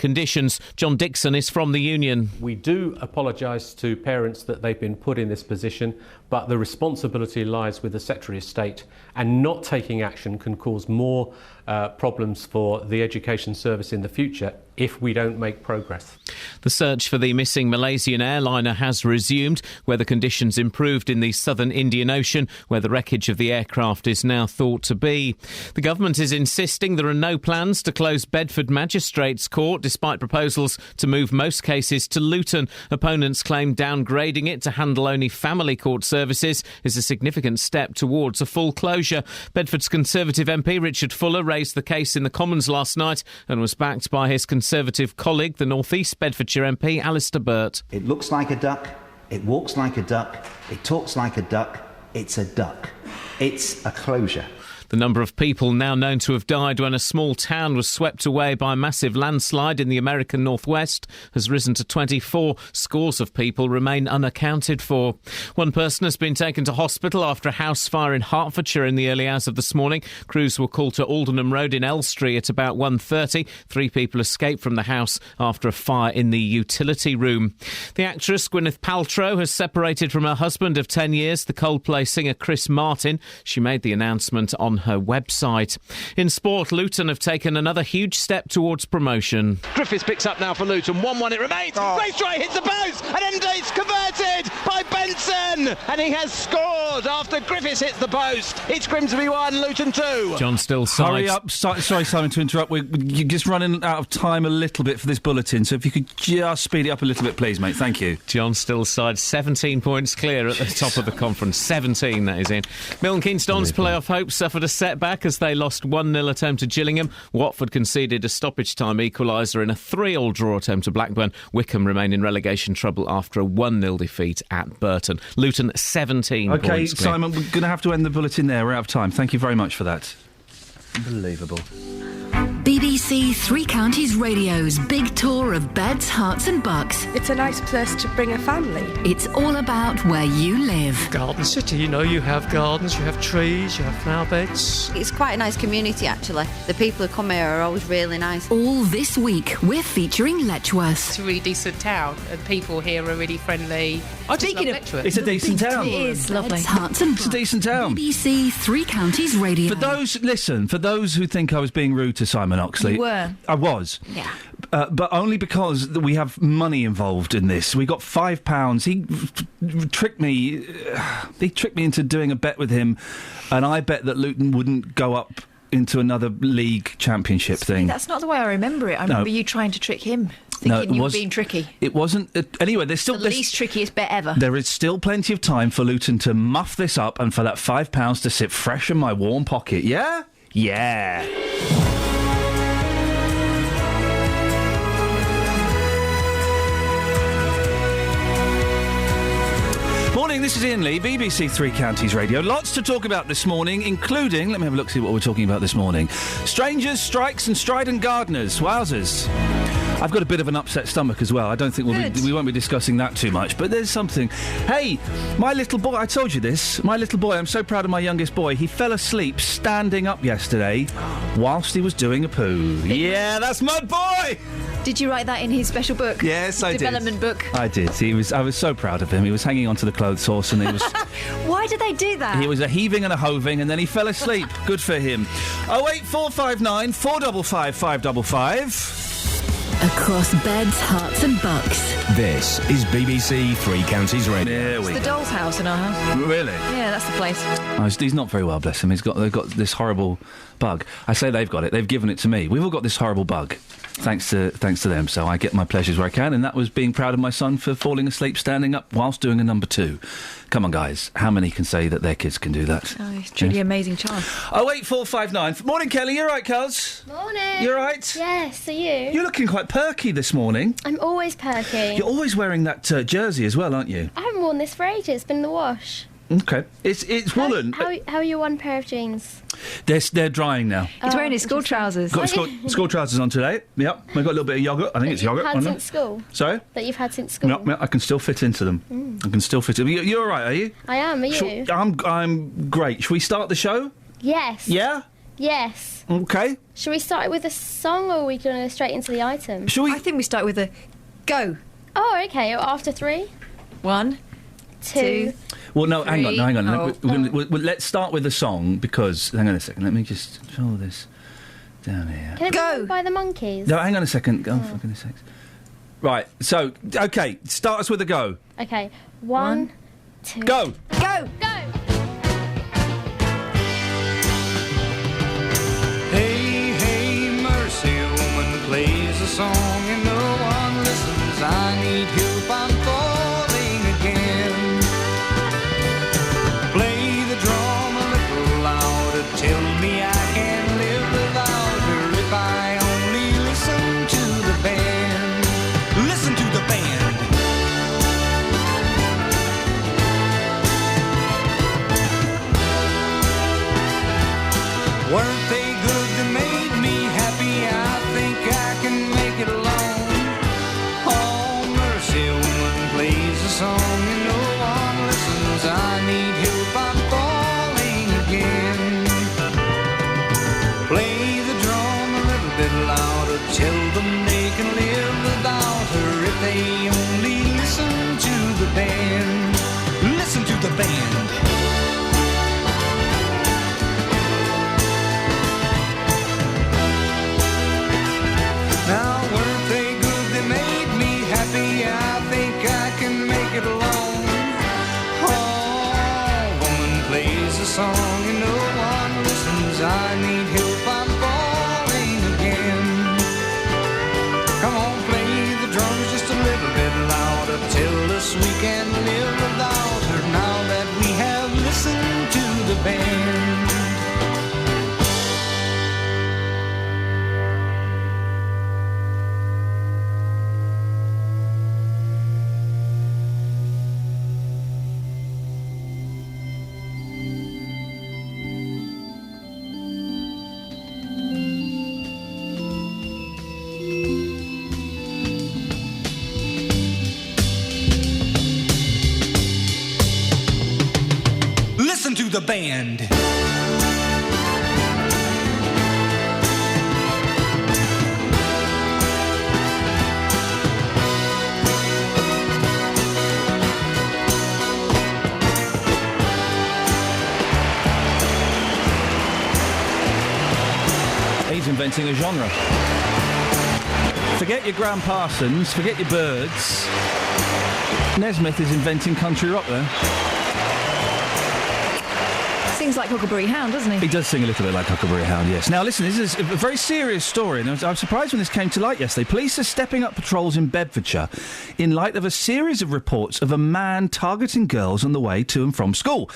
conditions. John Dixon is from the union. We do apologise to parents that they've been put in this position, but the responsibility lies with the Secretary of State, and not taking action can cause more problems for the education service in the future if we don't make progress. The search for the missing Malaysian airliner has resumed, where the conditions improved in the southern Indian Ocean, where the wreckage of the aircraft is now thought to be. The government is insisting there are no plans to close Bedford Magistrates Court, despite proposals to move most cases to Luton. Opponents claim downgrading it to handle only family court services is a significant step towards a full closure. Bedford's Conservative MP Richard Fuller raised the case in the Commons last night and was backed by his Conservative colleague, the North East Bedfordshire MP Alistair Burt. It looks like a duck, it walks like a duck, it talks like a duck, it's a duck. It's a closure. The number of people now known to have died when a small town was swept away by a massive landslide in the American northwest has risen to 24. Scores of people remain unaccounted for. One person has been taken to hospital after a house fire in Hertfordshire in the early hours of this morning. Crews were called to Aldenham Road in Elstree at about 1:30. 3 people escaped from the house after a fire in the utility room. The actress Gwyneth Paltrow has separated from her husband of 10 years, the Coldplay singer Chris Martin. She made the announcement on her website. In sport, Luton have taken another huge step towards promotion. Griffiths picks up now for Luton. 1-1 it remains. Race try hits the post, and then it's converted by Benson, and he has scored after Griffiths hits the post. It's Grimsby 1, Luton 2. John Stillside. Hurry up. Sorry, Simon, to interrupt. You're just running out of time a little bit for this bulletin, so if you could just speed it up a little bit, please, mate. Thank you. John Stillside, 17 points clear at the top of the conference. 17, that is in. Milton Keynes Dons' playoff hopes suffered a setback as they lost 1-0 at home to Gillingham. Watford conceded a stoppage-time equaliser in a 3-3 draw at home to Blackburn. Wickham remain in relegation trouble after a 1-0 defeat at Burton. Luton, 17 points clear. OK, Simon, we're going to have to end the bulletin there. We're out of time. Thank you very much for that. Unbelievable. BBC Three Counties Radio's big tour of beds, hearts and bucks. It's a nice place to bring a family. It's all about where you live. Garden City, you know, you have gardens, you have trees, you have flower beds. It's quite a nice community, actually. The people who come here are always really nice. All this week, we're featuring Letchworth. It's a really decent town, and people here are really friendly. Speaking of Letchworth, it's a decent town. It is lovely. Beds, hearts and bucks. It's a decent town. BBC Three Counties Radio. For those who think I was being rude to Simon Oxley. You were. I was. Yeah. But only because we have money involved in this. We got £5. He tricked me. He tricked me into doing a bet with him, and I bet that Luton wouldn't go up into another league championship thing. That's not the way I remember it. I remember you trying to trick him, thinking you were being tricky. It wasn't. Anyway, there's still the least trickiest bet ever. There is still plenty of time for Luton to muff this up and for that £5 to sit fresh in my warm pocket. Yeah? Yeah. Morning, this is Iain Lee, BBC Three Counties Radio. Lots to talk about this morning, including, let me have a look, see what we're talking about this morning. Strangers, strikes and strident gardeners. Wowzers. I've got a bit of an upset stomach as well. I don't think we won't be discussing that too much, but there's something. Hey, my little boy, I told you this, my little boy, I'm so proud of my youngest boy. He fell asleep standing up yesterday whilst he was doing a poo. Yeah, that's my boy! Did you write that in his special book? Yes, I did. Development book? I did. I was so proud of him. He was hanging onto the clothes horse and he was... Why did they do that? He was a heaving and a hoving and then he fell asleep. Good for him. 08459 455 555. Across beds, hearts and bucks. This is BBC Three Counties Radio. It's the doll's house in our house. Really? Yeah, that's the place. Oh, he's not very well, bless him. They've got this horrible bug. I say they've got it. They've given it to me. We've all got this horrible bug. Thanks to them. So I get my pleasures where I can, and that was being proud of my son for falling asleep standing up whilst doing a number 2. Come on, guys. How many can say that their kids can do that? Oh, he's truly amazing child. 08459. Morning, Kelly. You all right, cuz? Morning. You all right? Yes, are you? You're looking quite perky this morning. I'm always perky. You're always wearing that jersey as well, aren't you? I haven't worn this for ages. It's been in the wash. Okay. It's woolen. How are your one pair of jeans? They're drying now. He's wearing his school trousers. Got school trousers on today. Yep. I've got a little bit of yoghurt. I think it's yoghurt. That you've had since school? Sorry? That you've had since school? Yep, I can still fit into them. I can still fit in. You're all right, are you? I am. Are you? I'm great. Shall we start the show? Yes. Yeah? Yes. OK. Should we start with a song, or are we going to go straight into the item? I think we start with a go. Oh, OK. After 3. 1, 2... Well, no, hang on. Oh. Let's start with the song, because... Hang on a second, let me just show this down here. Can it be by the Monkeys? No, hang on a second. Oh, for goodness sakes. Right, so, OK, start us with a go. OK, 1, 2... Go! Go! Go! Hey, hey, mercy, woman plays a song and no one listens. I need help, I'm falling again. Play the drum a little louder, tell me I can live without her if I only listen to the band. Listen to the band. Weren't they good that made me happy? I think I can make it alone. Oh, mercy, woman plays a song and no one listens. I need help, I'm falling again. Play the drum a little bit louder, tell them they can live without her if they only listen to the band. Listen to the band. Now, weren't they good? They made me happy. I think I can make it alone. Oh, woman plays a song and no one listens. I need help, I'm falling again. Come on, play the drums just a little bit louder. Tell us we can live without her now that we have listened to the band. Listen to the band. He's inventing a genre. Forget your Graham Parsons, forget your Birds. Nesmith is inventing country rock there. Sings like Huckleberry Hound, doesn't he? He does sing a little bit like Huckleberry Hound, yes. Now, listen, this is a very serious story, and I was surprised when this came to light yesterday. Police are stepping up patrols in Bedfordshire in light of a series of reports of a man targeting girls on the way to and from school.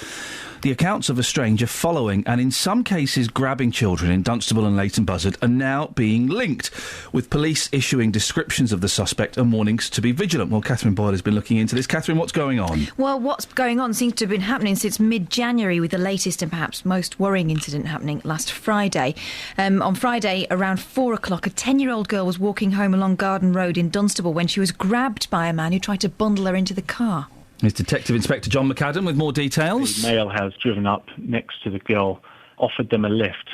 The accounts of a stranger following and, in some cases, grabbing children in Dunstable and Leighton Buzzard are now being linked, with police issuing descriptions of the suspect and warnings to be vigilant. Well, Catherine Boyle has been looking into this. Catherine, what's going on? Well, what's going on seems to have been happening since mid-January, with the latest and perhaps most worrying incident happening last Friday. On Friday, around 4 o'clock, a 10-year-old girl was walking home along Garden Road in Dunstable when she was grabbed by a man who tried to bundle her into the car. Here's Detective Inspector John McAdam with more details. The male has driven up next to the girl, offered them a lift,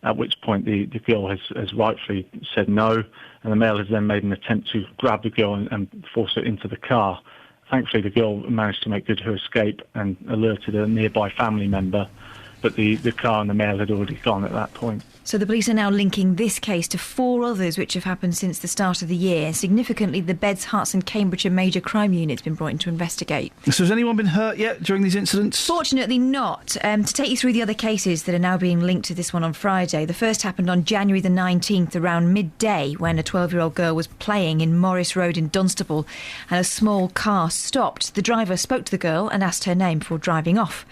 at which point the girl has rightfully said no, and the male has then made an attempt to grab the girl and force her into the car. Thankfully, the girl managed to make good her escape and alerted a nearby family member, but the car and the male had already gone at that point. So the police are now linking this case to 4 others which have happened since the start of the year. Significantly, the Beds, Herts and Cambridgeshire Major Crime Unit's been brought in to investigate. So has anyone been hurt yet during these incidents? Fortunately not. To take you through the other cases that are now being linked to this one on Friday, the first happened on January the 19th around midday when a 12-year-old girl was playing in Morris Road in Dunstable and a small car stopped. The driver spoke to the girl and asked her name before driving off.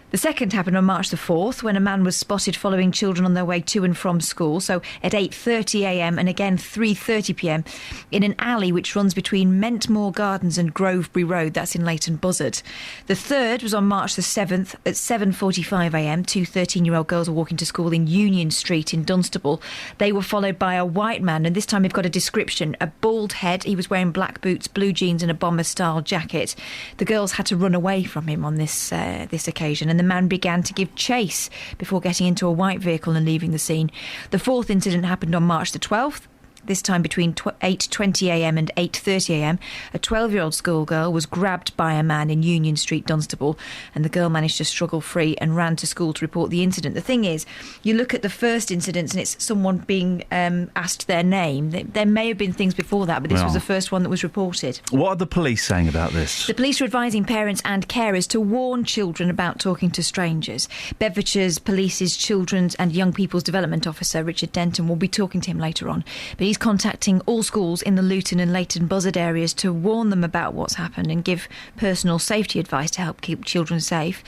The second happened on March the 4th when a man was spotted following children on their way to and from school, so at 8:30am and again 3:30pm, in an alley which runs between Mentmore Gardens and Grovebury Road, that's in Leighton Buzzard. The third was on March the 7th at 7:45am. 2 13-year-old girls were walking to school in Union Street in Dunstable. They were followed by a white man, and this time we've got a description. A bald head, he was wearing black boots, blue jeans and a bomber-style jacket. The girls had to run away from him on this occasion, and when the man began to give chase before getting into a white vehicle and leaving the scene. The fourth incident happened on March the 12th. This time between 8:20am and 8:30am, a 12-year-old schoolgirl was grabbed by a man in Union Street, Dunstable, and the girl managed to struggle free and ran to school to report the incident. The thing is, you look at the first incident and it's someone being asked their name. There may have been things before that, but this was the first one that was reported. What are the police saying about this? The police are advising parents and carers to warn children about talking to strangers. Bedfordshire's Police's Children's and Young People's Development Officer, Richard Denton, will be talking to him later on. But he's contacting all schools in the Luton and Leighton Buzzard areas to warn them about what's happened and give personal safety advice to help keep children safe.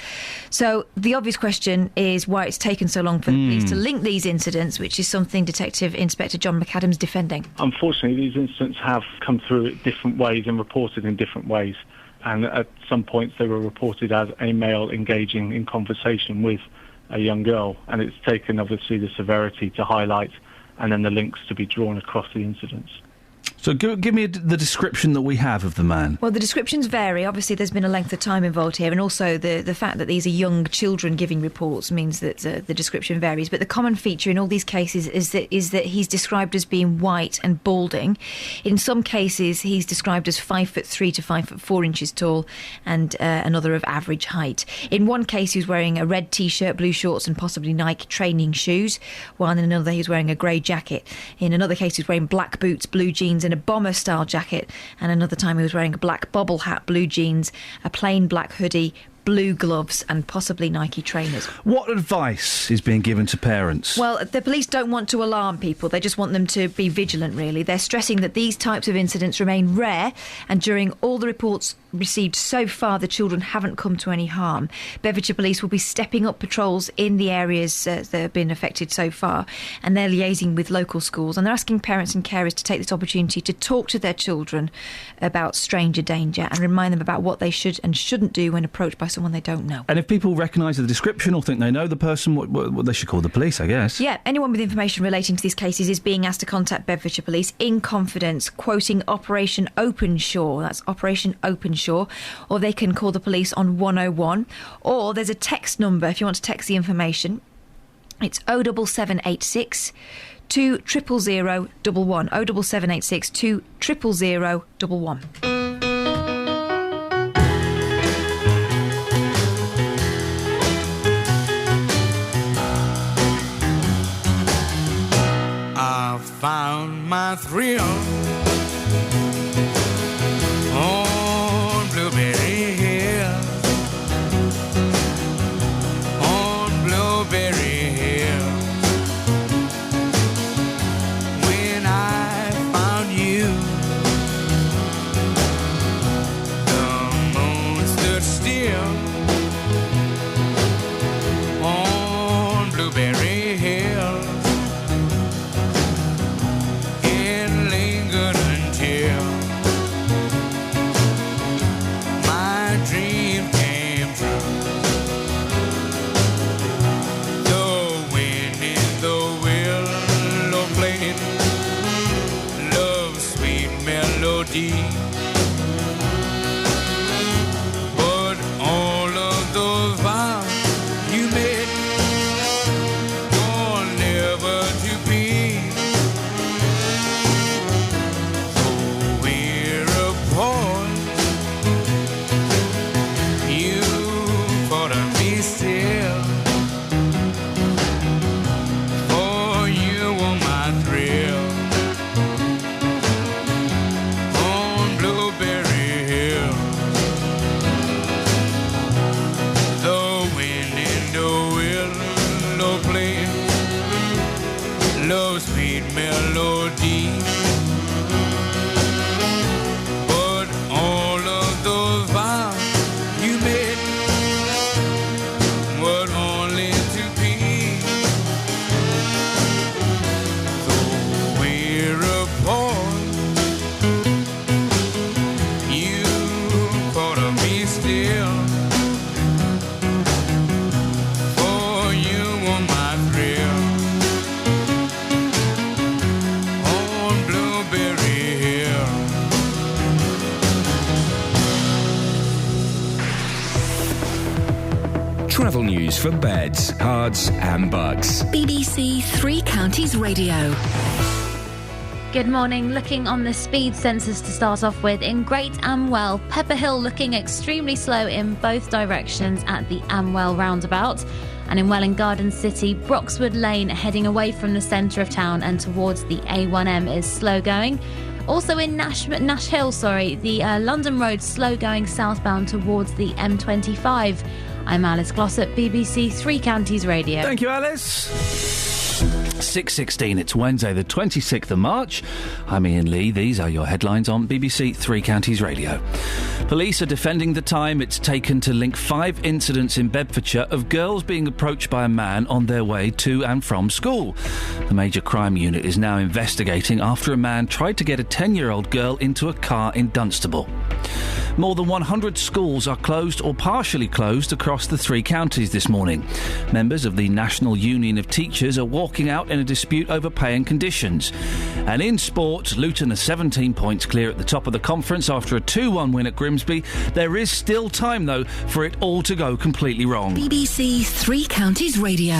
So the obvious question is why it's taken so long for the police to link these incidents, which is something Detective Inspector John McAdam's defending. Unfortunately, these incidents have come through in different ways and reported in different ways. And at some points they were reported as a male engaging in conversation with a young girl. And it's taken, obviously, the severity to highlight and then the links to be drawn across the incidents. So give me the description that we have of the man. Well, the descriptions vary. Obviously, there's been a length of time involved here, and also the fact that these are young children giving reports means that the description varies. But the common feature in all these cases is that he's described as being white and balding. In some cases, he's described as 5'3" to 5'4" inches tall, and another of average height. In one case, he was wearing a red T-shirt, blue shorts, and possibly Nike training shoes, while in another he was wearing a grey jacket. In another case, he was wearing black boots, blue jeans, and a bomber-style jacket, and another time he was wearing a black bobble hat, blue jeans, a plain black hoodie, blue gloves and possibly Nike trainers. What advice is being given to parents? Well, the police don't want to alarm people. They just want them to be vigilant, really. They're stressing that these types of incidents remain rare, and during all the reports received so far, the children haven't come to any harm. Bedfordshire Police will be stepping up patrols in the areas that have been affected so far, and they're liaising with local schools, and they're asking parents and carers to take this opportunity to talk to their children about stranger danger and remind them about what they should and shouldn't do when approached by someone they don't know. And if people recognise the description or think they know the person, what they should call the police, I guess. Yeah, anyone with information relating to these cases is being asked to contact Bedfordshire Police in confidence, quoting Operation Openshaw. That's Operation Openshaw. Or they can call the police on 101. Or there's a text number if you want to text the information. It's 07786 2 000 11. 07786 2 000 11. I found my thrill on Blueberry Hill, on Blueberry Hill. When I found you, the moon stood still on Blueberry Hill. But all of those vows you made are never to be. So we're apart. You thought of me still, for you were my thrill. On blue Travel news for beds, cards and bugs. BBC Three Counties Radio. Good morning. Looking on the speed sensors to start off with, in Great Amwell, Pepper Hill looking extremely slow in both directions at the Amwell roundabout. And in Welwyn Garden City, Broxwood Lane heading away from the centre of town and towards the A1M is slow going. Also in Nash Hill, the London Road slow going southbound towards the M25. I'm Alice Glossop, BBC Three Counties Radio. Thank you, Alice. 6:16, it's Wednesday the 26th of March. I'm Iain Lee. These are your headlines on BBC Three Counties Radio. Police are defending the time it's taken to link 5 incidents in Bedfordshire of girls being approached by a man on their way to and from school. The Major Crime Unit is now investigating after a man tried to get a 10-year-old girl into a car in Dunstable. More than 100 schools are closed or partially closed across the 3 counties this morning. Members of the National Union of Teachers are walking out in a dispute over pay and conditions. And in sport, Luton are 17 points clear at the top of the conference after a 2-1 win at Grimsby. There is still time, though, for it all to go completely wrong. BBC Three Counties Radio.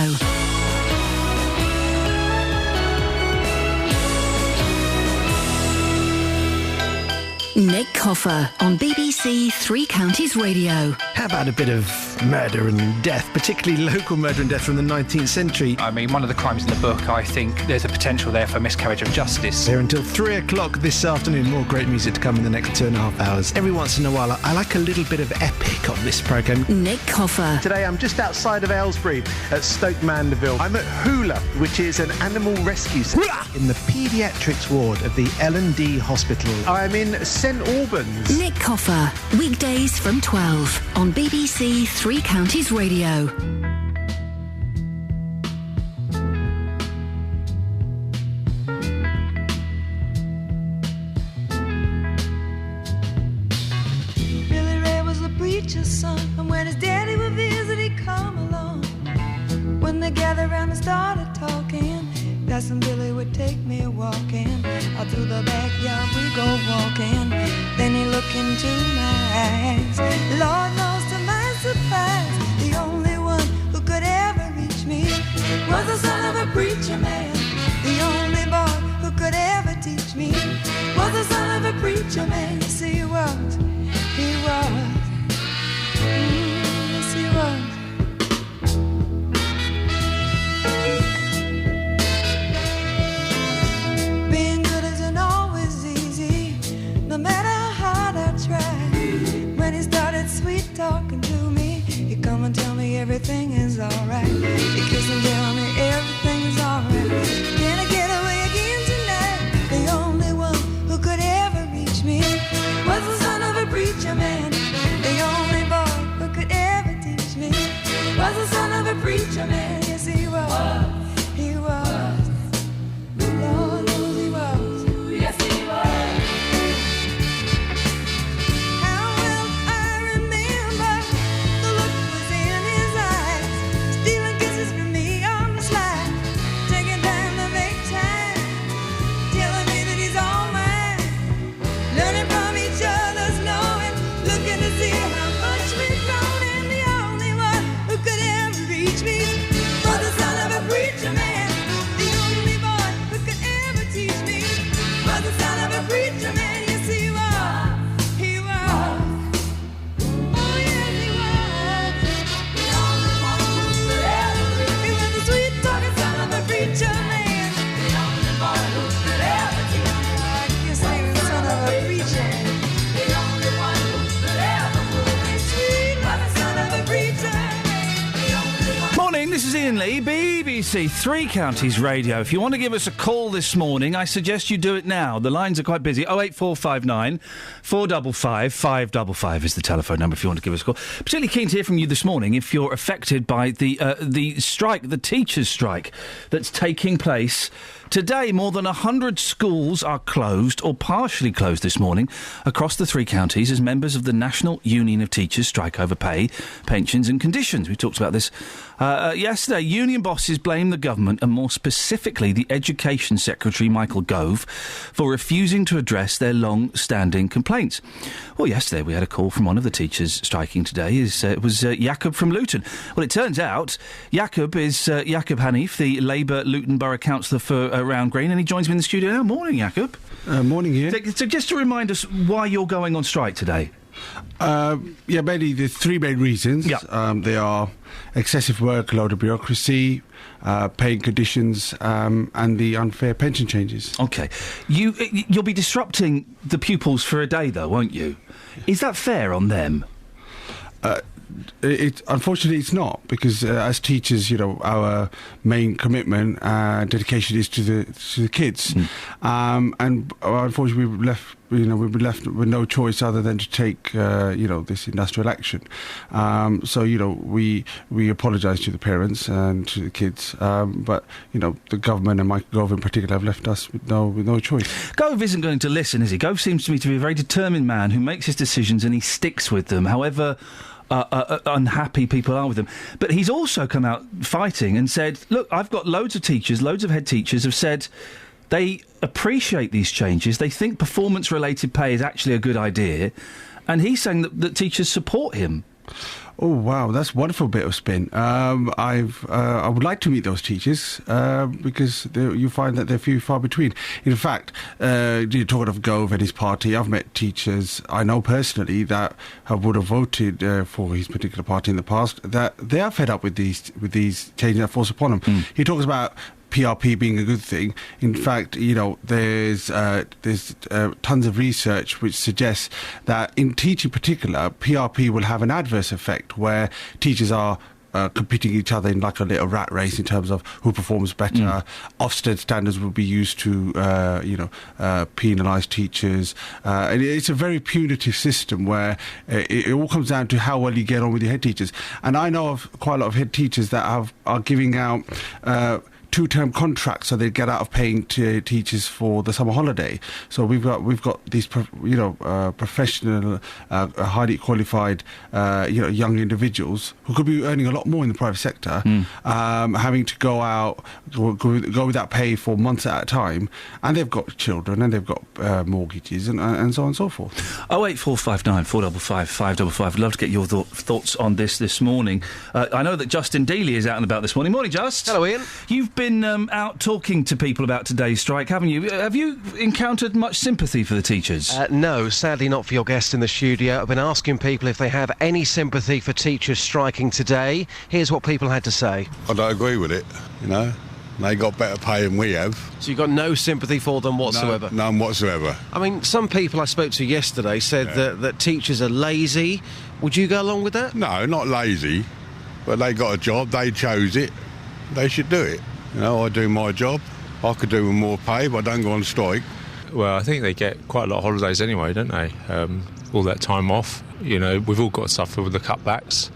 Nick Coffer on BBC Three Counties Radio. How about a bit of murder and death, particularly local murder and death from the 19th century? I mean, one of the crimes in the book, I think there's a potential there for miscarriage of justice. Here until 3 o'clock this afternoon. More great music to come in the next 2.5 hours. Every once in a while, I like a little bit of epic on this programme. Nick Coffer. Today, I'm just outside of Aylesbury at Stoke Mandeville. I'm at Hula, which is an animal rescue centre in the paediatrics ward of the L&D Hospital. I'm in St Albans. Nick Coffer, weekdays from 12 on BBC Three Counties Radio. Billy Ray was a preacher's son, and when his daddy would visit, he'd come along. When they gathered around and started talking, that's when Billy would take me walking. Out through the backyard we go walking. Then he looked into my eyes. Lord knows to my surprise, the only one who could ever reach me was the son of a preacher man. The only boy who could ever teach me was the son of a preacher man. Yes, he was. He was. Yes, he was. Being good isn't always easy, no matter how hard I try. When he started sweet talking to me, he'd come and tell me everything is alright. He'd kiss and tell me everything is alright. Can I get away again tonight? The only one who could ever reach me was the son of a preacher man. The only boy who could ever teach me was the son of a preacher man. Yes, he was. He was. Lord knows he was. Yes, he was. How well I remember the look was in his eyes, stealing kisses from me on the slide, taking time to make time, telling me that he's all mine, learning from each other's knowing, looking to see how much we've grown, and the only one who could ever reach me was the son of a preacher man. The only boy who could ever teach me was the son of a preacher man. Yes, he was. He was. Oh, yes, he was. The only one who could ever reach me. He was the sweet talking son of a preacher man. The only boy who could ever teach me. I guess he was the son of a preacher man. The only one who could ever move me sweet was the son of a preacher man. The only one. Morning, this is Iain Lee, BBC Three Counties Radio. If you want to give us a call this morning, I suggest you do it now. The lines are quite busy. 08459 455 555 is the telephone number if you want to give us a call. Particularly keen to hear from you this morning if you're affected by the strike, the teachers' strike that's taking place Today, more than 100 schools are closed or partially closed this morning across the three counties as members of the National Union of Teachers strike over pay, pensions and conditions. We talked about this yesterday. Union bosses blame the government and more specifically the Education Secretary Michael Gove for refusing to address their long-standing complaints. Well, yesterday we had a call from one of the teachers striking today. It was Jacob from Luton. Well, it turns out Jacob is Jacob Hanif, the Labour Luton Borough Councillor for Round Green, and he joins me in the studio now. Morning, Jacob. Morning, Iain. So just to remind us why you're going on strike today. Mainly there's three main reasons. They are excessive workload of bureaucracy, paying conditions, and the unfair pension changes. OK. You'll be disrupting the pupils for a day, though, won't you? Is that fair on them? Unfortunately, it's not, because as teachers, our main commitment, dedication is to the kids, and unfortunately, we've been left with no choice other than to take, this industrial action. So we apologise to the parents and to the kids, but the government and Michael Gove in particular have left us with no choice. Gove isn't going to listen, is he? Gove seems to me to be a very determined man who makes his decisions and he sticks with them, however unhappy people are with him. But he's also come out fighting and said, look, I've got loads of head teachers have said they appreciate these changes, they think performance-related pay is actually a good idea, and he's saying that teachers support him. Oh, wow, that's a wonderful bit of spin. I would like to meet those teachers because you find that they're few and far between. In fact, you're talking of Gove and his party, I've met teachers I know personally that would have voted for his particular party in the past, that they are fed up with these changes that force upon them. He talks about PRP being a good thing. In fact, there's tons of research which suggests that in teaching in particular, PRP will have an adverse effect where teachers are competing each other in like a little rat race in terms of who performs better. Ofsted standards will be used to, penalise teachers. And it's a very punitive system where it all comes down to how well you get on with your head teachers. And I know of quite a lot of head teachers that are giving out two-term contracts so they get out of paying teachers for the summer holiday. So we've got these professional, highly qualified young individuals who could be earning a lot more in the private sector, having to go without pay for months at a time, and they've got children and they've got mortgages and so on and so forth. 08459 455 555. I'd love to get your thoughts on this morning. I know that Justin Dealey is out and about this morning. Morning, Just. Hello, Ian. You've been out talking to people about today's strike, haven't you? Have you encountered much sympathy for the teachers? No, sadly not for your guest in the studio. I've been asking people if they have any sympathy for teachers striking today. Here's what people had to say. I don't agree with it, They got better pay than we have. So you've got no sympathy for them whatsoever? No, none whatsoever. I mean, some people I spoke to yesterday said that teachers are lazy. Would you go along with that? No, not lazy, but they got a job, they chose it, they should do it. I do my job. I could do with more pay, but I don't go on strike. Well, I think they get quite a lot of holidays anyway, don't they? All that time off. We've all got to suffer with the cutbacks,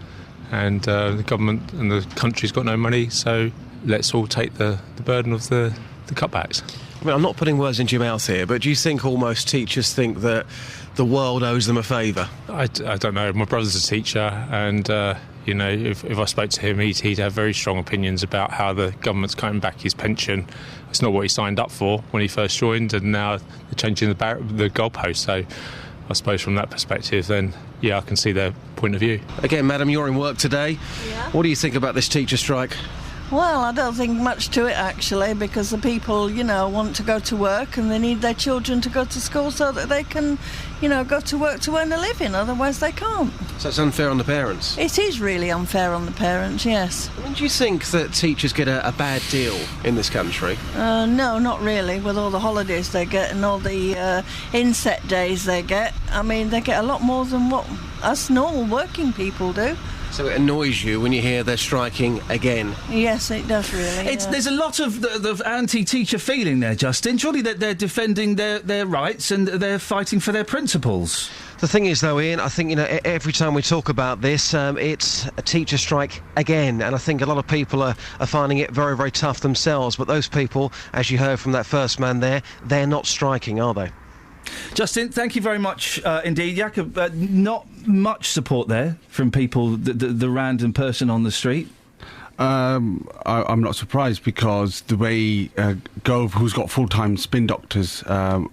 and the government and the country's got no money, so let's all take the burden of the cutbacks. I mean, I'm not putting words into your mouth here, but do you think almost teachers think that the world owes them a favour? I don't know. My brother's a teacher, and if I spoke to him, he'd have very strong opinions about how the government's cutting back his pension. It's not what he signed up for when he first joined, and now they're changing the goalpost. So I suppose from that perspective, then, I can see their point of view. Again, madam, you're in work today. Yeah. What do you think about this teacher strike? Well, I don't think much to it, actually, because the people, want to go to work and they need their children to go to school so that they can, go to work to earn a living, otherwise they can't. So it's unfair on the parents? It is really unfair on the parents, yes. I mean, do you think that teachers get a bad deal in this country? No, not really, with all the holidays they get and all the inset days they get. I mean, they get a lot more than what us normal working people do. So it annoys you when you hear they're striking again? Yes, it does really. There's a lot of anti-teacher feeling there, Justin. Surely they're defending their rights and they're fighting for their principles. The thing is, though, Ian, I think, every time we talk about this, it's a teacher strike again, and I think a lot of people are finding it very, very tough themselves. But those people, as you heard from that first man there, they're not striking, are they? Justin, thank you very much indeed. Jakob, not much support there from people, the random person on the street. I'm not surprised, because the way Gove, who's got full-time spin doctors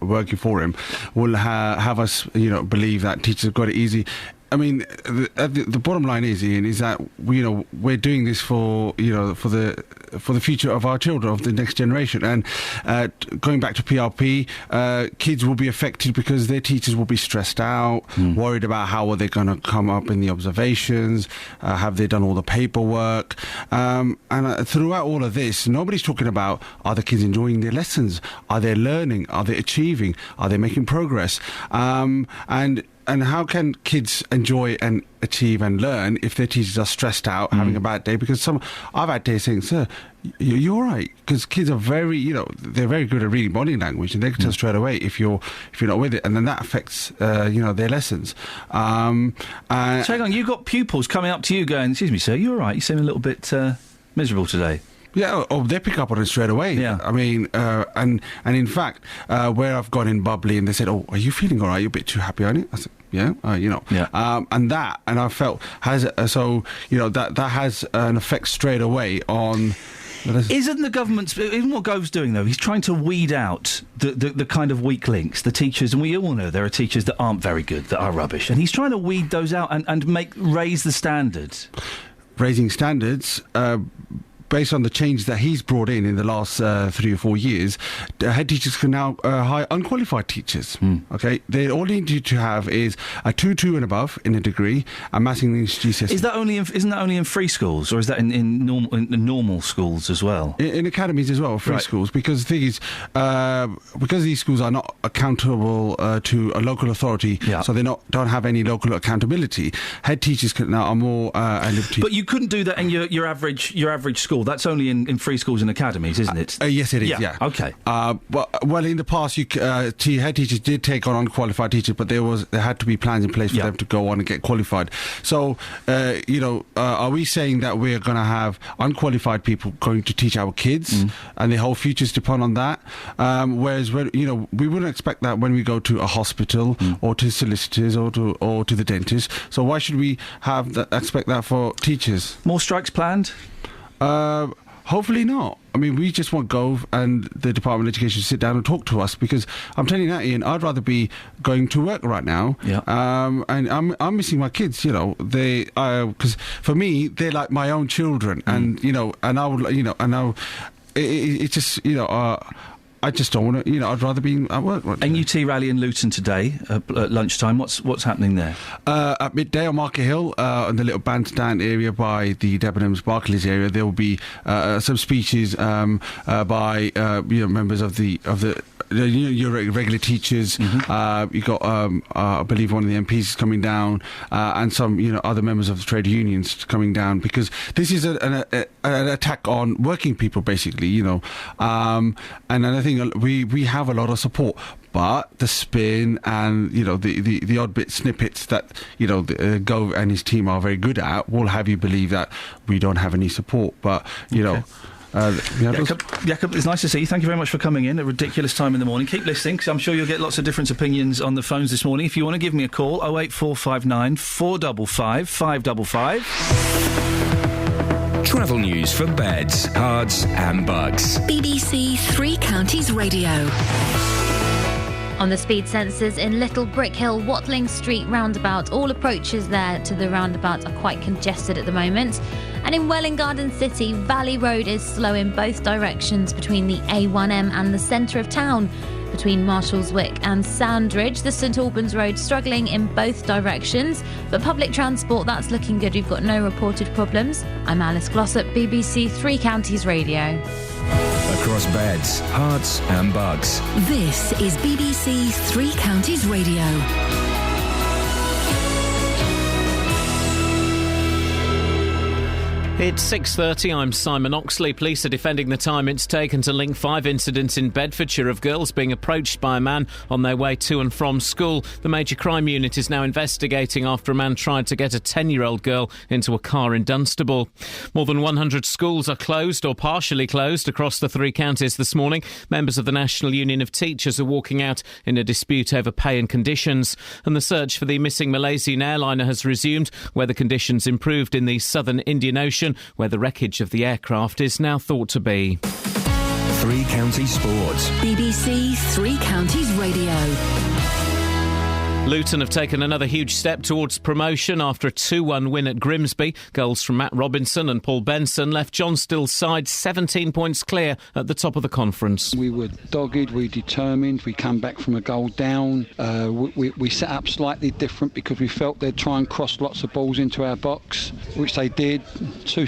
working for him, will have us, believe that teachers have got it easy. I mean, the bottom line is, Ian, is that we're doing this for the future of our children, of the next generation. And going back to PRP, kids will be affected because their teachers will be stressed out, worried about how are they going to come up in the observations, have they done all the paperwork, and throughout all of this, nobody's talking about, are the kids enjoying their lessons, are they learning, are they achieving, are they making progress, and how can kids enjoy and achieve and learn if their teachers are stressed out, having a bad day? Because I've had days saying, "Sir, you're all right," because kids are very, they're very good at reading body language, and they can tell straight away if you're not with it, and then that affects, their lessons. So hang on, you've got pupils coming up to you going, "Excuse me, sir, you all right? You seem a little bit miserable today." Yeah, they pick up on it straight away. Yeah. I mean, and in fact, where I've gone in bubbly and they said, "Oh, are you feeling all right? You're a bit too happy, aren't you?" I said, "Yeah, Yeah. And I felt that has an effect straight away on. Isn't the government's... Isn't what Gove's doing, though? He's trying to weed out the kind of weak links, the teachers, and we all know there are teachers that aren't very good, that are rubbish, and he's trying to weed those out and raise the standards. Raising standards... based on the change that he's brought in the last 3 or 4 years, head teachers can now hire unqualified teachers. Okay, they all they need to have is a 2 and above in a degree, and maths English GCSE. Isn't that only in free schools, or is that in normal schools as well? In academies as well, free schools, because the thing is, because these schools are not accountable to a local authority, so they don't have any local accountability. Head teachers now are more at liberty. But you couldn't do that in your average school. That's only in free schools and academies, isn't it? Yes, it is, yeah. Okay. Well, in the past, head teachers did take on unqualified teachers, but there had to be plans in place for them to go on and get qualified. So, are we saying that we're going to have unqualified people going to teach our kids, and their whole futures depend on that? Whereas, we wouldn't expect that when we go to a hospital or to solicitors or to the dentist. So why should we expect that for teachers? More strikes planned? Hopefully not. I mean, we just want Gove and the Department of Education to sit down and talk to us, because I'm telling you that, Ian, I'd rather be going to work right now. Yeah. And I'm missing my kids. Because for me they're like my own children, and and I would, it's just I just don't want to, I'd rather be at work right now. NUT rally in Luton today at lunchtime. What's happening there? At midday on Market Hill, in the little bandstand area by the Debenhams Barclays area, there will be some speeches by members of the your regular teachers. You got I believe one of the MPs is coming down, and some other members of the trade unions coming down, because this is an attack on working people, basically. And I think we have a lot of support, but the spin and the odd bit snippets that Gove and his team are very good at will have you believe that we don't have any support. But Jakob, it's nice to see you. Thank you very much for coming in at a ridiculous time in the morning. Keep listening, because I'm sure you'll get lots of different opinions on the phones this morning. If you want to give me a call, 08459 455 555. Travel news for beds, cards and bugs. BBC Three Counties Radio. On the speed sensors in Little Brick Hill, Watling Street roundabout, all approaches there to the roundabout are quite congested at the moment. And in Welwyn Garden City, Valley Road is slow in both directions between the A1M and the centre of town. Between Marshallswick and Sandridge, the St Albans Road struggling in both directions, but public transport, that's looking good. We've got no reported problems. I'm Alice Glossop, BBC Three Counties Radio. Across beds, hearts and bugs. This is BBC Three Counties Radio. It's 6:30. I'm Simon Oxley. Police are defending the time it's taken to link 5 incidents in Bedfordshire of girls being approached by a man on their way to and from school. The major crime unit is now investigating after a man tried to get a 10-year-old girl into a car in Dunstable. More than 100 schools are closed or partially closed across the 3 counties this morning. Members of the National Union of Teachers are walking out in a dispute over pay and conditions. And the search for the missing Malaysian airliner has resumed. Weather conditions improved in the southern Indian Ocean, where the wreckage of the aircraft is now thought to be. 3 Counties Sports. BBC 3 Counties Radio. Luton have taken another huge step towards promotion after a 2-1 win at Grimsby. Goals from Matt Robinson and Paul Benson left John Still's side 17 points clear at the top of the conference. We were dogged, we were determined, we came back from a goal down. We set up slightly different because we felt they'd try and cross lots of balls into our box, which they did. 2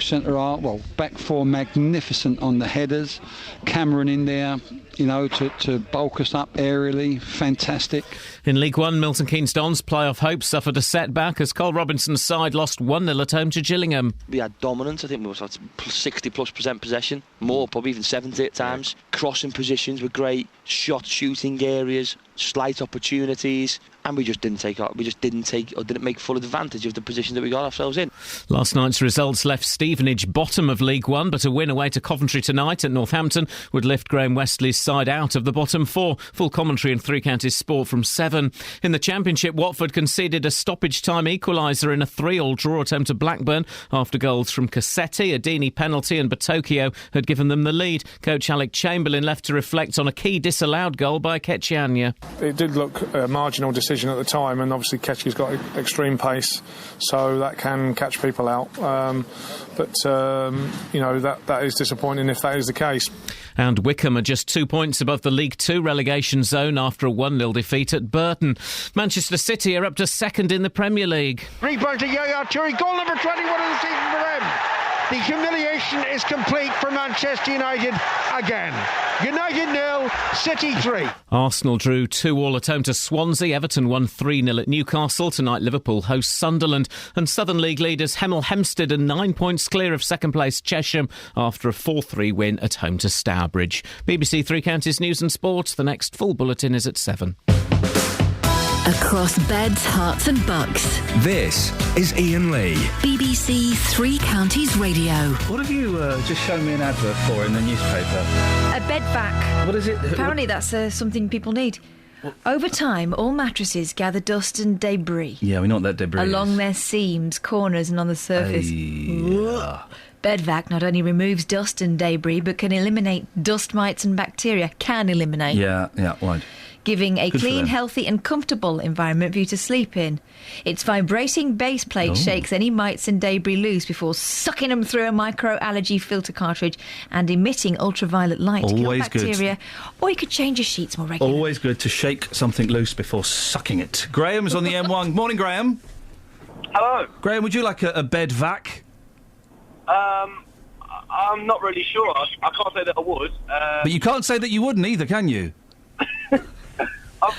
back 4 magnificent on the headers. Cameron in there, to bulk us up aerially. Fantastic. In League One, Milton Keynes Dons' playoff hopes suffered a setback as Cole Robinson's side lost 1-0 at home to Gillingham. We had dominance. I think we was at 60+% possession, more, probably even 70 at times. Crossing positions were great, shooting areas, slight opportunities, and we didn't make full advantage of the position that we got ourselves in. Last night's results left Stevenage bottom of League One, but a win away to Coventry tonight at Northampton would lift Graham Westley's side out of the bottom 4. Full commentary in 3 Counties Sport from 7. In the Championship, Watford conceded a stoppage-time equaliser in a 3-3 draw at home to Blackburn after goals from Cassetti, a Deeney penalty and Batokio had given them the lead. Coach Alec Chamberlain left to reflect on a key disallowed goal by Ketchianya. It did look a marginal decision at the time, and obviously Ketchy's got extreme pace, so that can catch people out. That is disappointing if that is the case. And Wickham are just 2 points above the League 2 relegation zone after a 1-0 defeat at Burton. Manchester City are up to second in the Premier League. Rebound to Yaya Toure, goal number 21 of the season for them. The humiliation is complete for Manchester United again. United 0, City 3. Arsenal drew 2-2 at home to Swansea. Everton won 3-0 at Newcastle. Tonight Liverpool host Sunderland. And Southern League leaders Hemel Hempstead are 9 points clear of second place Chesham after a 4-3 win at home to Stourbridge. BBC 3 Counties News and Sport. The next full bulletin is at 7. Across beds, hearts and bucks. This is Iain Lee. BBC 3 Counties Radio. What have you just shown me an advert for in the newspaper? A bed vac. What is it? Apparently that's something people need. Over time, all mattresses gather dust and debris. Yeah, we know what that debris along their seams, corners and on the surface. Bedvac not only removes dust and debris, but can eliminate dust mites and bacteria. Can eliminate. Yeah, right. Giving a clean, healthy and comfortable environment for you to sleep in. Its vibrating base plate shakes any mites and debris loose before sucking them through a microalgae filter cartridge and emitting ultraviolet light to kill bacteria. Or you could change your sheets more regularly. Always good to shake something loose before sucking it. Graham's on the M1. Morning, Graham. Hello. Graham, would you like a bed vac? I'm not really sure. I can't say that I would. But you can't say that you wouldn't either, can you?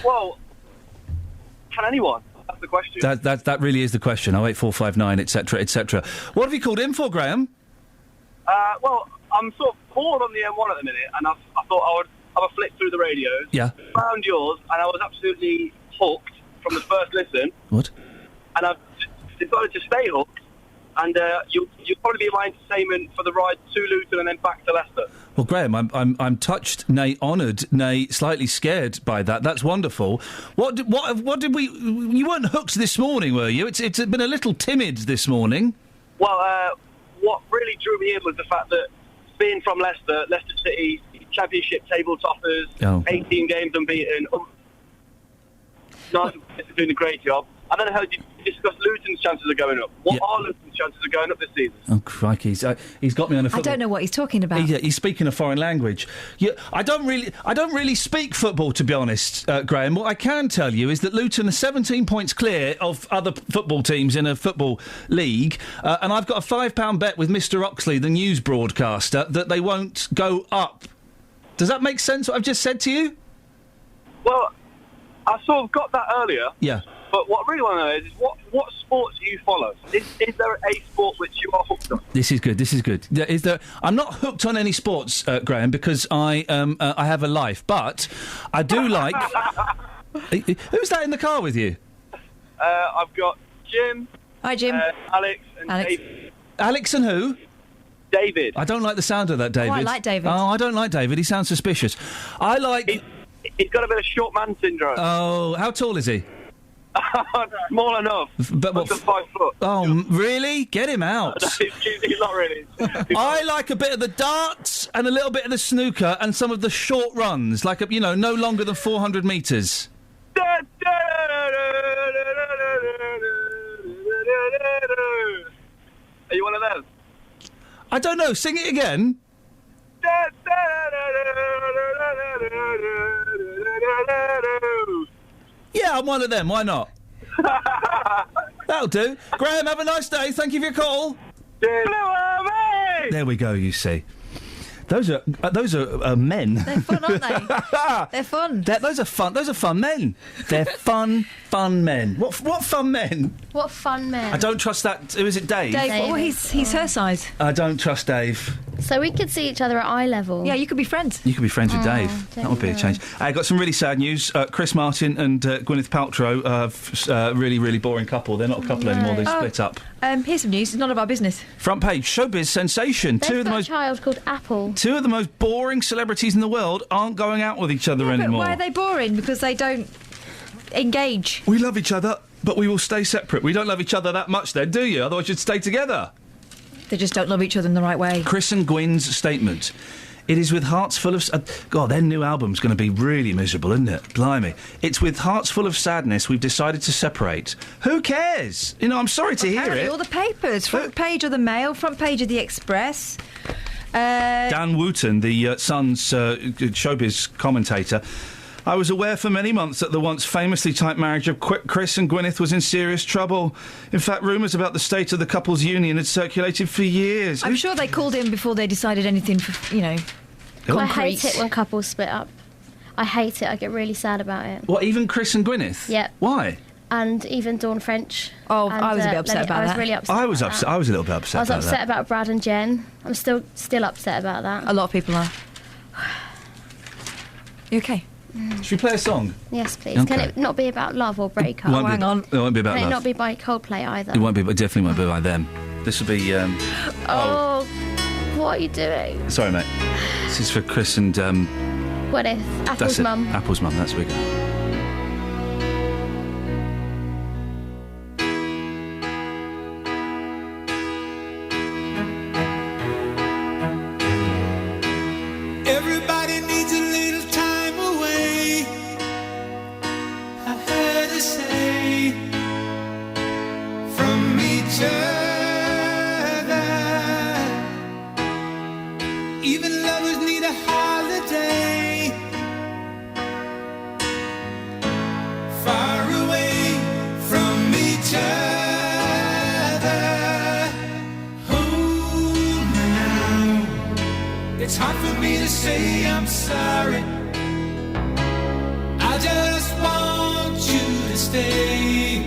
Well, can anyone? That's the question. That really is the question. 08459, etc., etc. What have you called in for, Graham? Well, I'm sort of bored on the M1 at the minute, and I thought I would have a flick through the radios. Yeah. Found yours, and I was absolutely hooked from the first listen. What? And I've decided to stay hooked. And you'll probably be my entertainment for the ride to Luton and then back to Leicester. Well, Graham, I'm touched, nay honoured, nay slightly scared by that. That's wonderful. What did we? You weren't hooked this morning, were you? It's been a little timid this morning. Well, what really drew me in was the fact that being from Leicester City, Championship table toppers, 18 games unbeaten. Nice, doing a great job. I don't know how you discuss Luton's chances of going up. What are Luton's chances of going up this season? Oh, crikey. He's got me on a football... I don't know what he's talking about. He's speaking a foreign language. I don't really speak football, to be honest, Graham. What I can tell you is that Luton are 17 points clear of other football teams in a football league, and I've got a £5 bet with Mr. Oxley, the news broadcaster, that they won't go up. Does that make sense, what I've just said to you? Well, I sort of got that earlier. Yeah. But what I really want to know is what's sports you follow? Is there a sport which you are hooked on? This is good. Is there? I'm not hooked on any sports, Graham, because I have a life. But I do like. Who's that in the car with you? I've got Jim. Hi, Jim. Alex and David. Alex and who? David. I don't like the sound of that, David. Oh, I like David. Oh, I don't like David. He sounds suspicious. I like. He's got a bit of short man syndrome. Oh, how tall is he? Small enough. But Under 5 foot. Oh, really? Get him out. He's not really. I like a bit of the darts and a little bit of the snooker and some of the short runs, like, no longer than 400 metres. Are you one of them? I don't know. Sing it again. Yeah, I'm one of them. Why not? That'll do. Graham, have a nice day. Thank you for your call. There we go, you see. Those are men. They're fun, aren't they? They're fun. Those are fun. Those are fun men. They're fun men. What fun men? What fun men. I don't trust that. Who is it, Dave? Dave. Well, he's her size. I don't trust Dave. So we could see each other at eye level. Yeah, you could be friends. You could be friends with Dave. That would be a change. I got some really sad news. Chris Martin and Gwyneth Paltrow, really, really boring couple. They're not a couple anymore. They split up. Here's some news. It's none of our business. Front page, showbiz sensation. They've got a child called Apple. Two of the most boring celebrities in the world aren't going out with each other anymore. But why are they boring? Because they don't engage. We love each other, but we will stay separate. We don't love each other that much then, do you? Otherwise you'd stay together. They just don't love each other in the right way. Chris and Gwyn's statement. It is with hearts full of... God, their new album's going to be really miserable, isn't it? Blimey. It's with hearts full of sadness we've decided to separate. Who cares? I'm sorry to hear it. All the papers. Front page of the Mail, front page of the Express. Dan Wooten, the Sun's showbiz commentator... I was aware for many months that the once famously tight marriage of Chris and Gwyneth was in serious trouble. In fact, rumours about the state of the couple's union had circulated for years. I'm sure they called in before they decided anything, concrete. I hate it when couples split up. I hate it. I get really sad about it. What, even Chris and Gwyneth? Yep. Why? And even Dawn French. Oh, I was a bit upset about that. I was really upset. I was upset. I was a little bit upset. I was upset about Brad and Jen. I'm still upset about that. A lot of people are. You okay? Should we play a song? Yes, please. Okay. Can it not be about love or breakup? Hang on. It won't be about Can love. it not be by Coldplay either? It won't be. It definitely won't be by them. This will be. Oh, what are you doing? Sorry, mate. This is for Chris and. What if Apple's that's it. mum? Apple's mum. That's where we go. Everybody needs a little time away. I heard her say from each other. Even lovers need a holiday. Far away from each other. Hold me now. It's hard for me to say I'm sorry. I just want you to stay.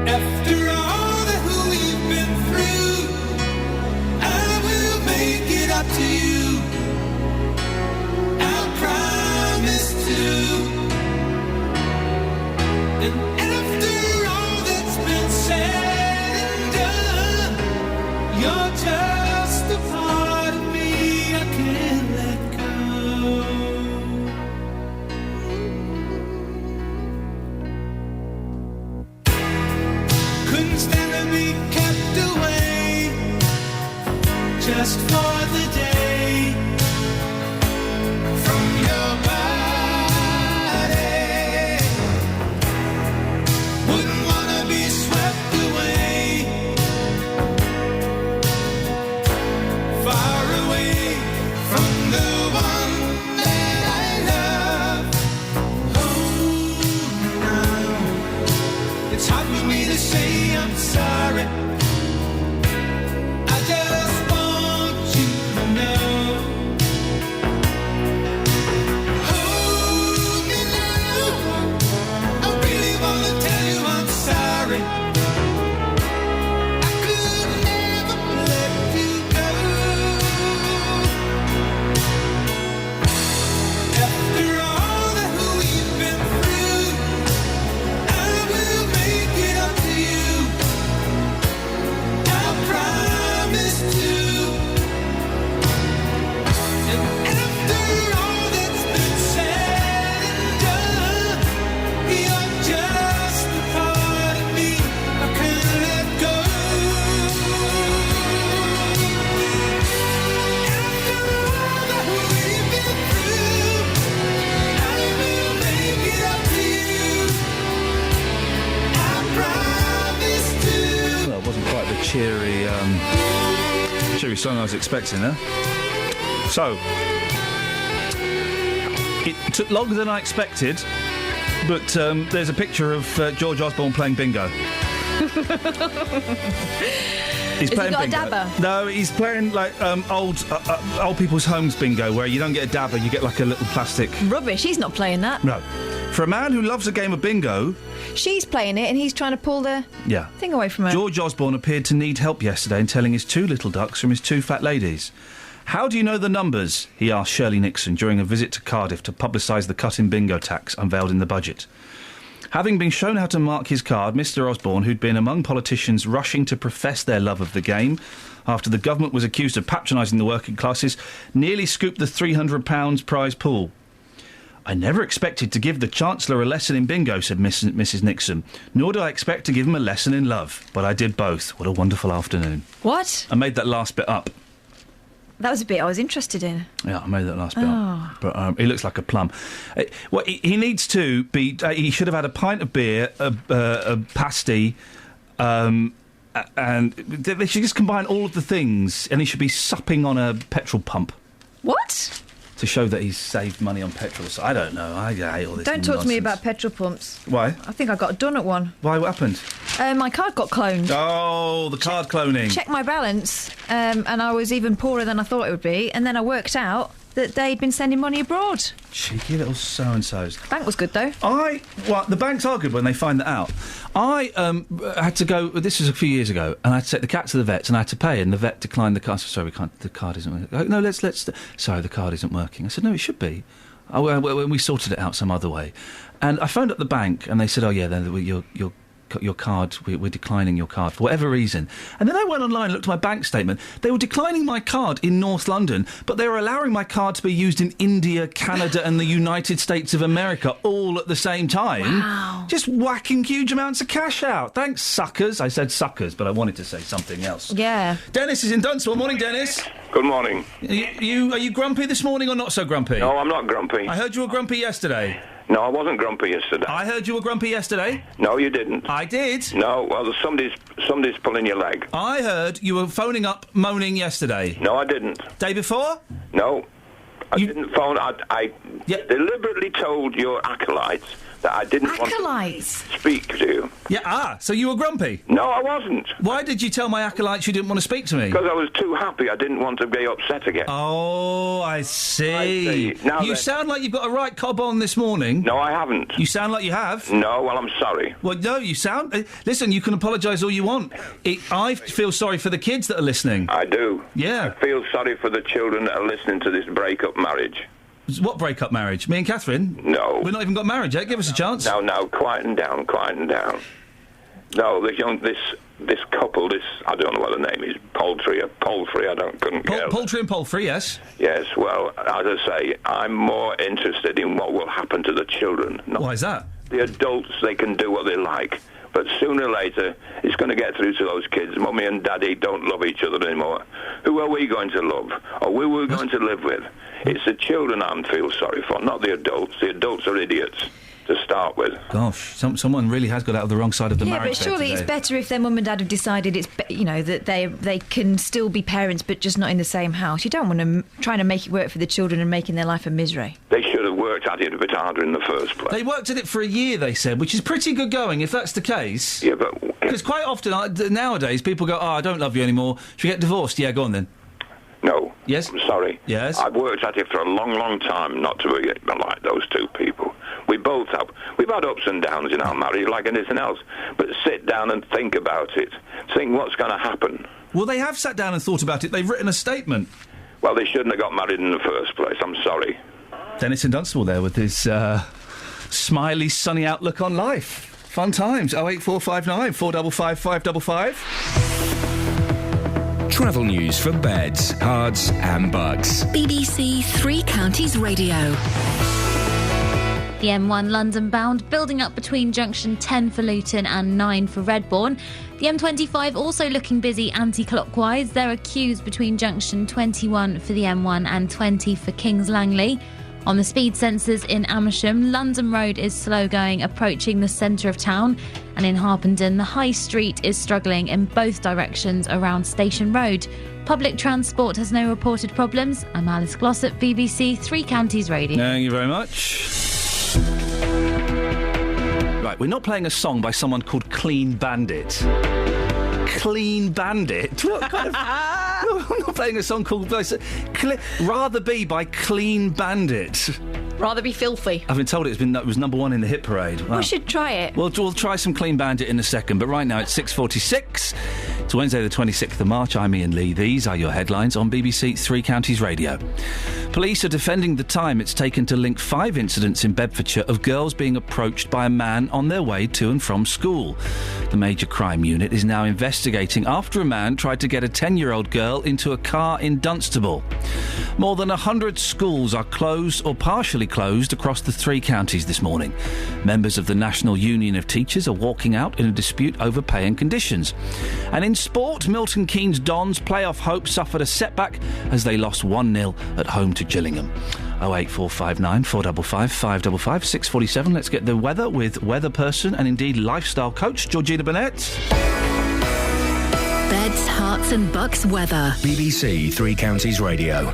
After all that we've been through, I will make it up to you. I promise to. And after all that's been said and done, you're just a part of me I can't let go. Couldn't stand to be kept away just for the day from your body. Wouldn't wanna be swept away. Far away from the one that I love. Oh, now it's hard for me to say I'm sorry. I just want you cheery song I was expecting, huh? So, it took longer than I expected, but there's a picture of George Osborne playing bingo. He's Has he got bingo. a dabber? No, he's playing like old people's homes bingo, where you don't get a dabber, you get like a little plastic. Rubbish, he's not playing that. No. For a man who loves a game of bingo... She's playing it and he's trying to pull the thing away from her. George Osborne appeared to need help yesterday in telling his two little ducks from his two fat ladies. How do you know the numbers? He asked Shirley Nixon during a visit to Cardiff to publicise the cut in bingo tax unveiled in the budget. Having been shown how to mark his card, Mr Osborne, who'd been among politicians rushing to profess their love of the game after the government was accused of patronising the working classes, nearly scooped the £300 prize pool. I never expected to give the Chancellor a lesson in bingo, said Mrs Nixon. Nor do I expect to give him a lesson in love. But I did both. What a wonderful afternoon. What? I made that last bit up. That was a bit I was interested in. Yeah, I made that last bit up. But he looks like a plum. Well, he needs to be... he should have had a pint of beer, a pasty, and they should just combine all of the things, and he should be supping on a petrol pump. What? To show that he's saved money on petrol. So I don't know. I hate all this Don't talk nonsense. to me about petrol pumps. Why? I think I got done at one. Why? What happened? My card got cloned. Oh, the card cloning. Checked my balance, and I was even poorer than I thought it would be. And then I worked out that they'd been sending money abroad. Cheeky little so-and-sos. Bank was good, though. Well, the banks are good when they find that out. I had to go... This was a few years ago, and I had to take the cat to the vet, and I had to pay, and the vet declined the card. Sorry, we can't... The card isn't working. Oh, no, let's... Sorry, the card isn't working. I said, no, it should be. Oh, well, we sorted it out some other way. And I phoned up the bank, and they said, oh, yeah, then your card, we're declining your card for whatever reason. And then I went online and looked at my bank statement. They were declining my card in North London, but they were allowing my card to be used in India, Canada and the United States of America all at the same time. Wow. Just whacking huge amounts of cash out. Thanks, suckers. I said suckers, but I wanted to say something else. Yeah. Dennis is in Dunstable. Morning, Dennis. Good morning. Are you grumpy this morning or not so grumpy? No, I'm not grumpy. I heard you were grumpy yesterday. No, I wasn't grumpy yesterday. I heard you were grumpy yesterday. No, you didn't. I did. No, well, somebody's pulling your leg. I heard you were phoning up moaning yesterday. No, I didn't. Day before? No. I didn't phone. I deliberately told your acolytes that I didn't want to speak to you. Yeah, so you were grumpy? No, I wasn't. Why did you tell my acolytes you didn't want to speak to me? Because I was too happy. I didn't want to be upset again. Oh, I see. Now you then. sound like you've got a right cob on this morning. No, I haven't. You sound like you have. No, well, I'm sorry. Well, no, you sound... listen, you can apologise all you want. I feel sorry for the kids that are listening. I do. Yeah. I feel sorry for the children that are listening to this break-up marriage. What break-up marriage? Me and Catherine? No. We've not even got married yet. Give us a chance. No, quieten down. No, this couple, I don't know what the name is, Poultry, couldn't get. Poultry and Poultry, yes. Yes, well, as I say, I'm more interested in what will happen to the children. Why is that? The adults, they can do what they like, but sooner or later, it's going to get through to those kids. Mummy and Daddy don't love each other anymore. Who are we going to love? Or who are we going to live with? It's the children I feel sorry for, not the adults. The adults are idiots to start with. Gosh, someone really has got out of the wrong side of the marriage. Yeah, but surely it's better if their mum and dad have decided that they can still be parents, but just not in the same house. You don't want them trying to make it work for the children and making their life a misery. They should have worked at it a bit harder in the first place. They worked at it for a year, they said, which is pretty good going, if that's the case. Yeah, but... Because quite often, nowadays, people go, I don't love you anymore. Should we get divorced? Yeah, go on then. No. Yes? I'm sorry. Yes? I've worked at it for a long, long time not to be like those two people. We both have. We've had ups and downs in our marriage like anything else. But sit down and think about it. Think what's going to happen. Well, they have sat down and thought about it. They've written a statement. Well, they shouldn't have got married in the first place. I'm sorry. Dennis in Dunstable there with his smiley, sunny outlook on life. Fun times. 08459 455 555. Travel news for beds, cards and bugs. BBC Three Counties Radio. The M1 London bound building up between junction 10 for Luton and 9 for Redbourne. The M25 also looking busy anti-clockwise. There are queues between junction 21 for the M1 and 20 for Kings Langley. On the speed sensors in Amersham, London Road is slow going approaching the centre of town, and in Harpenden, the High Street is struggling in both directions around Station Road. Public transport has no reported problems. I'm Alice Glossop, BBC Three Counties Radio. Thank you very much. Right, we're not playing a song by someone called Clean Bandit. Clean Bandit? What kind of... No, I'm not playing a song called... Rather Be by Clean Bandit. Rather Be Filthy. I've been told it was number one in the hit parade. Wow. We should try it. We'll try some Clean Bandit in a second, but right now it's 6:46. It's Wednesday the 26th of March. I'm Iain Lee. These are your headlines on BBC Three Counties Radio. Police are defending the time it's taken to link 5 incidents in Bedfordshire of girls being approached by a man on their way to and from school. The Major Crime Unit is now investigating after a man tried to get a 10-year-old girl into a car in Dunstable. More than 100 schools are closed or partially closed across the 3 counties this morning. Members of the National Union of Teachers are walking out in a dispute over pay and conditions. And in sport, Milton Keynes Dons playoff hope suffered a setback as they lost 1-0 at home to Gillingham. 08459 455 555 647. Let's get the weather with weather person and indeed lifestyle coach Georgina Burnett. Beds, Hearts and Bucks weather. BBC Three Counties Radio.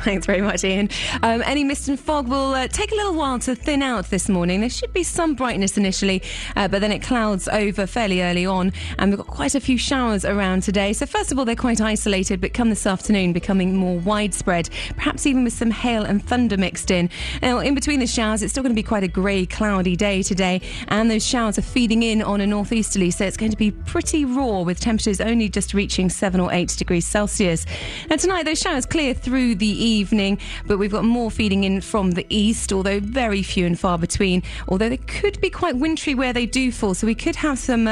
Thanks very much, Ian. Any mist and fog will take a little while to thin out this morning. There should be some brightness initially, but then it clouds over fairly early on, and we've got quite a few showers around today. So first of all, they're quite isolated, but come this afternoon, becoming more widespread, perhaps even with some hail and thunder mixed in. Now, in between the showers, it's still going to be quite a grey, cloudy day today, and those showers are feeding in on a northeasterly, so it's going to be pretty raw, with temperatures only just reaching 7 or 8 degrees Celsius. And tonight, those showers clear through the evening, but we've got more feeding in from the east, although very few and far between, although they could be quite wintry where they do fall, so we could have some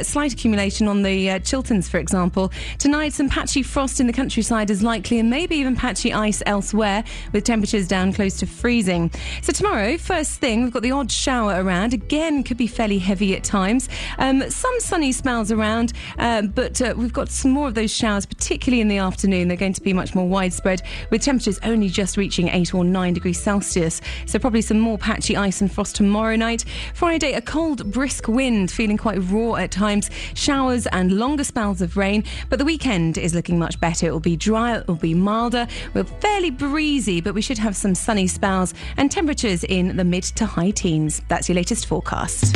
slight accumulation on the Chilterns, for example. Tonight, some patchy frost in the countryside is likely, and maybe even patchy ice elsewhere, with temperatures down close to freezing. So first thing, we've got the odd shower around. Again, could be fairly heavy at times. Some sunny spells around, but we've got some more of those showers, particularly in the afternoon. They're going to be much more widespread, with temperatures only just reaching 8 or 9 degrees Celsius. So probably some more patchy ice and frost tomorrow night. Friday, a cold, brisk wind, feeling quite raw at times. Showers and longer spells of rain. But the weekend is looking much better. It will be drier, it will be milder. We're fairly breezy, but we should have some sunny spells and temperatures in the mid to high teens. That's your latest forecast.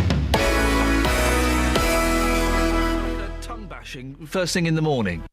Tongue bashing first thing in the morning.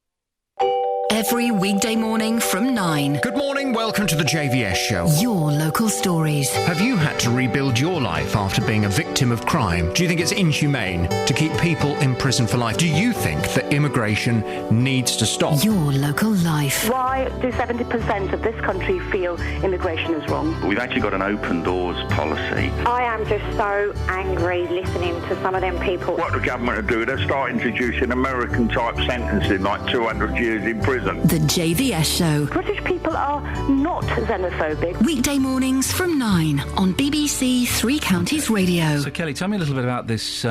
Every weekday morning from 9. Good morning, welcome to the JVS show. Your local stories. Have you had to rebuild your life after being a victim of crime? Do you think it's inhumane to keep people in prison for life? Do you think that immigration needs to stop? Your local life. Why do 70% of this country feel immigration is wrong? We've actually got an open doors policy. I am just so angry listening to some of them people. What the government are doing, they'll start introducing American-type sentencing, like 200 years in prison. The JVS show. British people are not xenophobic. Weekday mornings from 9 on BBC Three Counties Radio. So, Kelly, tell me a little bit about this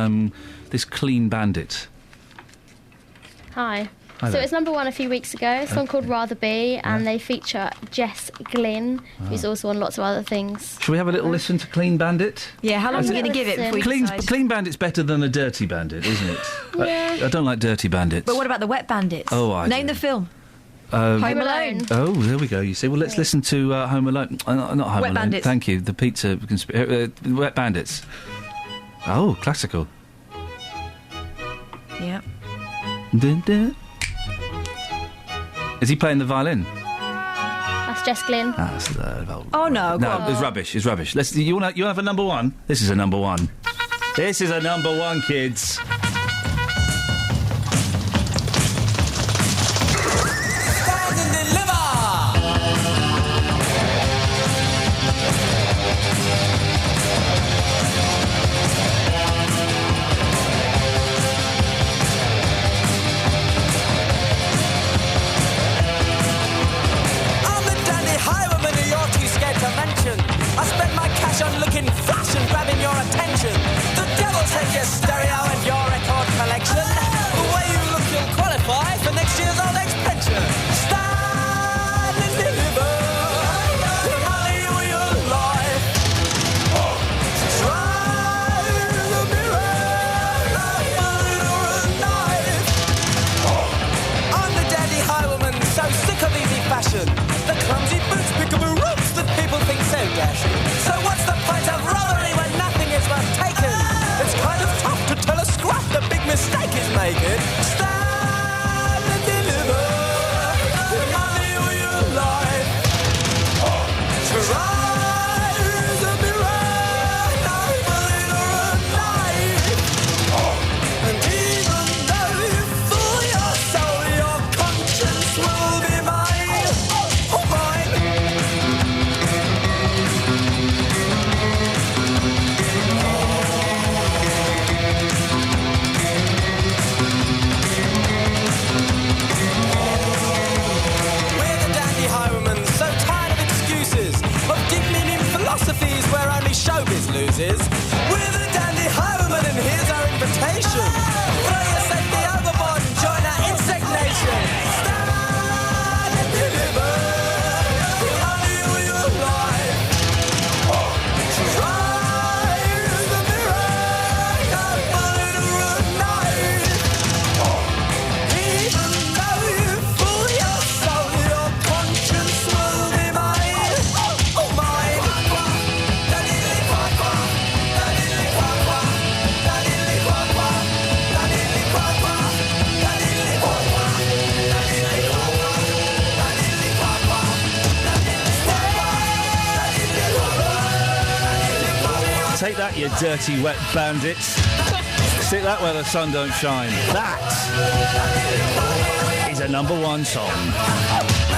this Clean Bandit. Hi. Hi So there. it was number 1 a few weeks ago. It's a song called Rather Be, and they feature Jess Glynn, who's also on lots of other things. Shall we have a little listen to Clean Bandit? Yeah, how long are we going to give it before we decide? Clean Bandit's better than a Dirty Bandit, isn't it? Yeah. I don't like Dirty Bandits. But what about the Wet Bandits? Oh, I Name do. the film. Home Alone. Oh, there we go. You see. Well, let's listen to Home Alone. Not Home Wet Alone. Bandits. Thank you. The pizza. Wet Bandits. Oh, classical. Yeah. Dun, dun. Is he playing the violin? That's Jess Glynn. That's Oh no! No, it's rubbish. It's rubbish. You have a number 1. This is a number 1. This is a number 1, kids. I spent my cash on looking flash and grabbing your attention. The devil take your stereo and your record collection. The way you look, you'll qualify for next year's old age pension. Stand and deliver. Hallelujah, invitation. Throw your safety overboard and join our insect nation. Stand and deliver the honey of your life. Try the mirror, can't find a root knife. Even though you fool your soul, your conscience will be mine. Oh, mine. Take that, you dirty, wet bandits. Stick that where the sun don't shine. That is a #1 song.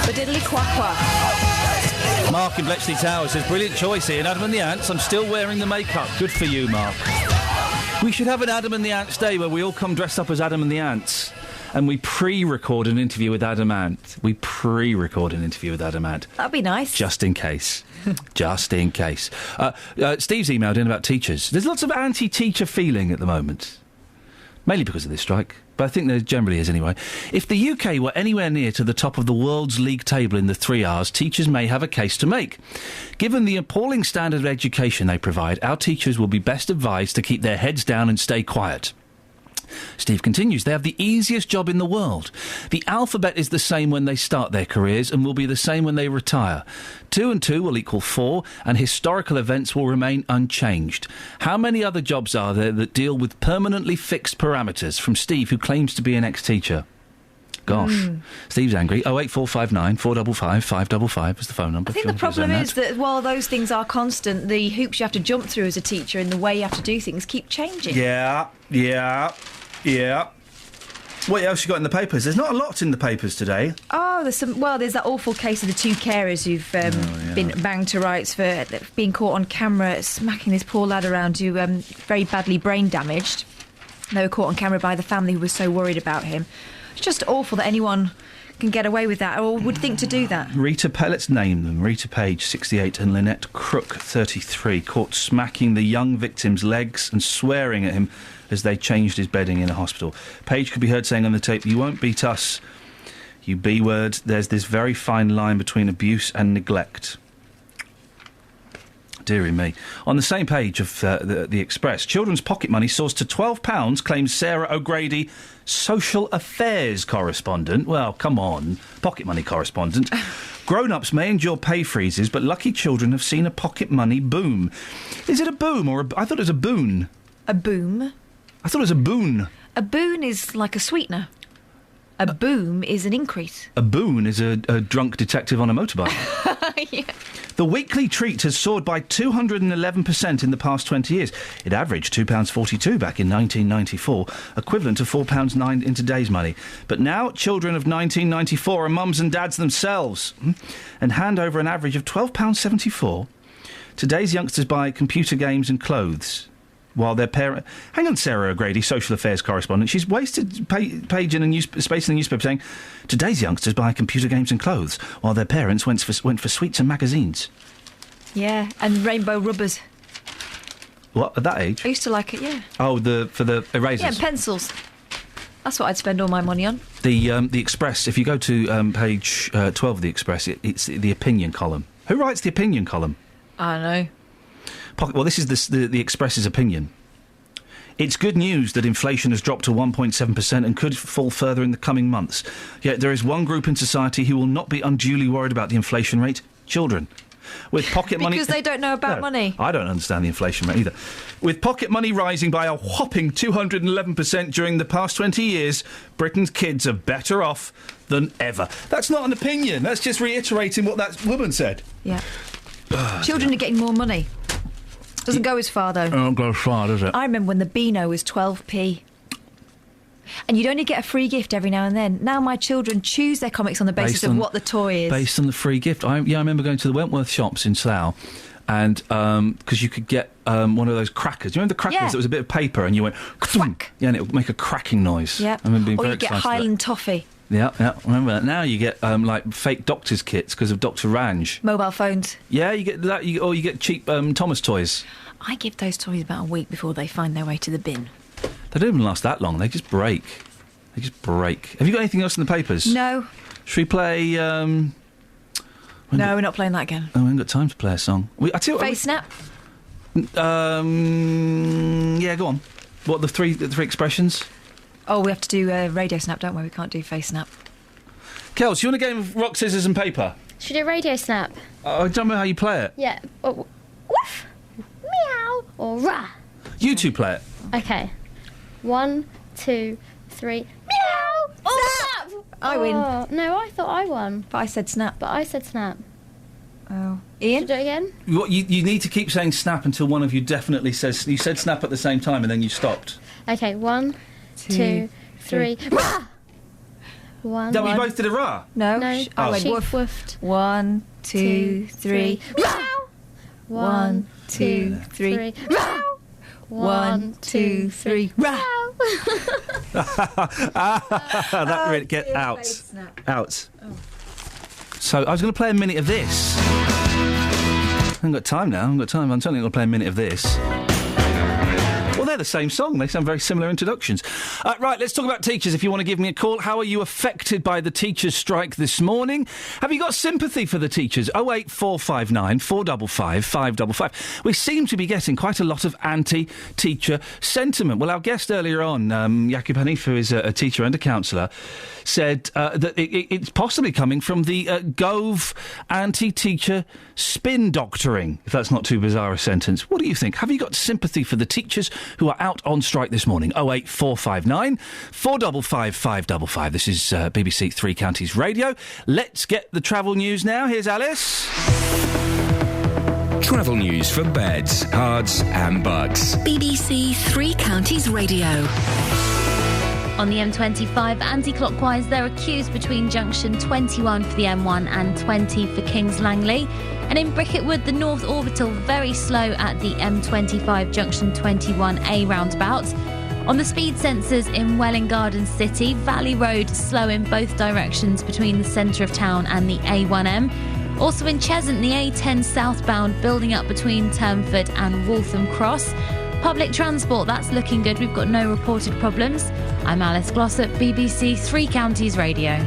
The diddly quack quack. Mark in Bletchley Tower says, brilliant choice, Ian. Adam and the Ants. I'm still wearing the makeup. Good for you, Mark. We should have an Adam and the Ants day where we all come dressed up as Adam and the Ants. And we pre-record an interview with Adam Ant. That'd be nice. Just in case. Just in case. Steve's emailed in about teachers. There's lots of anti-teacher feeling at the moment. Mainly because of this strike. But I think there generally is anyway. If the UK were anywhere near to the top of the world's league table in the 3 Rs, teachers may have a case to make. Given the appalling standard of education they provide, our teachers will be best advised to keep their heads down and stay quiet. Steve continues, they have the easiest job in the world. The alphabet is the same when they start their careers and will be the same when they retire. 2 and 2 will equal 4 and historical events will remain unchanged. How many other jobs are there that deal with permanently fixed parameters? From Steve, who claims to be an ex-teacher. Gosh. Steve's angry. 08459 455 555 is the phone number. I think the problem is that while those things are constant, the hoops you have to jump through as a teacher and the way you have to do things keep changing. Yeah. What else you got in the papers? There's not a lot in the papers today. Oh, there's that awful case of the 2 carers who've been banged to rights for being caught on camera smacking this poor lad around who very badly brain damaged. They were caught on camera by the family who was so worried about him. It's just awful that anyone can get away with that or would think to do that. Let's name them. Rita Page, 68, and Lynette Crook, 33, caught smacking the young victim's legs and swearing at him as they changed his bedding in a hospital. Page could be heard saying on the tape, "You won't beat us, you B-word. There's this very fine line between abuse and neglect." Dearie me. On the same page of the Express, children's pocket money soars to £12, claims Sarah O'Grady, social affairs correspondent. Well, come on, pocket money correspondent. Grown-ups may endure pay freezes, but lucky children have seen a pocket money boom. Is it a boom or I thought it was a boon. A boom? I thought it was a boon. A boon is like a sweetener. A boom is an increase. A boon is a drunk detective on a motorbike. Yeah. The weekly treat has soared by 211% in the past 20 years. It averaged £2.42 back in 1994, equivalent to £4.09 in today's money. But now, children of 1994 are mums and dads themselves and hand over an average of £12.74. Today's youngsters buy computer games and clothes, while their parents... Hang on, Sarah O'Grady, social affairs correspondent. She's wasted page in a space in the newspaper saying, today's youngsters buy computer games and clothes, while their parents went for sweets and magazines. Yeah, and rainbow rubbers. What, at that age? I used to like it, yeah. Oh, for the erasers? Yeah, and pencils. That's what I'd spend all my money on. The Express, if you go to page 12 of the Express, it's the opinion column. Who writes the opinion column? I don't know. Well, this is the Express's opinion. It's good news that inflation has dropped to 1.7% and could fall further in the coming months. Yet there is one group in society who will not be unduly worried about the inflation rate: children. With pocket money... Because they don't know about money. I don't understand the inflation rate either. With pocket money rising by a whopping 211% during the past 20 years, Britain's kids are better off than ever. That's not an opinion. That's just reiterating what that woman said. Yeah. Children are getting more money. Doesn't go as far, though. Don't go as far, does it? I remember when the Beano was 12p. And you'd only get a free gift every now and then. Now my children choose their comics on the basis of what the toy is. Based on the free gift. I remember going to the Wentworth shops in Slough, and because you could get one of those crackers. Do you remember the crackers that was a bit of paper and you went... Crack! Yeah, and it would make a cracking noise. Yeah. I remember being or very you get excited Highland toffee. Yeah, remember that. Now you get, like, fake doctor's kits because of Dr. Range. Mobile phones. Yeah, you get that, or you get cheap Thomas toys. I give those toys about a week before they find their way to the bin. They don't even last that long. They just break. Have you got anything else in the papers? No. Should we play... No, we're not playing that again. Oh, we haven't got time to play a song. Face snap? Yeah, go on. What, the three expressions? Oh, we have to do radio snap, don't we? We can't do face snap. Kels, you want a game of rock, scissors and paper? Should we do radio snap? I don't know how you play it. Yeah. Woof, meow, or rah. You two play it. Okay. 1, 2, 3. Meow! Oh, snap! I win. No, I thought I won. But I said snap. But I said snap. Oh. Ian? Should we do it again? You need to keep saying snap until one of you definitely says... You said snap at the same time and then you stopped. Okay, 1, 2, 3. Rah! 1. No, we both did a rah. No. I went woofed. 1, 2, 3. Meow! 1, 2, 3. 1, 2, 3. That really get out. Out. Oh. So I was going to play a minute of this. I haven't got time now. I'm certainly going to play a minute of this. Well, they're the same song. They sound very similar introductions. Right, let's talk about teachers. If you want to give me a call, how are you affected by the teachers' strike this morning? Have you got sympathy for the teachers? 08459 455 555. We seem to be getting quite a lot of anti-teacher sentiment. Well, our guest earlier on, Yaqub Hanif, who is a teacher and a counsellor, said that it's possibly coming from the Gove anti-teacher spin doctoring, if that's not too bizarre a sentence. What do you think? Have you got sympathy for the teachers who are out on strike this morning? 08459 455 555. This is BBC Three Counties Radio. Let's get the travel news now. Here's Alice. Travel news for beds, cards and bugs. BBC Three Counties Radio. On the M25 anti-clockwise, there are queues between junction 21 for the M1 and 20 for Kings Langley. And in Bricketwood, the North Orbital very slow at the M25 junction 21A roundabout. On the speed sensors in Welwyn Garden City, Valley Road slow in both directions between the centre of town and the A1M. Also in Cheshunt, the A10 southbound building up between Turnford and Waltham Cross. Public transport, that's looking good. We've got no reported problems. I'm Alice Glossop, BBC Three Counties Radio.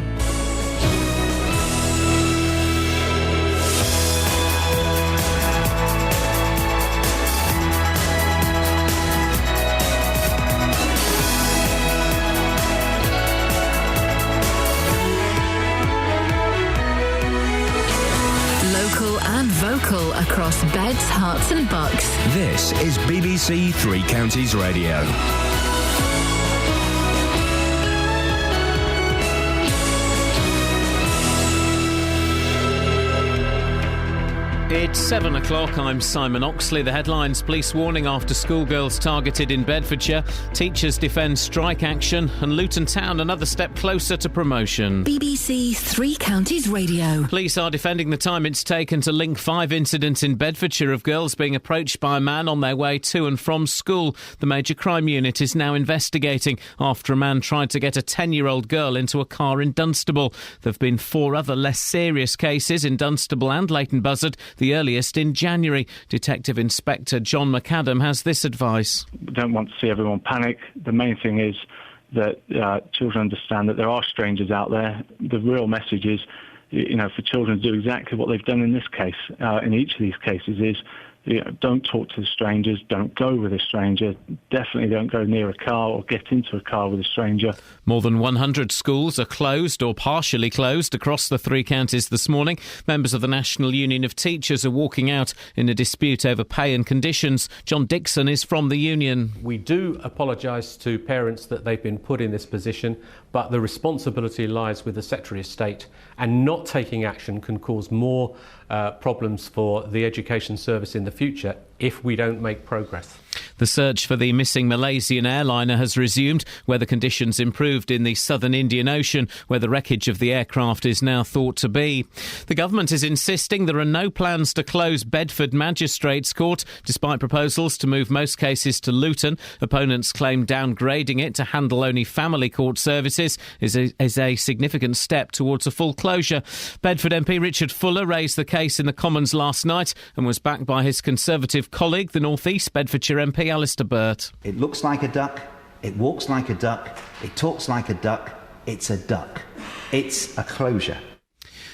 Local and vocal across beds, hearts and bucks. This is BBC Three Counties Radio. It's 7 o'clock. I'm Simon Oxley. The headlines: police warning after schoolgirls targeted in Bedfordshire. Teachers defend strike action. And Luton Town another step closer to promotion. BBC Three Counties Radio. Police are defending the time it's taken to link 5 incidents in Bedfordshire of girls being approached by a man on their way to and from school. The major crime unit is now investigating after a man tried to get a 10-year-old girl into a car in Dunstable. There have been 4 other less serious cases in Dunstable and Leighton Buzzard, the earliest in January. Detective Inspector John McAdam has this advice. We don't want to see everyone panic. The main thing is that children understand that there are strangers out there. The real message is, for children to do exactly what they've done in this case, in each of these cases, is don't talk to the strangers, don't go with a stranger, definitely don't go near a car or get into a car with a stranger. More than 100 schools are closed or partially closed across the 3 counties this morning. Members of the National Union of Teachers are walking out in a dispute over pay and conditions. John Dixon is from the union. We do apologise to parents that they've been put in this position, but the responsibility lies with the Secretary of State, and not taking action can cause more problems for the education service in the future if we don't make progress. The search for the missing Malaysian airliner has resumed. Weather conditions improved in the southern Indian Ocean, where the wreckage of the aircraft is now thought to be. The government is insisting there are no plans to close Bedford Magistrates Court, despite proposals to move most cases to Luton. Opponents claim downgrading it to handle only family court services is a significant step towards a full closure. Bedford MP Richard Fuller raised the case in the Commons last night and was backed by his Conservative colleague, the North East Bedfordshire MP Alistair Burt. It looks like a duck, It walks like a duck. It talks like a duck. It's a duck. It's a closure.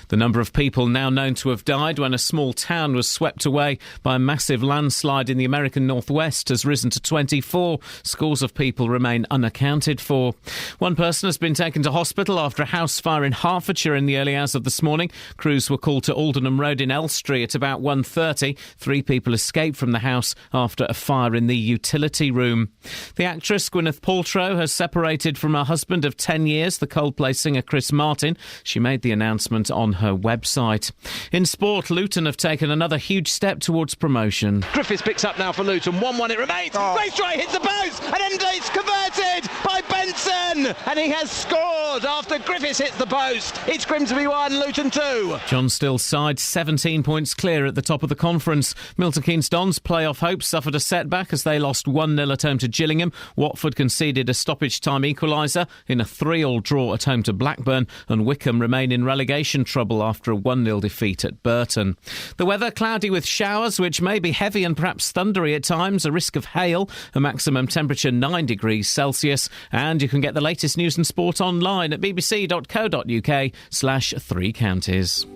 The number of people now known to have died when a small town was swept away by a massive landslide in the American Northwest has risen to 24. Scores of people remain unaccounted for. One person has been taken to hospital after a house fire in Hertfordshire in the early hours of this morning. Crews were called to Aldenham Road in Elstree at about 1:30. 3 people escaped from the house after a fire in the utility room. The actress Gwyneth Paltrow has separated from her husband of 10 years, the Coldplay singer Chris Martin. She made the announcement on her website. In sport, Luton have taken another huge step towards promotion. Griffiths picks up now for Luton. 1-1 it remains. Great strike, hits the post, and then it's converted by Benson, and he has scored after Griffiths hits the post. It's Grimsby 1, Luton 2. John Still's side 17 points clear at the top of the conference. Milton Keynes Dons' playoff hopes suffered a setback as they lost 1-0 at home to Gillingham. Watford conceded a stoppage-time equaliser in a 3-3 draw at home to Blackburn, and Wickham remain in relegation trouble after a 1-0 defeat at Burton. The weather cloudy with showers, which may be heavy and perhaps thundery at times, a risk of hail, a maximum temperature 9 degrees Celsius, and you can get the latest news and sport online at bbc.co.uk/3 counties.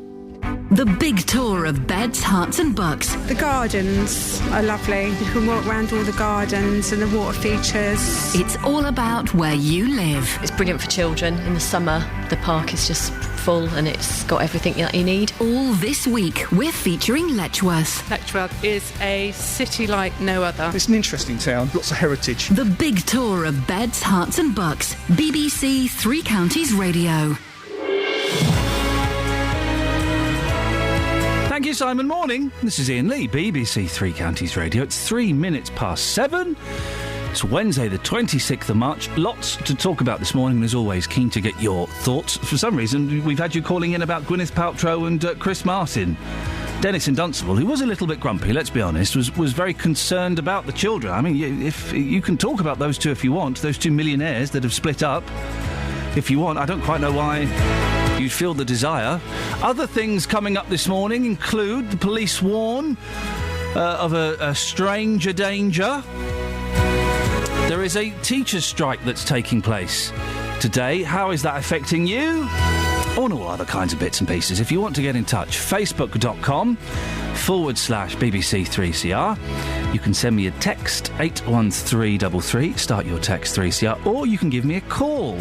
The big tour of beds, hearts and bucks. The gardens are lovely. You can walk around all the gardens and the water features. It's all about where you live. It's brilliant for children. In the summer, the park is just full and it's got everything that you need. All this week, we're featuring Letchworth. Letchworth is a city like no other. It's an interesting town, lots of heritage. The big tour of beds, hearts and bucks. BBC 3 Counties Radio. Thank you, Simon. Morning. This is Iain Lee, BBC 3 Counties Radio. It's 3 minutes past 7. It's Wednesday, the 26th of March. Lots to talk about this morning, and as always, keen to get your thoughts. For some reason, we've had you calling in about Gwyneth Paltrow and Chris Martin. Dennis in Dunstable, who was a little bit grumpy, let's be honest, was very concerned about the children. I mean, if you can talk about those two if you want, those two millionaires that have split up, if you want. I don't quite know why you'd feel the desire. Other things coming up this morning include the police warn of a stranger danger. There is a teachers' strike that's taking place today. How is that affecting you? And all other kinds of bits and pieces. If you want to get in touch, facebook.com/BBC3CR. You can send me a text, 81333, start your text 3CR, or you can give me a call,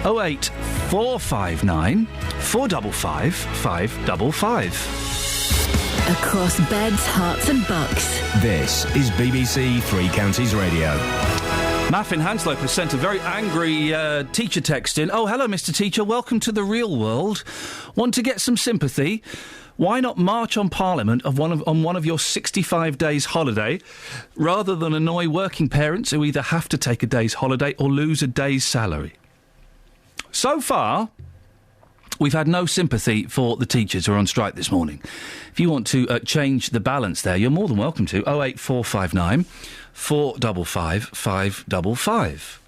08459 455 555. Across beds, hearts and bucks. This is BBC 3 Counties Radio. Maff in Hanslope has sent a very angry teacher text in. Oh, hello, Mr. Teacher. Welcome to the real world. Want to get some sympathy? Why not march on Parliament on one of your 65 days holiday rather than annoy working parents who either have to take a day's holiday or lose a day's salary? So far, we've had no sympathy for the teachers who are on strike this morning. If you want to change the balance there, you're more than welcome to. 08459 455 555.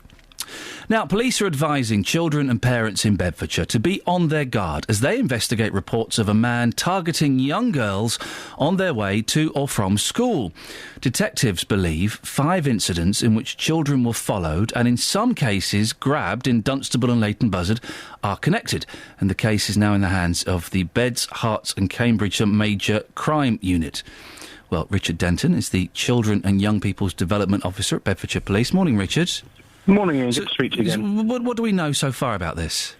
Now, police are advising children and parents in Bedfordshire to be on their guard as they investigate reports of a man targeting young girls on their way to or from school. Detectives believe 5 incidents in which children were followed and in some cases grabbed in Dunstable and Leighton Buzzard are connected, and the case is now in the hands of the Beds, Herts and Cambridgeshire Major Crime Unit. Well, Richard Denton is the Children and Young People's Development Officer at Bedfordshire Police. Morning, Richard. Morning, Ian. Good to speak to you again. What do we know so far about this?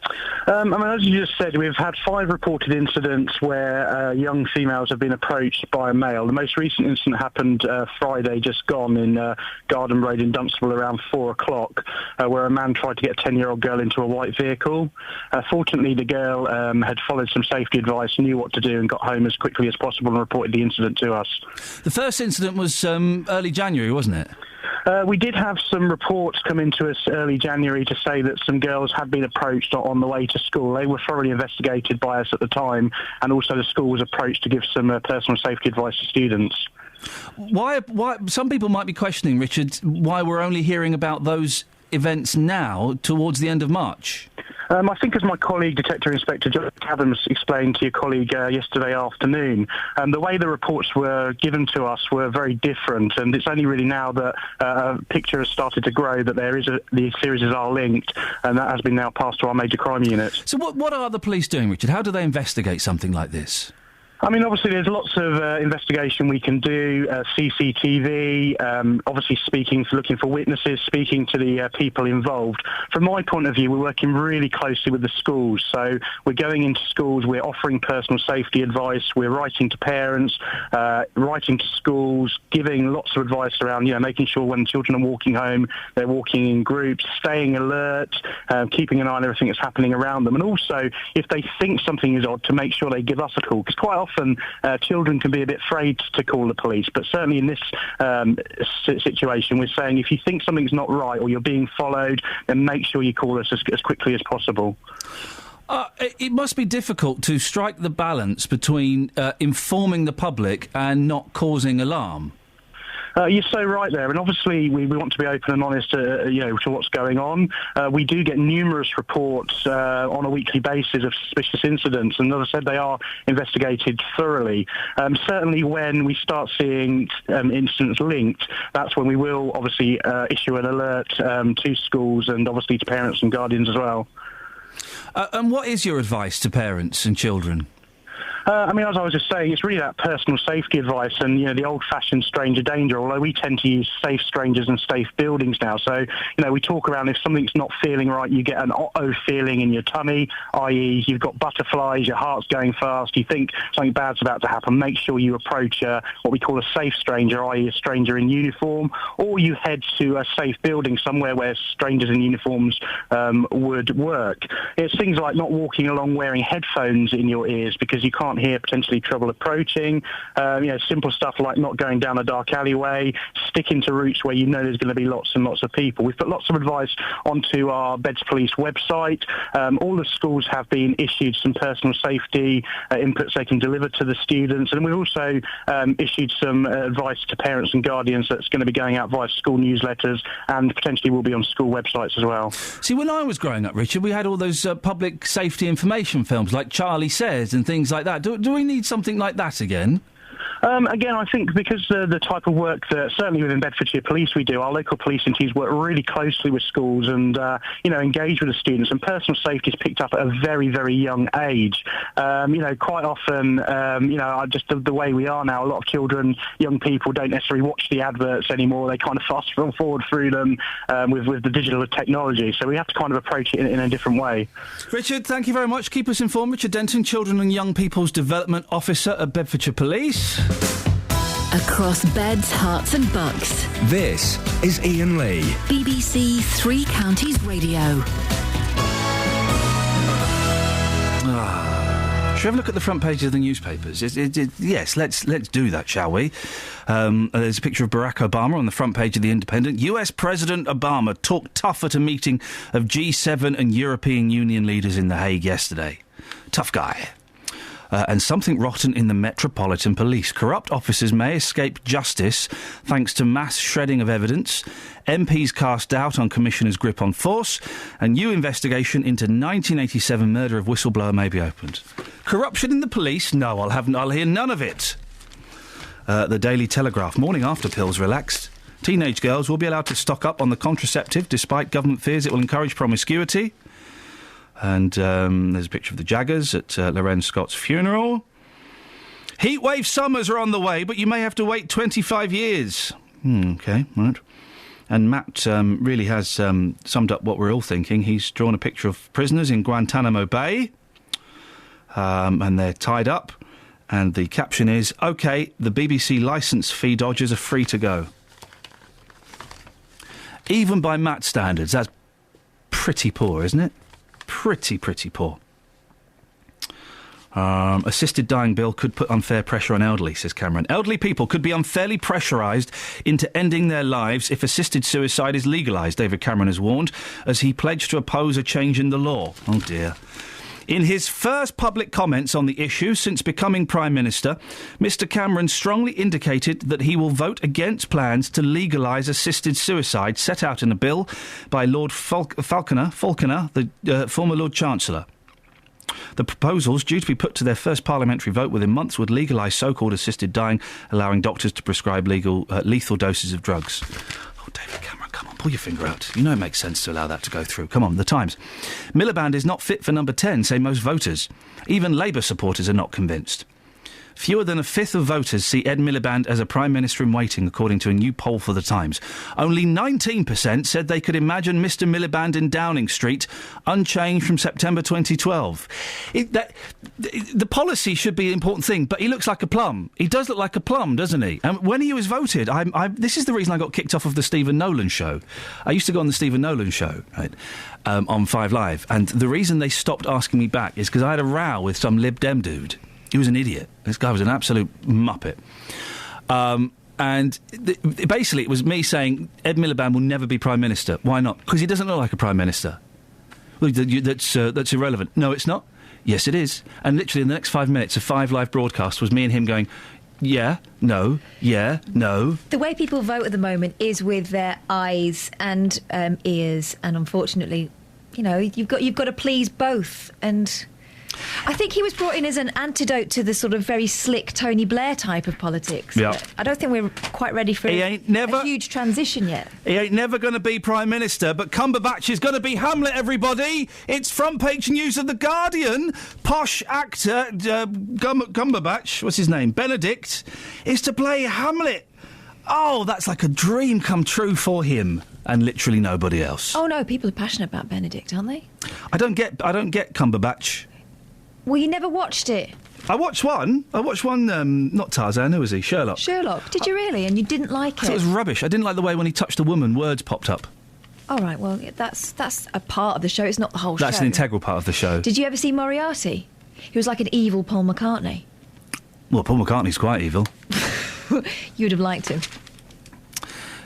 I mean, as you just said, we've had 5 reported incidents where young females have been approached by a male. The most recent incident happened Friday, just gone, in Garden Road in Dunstable around 4 o'clock, where a man tried to get a 10-year-old girl into a white vehicle. Fortunately, the girl had followed some safety advice, knew what to do, and got home as quickly as possible and reported the incident to us. The first incident was early January, wasn't it? We did have some reports come into us early January to say that some girls had been approached on the way to school. They were thoroughly investigated by us at the time, and also the school was approached to give some personal safety advice to students. Why? Some people might be questioning, Richard, why we're only hearing about those events now towards the end of March. I think, as my colleague, Detective Inspector John Adams, explained to your colleague yesterday afternoon, the way the reports were given to us were very different, and it's only really now that a picture has started to grow that these series are linked, and that has been now passed to our major crime unit. So what are the police doing, Richard? How do they investigate something like this? I mean, obviously, there's lots of investigation we can do, CCTV, obviously looking for witnesses, speaking to the people involved. From my point of view, we're working really closely with the schools. So we're going into schools, we're offering personal safety advice, we're writing to parents, writing to schools, giving lots of advice around, making sure when children are walking home, they're walking in groups, staying alert, keeping an eye on everything that's happening around them. And also, if they think something is odd, to make sure they give us a call, because quite often children can be a bit afraid to call the police, but certainly in this situation, we're saying if you think something's not right or you're being followed, then make sure you call us as quickly as possible. It must be difficult to strike the balance between informing the public and not causing alarm. You're so right there, and obviously we want to be open and honest, to what's going on. We do get numerous reports on a weekly basis of suspicious incidents, and as I said, they are investigated thoroughly. Certainly, when we start seeing incidents linked, that's when we will obviously issue an alert to schools and obviously to parents and guardians as well. And what is your advice to parents and children? I mean, as I was just saying, it's really that personal safety advice and, the old-fashioned stranger danger, although we tend to use safe strangers and safe buildings now. So, we talk around if something's not feeling right, you get an oh feeling in your tummy, i.e. you've got butterflies, your heart's going fast, you think something bad's about to happen. Make sure you approach what we call a safe stranger, i.e. a stranger in uniform, or you head to a safe building somewhere where strangers in uniforms would work. It's things like not walking along wearing headphones in your ears because you can't hear potentially trouble approaching. Simple stuff like not going down a dark alleyway, sticking to routes where there's going to be lots and lots of people. We've put lots of advice onto our Beds Police website. All the schools have been issued some personal safety inputs they can deliver to the students, and we've also issued some advice to parents and guardians that's going to be going out via school newsletters and potentially will be on school websites as well. See, when I was growing up, Richard, we had all those public safety information films like Charlie Says and things like that. Do we need something like that again? Again, I think because the type of work that certainly within Bedfordshire Police we do, our local policing teams work really closely with schools and engage with the students. And personal safety is picked up at a very, very young age. Quite often, just the way we are now, a lot of children, young people don't necessarily watch the adverts anymore. They kind of fast forward through them with the digital technology. So we have to kind of approach it in a different way. Richard, thank you very much. Keep us informed. Richard Denton, Children and Young People's Development Officer at Bedfordshire Police. Across beds, hearts and bucks. This is Iain Lee. BBC Three Counties Radio. Should we have a look at the front pages of the newspapers? Yes, let's do that, shall we? There's a picture of Barack Obama on the front page of The Independent. US President Obama talked tough at a meeting of G7 and European Union leaders in The Hague yesterday. Tough guy. And something rotten in the Metropolitan Police. Corrupt officers may escape justice thanks to mass shredding of evidence. MPs cast doubt on Commissioner's grip on force. A new investigation into 1987 murder of whistleblower may be opened. Corruption in the police? No, I'll hear none of it. The Daily Telegraph. Morning after pills relaxed. Teenage girls will be allowed to stock up on the contraceptive despite government fears it will encourage promiscuity. And there's a picture of the Jaggers at Loren Scott's funeral. Heatwave summers are on the way, but you may have to wait 25 years. OK, right. And Matt really has summed up what we're all thinking. He's drawn a picture of prisoners in Guantanamo Bay, and they're tied up. And the caption is, OK, the BBC licence fee dodgers are free to go. Even by Matt's standards, that's pretty poor, isn't it? Pretty poor. Assisted dying bill could put unfair pressure on elderly, says Cameron. Elderly people could be unfairly pressurised into ending their lives if assisted suicide is legalised, David Cameron has warned, as he pledged to oppose a change in the law. Oh dear. In his first public comments on the issue since becoming Prime Minister, Mr Cameron strongly indicated that he will vote against plans to legalise assisted suicide set out in a bill by Lord Falconer, the former Lord Chancellor. The proposals, due to be put to their first parliamentary vote within months, would legalise so-called assisted dying, allowing doctors to prescribe lethal doses of drugs. Oh, David Cameron, come on, pull your finger out. You know it makes sense to allow that to go through. Come on, The Times. Miliband is not fit for number 10, say most voters. Even Labour supporters are not convinced. Fewer than a fifth of voters see Ed Miliband as a Prime Minister in waiting, according to a new poll for The Times. Only 19% said they could imagine Mr Miliband in Downing Street, unchanged from September 2012. The policy should be an important thing, but he looks like a plum. He does look like a plum, doesn't he? And when he was voted, this is the reason I got kicked off of the Stephen Nolan show. I used to go on the Stephen Nolan show, right, on 5 Live, and the reason they stopped asking me back is because I had a row with some Lib Dem dude. He was an idiot. This guy was an absolute muppet. Basically, it was me saying, Ed Miliband will never be Prime Minister. Why not? Because he doesn't look like a Prime Minister. Well, that's irrelevant. No, it's not. Yes, it is. And literally in the next 5 minutes, a 5 Live broadcast was me and him going, yeah, no, yeah, no. The way people vote at the moment is with their eyes and ears, and unfortunately, you know, you've got to please both. And I think he was brought in as an antidote to the sort of very slick Tony Blair type of politics. Yeah. I don't think we're quite ready for a huge transition yet. He ain't never going to be Prime Minister, but Cumberbatch is going to be Hamlet, everybody. It's front page news of The Guardian. Posh actor Cumberbatch, what's his name? Benedict, is to play Hamlet. Oh, that's like a dream come true for him. And literally nobody else. Oh no, people are passionate about Benedict, aren't they? I don't get Cumberbatch. Well, you never watched it. I watched one, not Tarzan, who was he? Sherlock. Did you really? And you didn't like it? I thought it was rubbish. I didn't like the way when he touched a woman, words popped up. All right, well, that's a part of the show. It's not the whole show. That's an integral part of the show. Did you ever see Moriarty? He was like an evil Paul McCartney. Well, Paul McCartney's quite evil. You'd have liked him.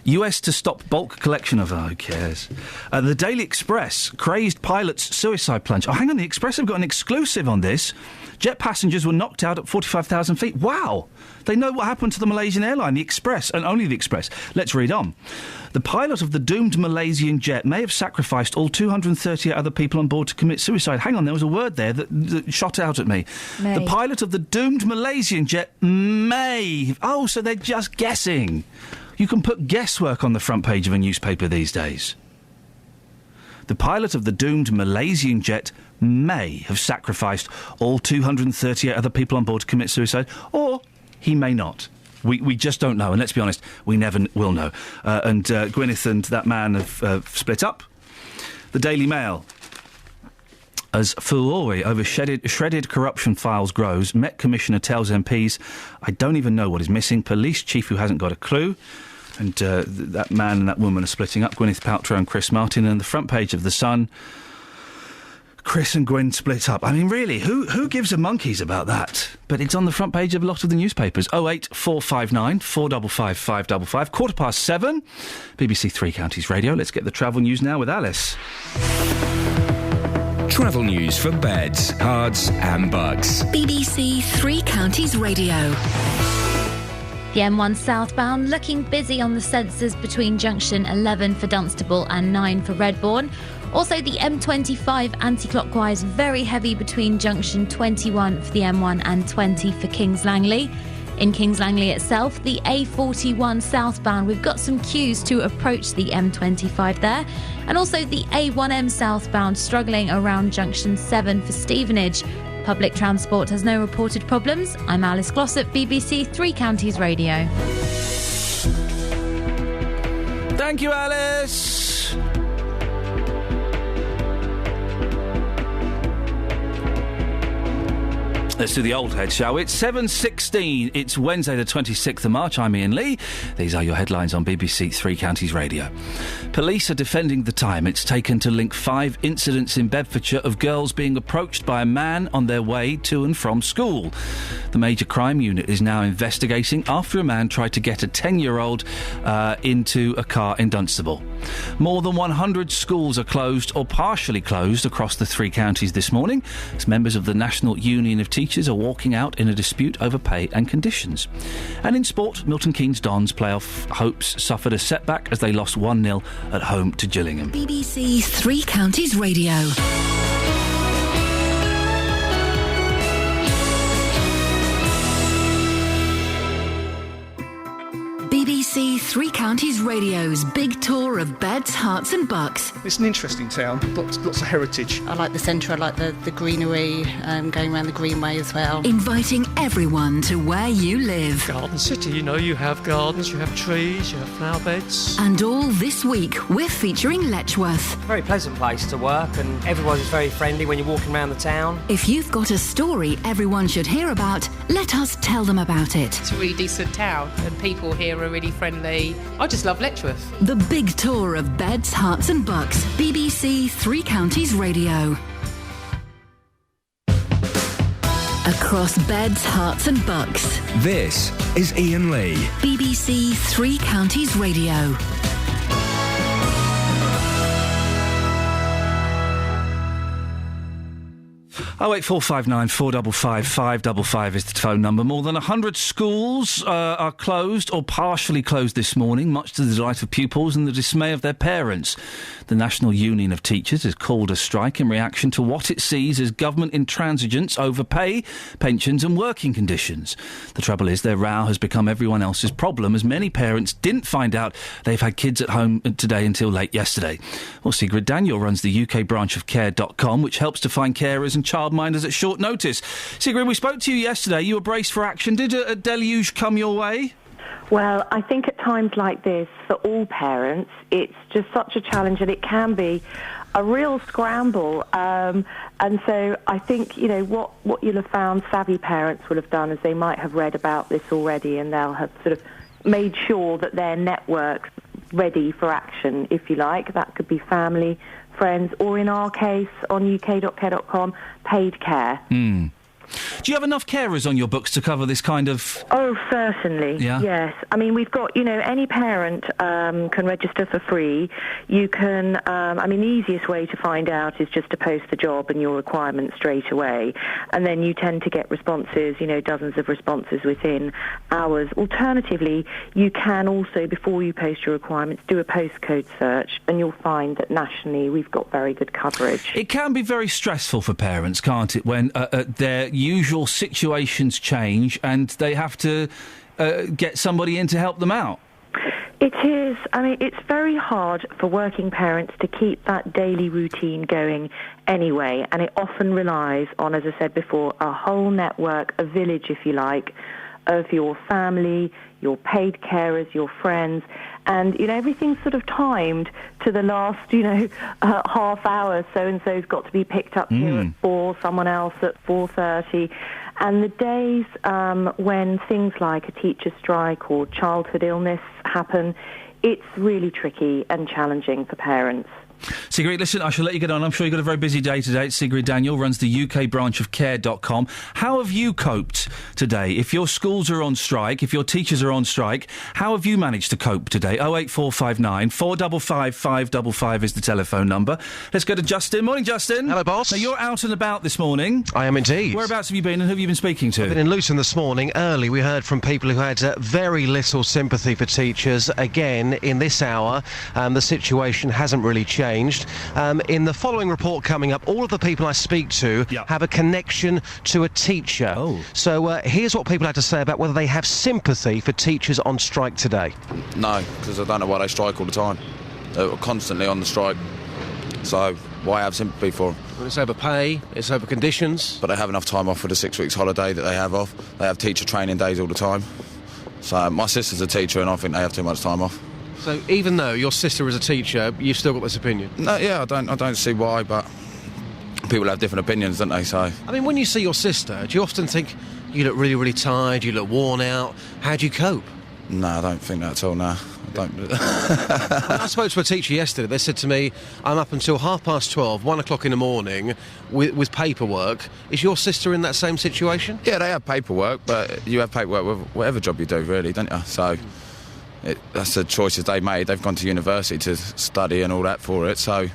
US to stop bulk collection of... who cares? The Daily Express, crazed pilot's suicide plunge. Oh, hang on, the Express have got an exclusive on this. Jet passengers were knocked out at 45,000 feet. Wow! They know what happened to the Malaysian airline, the Express, and only the Express. Let's read on. The pilot of the doomed Malaysian jet may have sacrificed all 238 other people on board to commit suicide. Hang on, there was a word there that shot out at me. May. The pilot of the doomed Malaysian jet may... Oh, so they're just guessing. You can put guesswork on the front page of a newspaper these days. The pilot of the doomed Malaysian jet may have sacrificed all 238 other people on board to commit suicide, or he may not. We just don't know, and let's be honest, we never will know. And Gwyneth and that man have split up. The Daily Mail. As furore over shredded corruption files grows, Met Commissioner tells MPs, I don't even know what is missing. Police chief who hasn't got a clue. And that man and that woman are splitting up, Gwyneth Paltrow and Chris Martin. And the front page of The Sun, Chris and Gwen split up. I mean, really, who gives a monkeys about that? But it's on the front page of a lot of the newspapers. 08459 455 555, 7:15, BBC Three Counties Radio. Let's get the travel news now with Alice. Travel news for beds, cards and bugs. BBC Three Counties Radio. The M1 southbound looking busy on the sensors between junction 11 for Dunstable and 9 for Redbourne. Also the M25 anti-clockwise very heavy between junction 21 for the M1 and 20 for Kings Langley. In Kings Langley itself, the A41 southbound, we've got some queues to approach the M25 there. And also the A1M southbound struggling around junction 7 for Stevenage. Public transport has no reported problems. I'm Alice Glossop, BBC Three Counties Radio. Thank you, Alice. Let's do the old head, shall we? It's 7:16. It's Wednesday, the 26th of March. I'm Iain Lee. These are your headlines on BBC Three Counties Radio. Police are defending the time it's taken to link 5 incidents in Bedfordshire of girls being approached by a man on their way to and from school. The Major Crime Unit is now investigating after a man tried to get a 10-year-old into a car in Dunstable. More than 100 schools are closed or partially closed across the 3 counties this morning, as members of the National Union of Teachers are walking out in a dispute over pay and conditions. And in sport, Milton Keynes Dons playoff hopes suffered a setback as they lost 1-0 at home to Gillingham. BBC 3 Counties Radio. BBC 3 Counties Radio's big tour of beds, hearts and bucks. It's an interesting town, lots of heritage. I like the centre, I like the greenery, going around the Greenway as well. Inviting everyone to where you live. Garden City, you have gardens, you have trees, you have flower beds. And all this week, we're featuring Letchworth. Very pleasant place to work, and everyone's very friendly when you're walking around the town. If you've got a story everyone should hear about, let us tell them about it. It's a really decent town, and people here are really friendly. I just love Letchworth. The big tour of beds, hearts and bucks. BBC 3 Counties Radio. Across beds, hearts and bucks. This is Iain Lee. BBC 3 Counties Radio. Oh, 08459 455 555 is the phone number. More than 100 schools are closed or partially closed this morning, much to the delight of pupils and the dismay of their parents. The National Union of Teachers has called a strike in reaction to what it sees as government intransigence over pay, pensions and working conditions. The trouble is their row has become everyone else's problem, as many parents didn't find out they've had kids at home today until late yesterday. Well, Sigrid Daniel runs the UK branch of care.com, which helps to find carers and childminders at short notice. Sigrid, we spoke to you yesterday. You were braced for action. Did a deluge come your way? Well, I think at times like this, for all parents, it's just such a challenge, and it can be a real scramble. And so I think, what you'll have found savvy parents will have done is they might have read about this already, and they'll have sort of made sure that their network's ready for action, if you like. That could be family, friends, or in our case, on uk.care.com, paid care. Do you have enough carers on your books to cover this kind of... Oh, certainly, yeah. Yes. I mean, we've got, any parent can register for free. You can, the easiest way to find out is just to post the job and your requirements straight away. And then you tend to get responses, dozens of responses within hours. Alternatively, you can also, before you post your requirements, do a postcode search, and you'll find that nationally we've got very good coverage. It can be very stressful for parents, can't it, when their usual situations change and they have to get somebody in to help them out? It is. It's very hard for working parents to keep that daily routine going anyway, and it often relies on, as I said before, a whole network, a village, if you like, of your family, your paid carers, your friends, and, everything's sort of timed to the last, half hour. So-and-so's got to be picked up here at 4, someone else at 4:30. And the days when things like a teacher strike or childhood illness happen, it's really tricky and challenging for parents. Sigrid, listen, I shall let you get on. I'm sure you've got a very busy day today. It's Sigrid Daniel, runs the UK branch of care.com. How have you coped today? If your schools are on strike, if your teachers are on strike, how have you managed to cope today? 08459 455 555 is the telephone number. Let's go to Justin. Morning, Justin. Hello, boss. So you're out and about this morning. I am indeed. Whereabouts have you been and who have you been speaking to? I've been in Luton this morning. Early, we heard from people who had very little sympathy for teachers. Again, in this hour, the situation hasn't really changed. In the following report coming up, all of the people I speak to have a connection to a teacher. Oh. So here's what people had to say about whether they have sympathy for teachers on strike today. No, because I don't know why they strike all the time. They're constantly on the strike. So why have sympathy for them? Well, it's over pay, it's over conditions. But they have enough time off for the 6 weeks holiday that they have off. They have teacher training days all the time. So my sister's a teacher and I think they have too much time off. So even though your sister is a teacher, you've still got this opinion? No, yeah, I don't see why, but people have different opinions, don't they? So when you see your sister, do you often think you look really, really tired, you look worn out? How do you cope? No, I don't think that at all, no. I don't. I spoke to a teacher yesterday. They said to me, I'm up until 12:30, 1 o'clock in the morning with paperwork. Is your sister in that same situation? Yeah, they have paperwork, but you have paperwork with whatever job you do, really, don't you? So That's the choices they made. They've gone to university to study and all that for it, so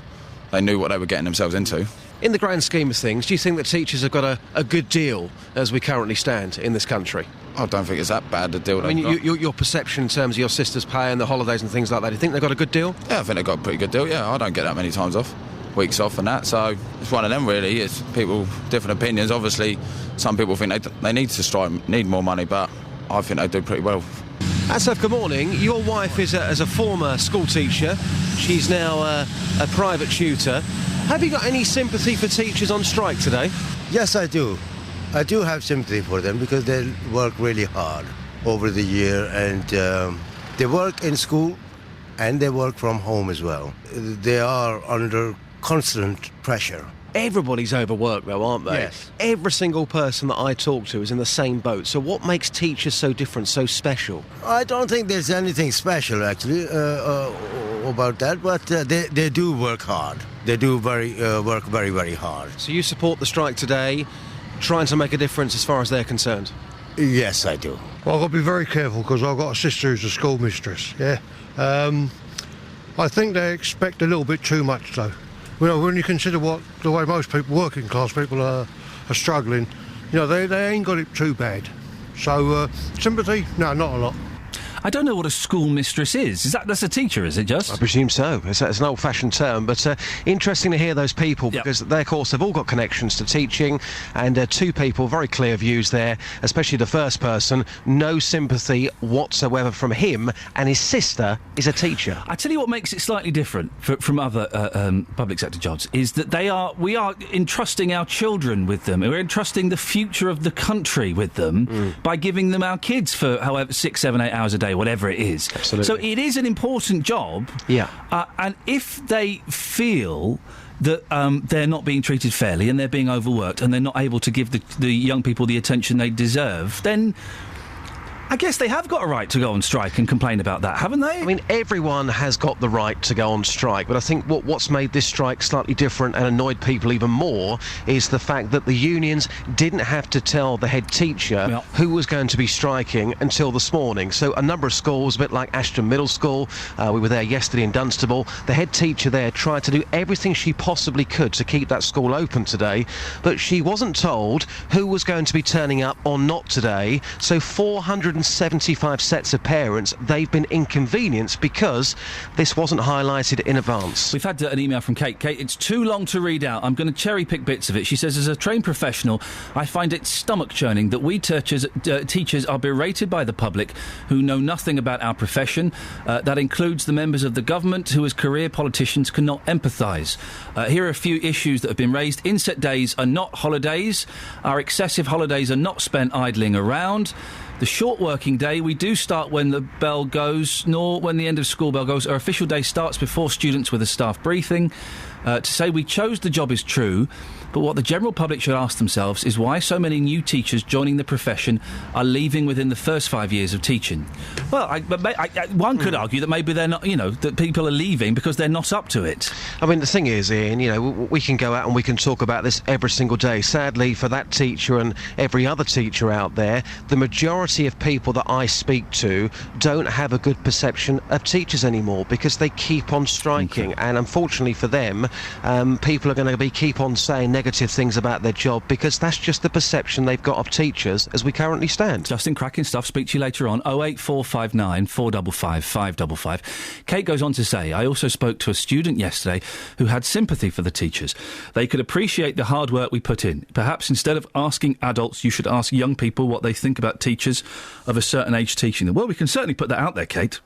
they knew what they were getting themselves into. In the grand scheme of things, do you think that teachers have got a good deal as we currently stand in this country? I don't think it's that bad, the deal I mean, your perception in terms of your sister's pay and the holidays and things like that, do you think they've got a good deal? Yeah, I think they've got a pretty good deal, yeah. I don't get that many times off, weeks off and that, so it's one of them really. It's people, different opinions. Obviously, some people think they need to strike, need more money, but I think they do pretty well. Asaf, good morning. Your wife is a former school teacher. She's now a private tutor. Have you got any sympathy for teachers on strike today? Yes, I do. I do have sympathy for them because they work really hard over the year, and they work in school and they work from home as well. They are under constant pressure. Everybody's overworked though, aren't they? Yes. Every single person that I talk to is in the same boat. So what makes teachers so different, so special? I don't think there's anything special actually about that, but they do work hard. They do work very, very hard. So you support the strike today, trying to make a difference as far as they're concerned? Yes, I do. Well, I've got to be very careful because I've got a sister who's a schoolmistress, yeah. I think they expect a little bit too much though. You know, when you consider the way most people, working class people, are struggling, you know, they ain't got it too bad. So, sympathy? No, not a lot. I don't know what a schoolmistress is. That's a teacher, is it, just? I presume so. It's an old-fashioned term, but interesting to hear those people because they, of course, have all got connections to teaching, and two people, very clear views there, especially the first person, no sympathy whatsoever from him, and his sister is a teacher. I tell you what makes it slightly different from other public sector jobs is that we are entrusting our children with them. We're entrusting the future of the country with them by giving them our kids for however 6, 7, 8 hours a day, whatever it is. Absolutely. So it is an important job. Yeah. And if they feel that they're not being treated fairly and they're being overworked and they're not able to give the young people the attention they deserve, then I guess they have got a right to go on strike and complain about that, haven't they? I mean, everyone has got the right to go on strike, but I think what's made this strike slightly different and annoyed people even more is the fact that the unions didn't have to tell the head teacher who was going to be striking until this morning. So a number of schools, a bit like Ashton Middle School, we were there yesterday in Dunstable, the head teacher there tried to do everything she possibly could to keep that school open today, but she wasn't told who was going to be turning up or not today, so 475 sets of parents, they've been inconvenienced because this wasn't highlighted in advance. We've had an email from Kate. Kate, it's too long to read out. I'm going to cherry-pick bits of it. She says, as a trained professional, I find it stomach-churning that we teachers are berated by the public who know nothing about our profession. That includes the members of the government who, as career politicians, cannot empathise. Here are a few issues that have been raised. Inset days are not holidays. Our excessive holidays are not spent idling around. The short working day, we do start when the bell goes, nor when the end of school bell goes. Our official day starts before students with a staff briefing. To say we chose the job is true, but what the general public should ask themselves is why so many new teachers joining the profession are leaving within the first 5 years of teaching. Well, one could argue that maybe they're not, that people are leaving because they're not up to it. I mean, the thing is, Ian, we can go out and we can talk about this every single day. Sadly, for that teacher and every other teacher out there, the majority of people that I speak to don't have a good perception of teachers anymore because they keep on striking. And unfortunately for them, people are going to keep on saying negative things about their job because that's just the perception they've got of teachers as we currently stand. Justin, cracking stuff. Speak to you later on. 08459 455 555. Kate goes on to say, I also spoke to a student yesterday who had sympathy for the teachers. They could appreciate the hard work we put in. Perhaps instead of asking adults, you should ask young people what they think about teachers of a certain age teaching them. Well, we can certainly put that out there, Kate.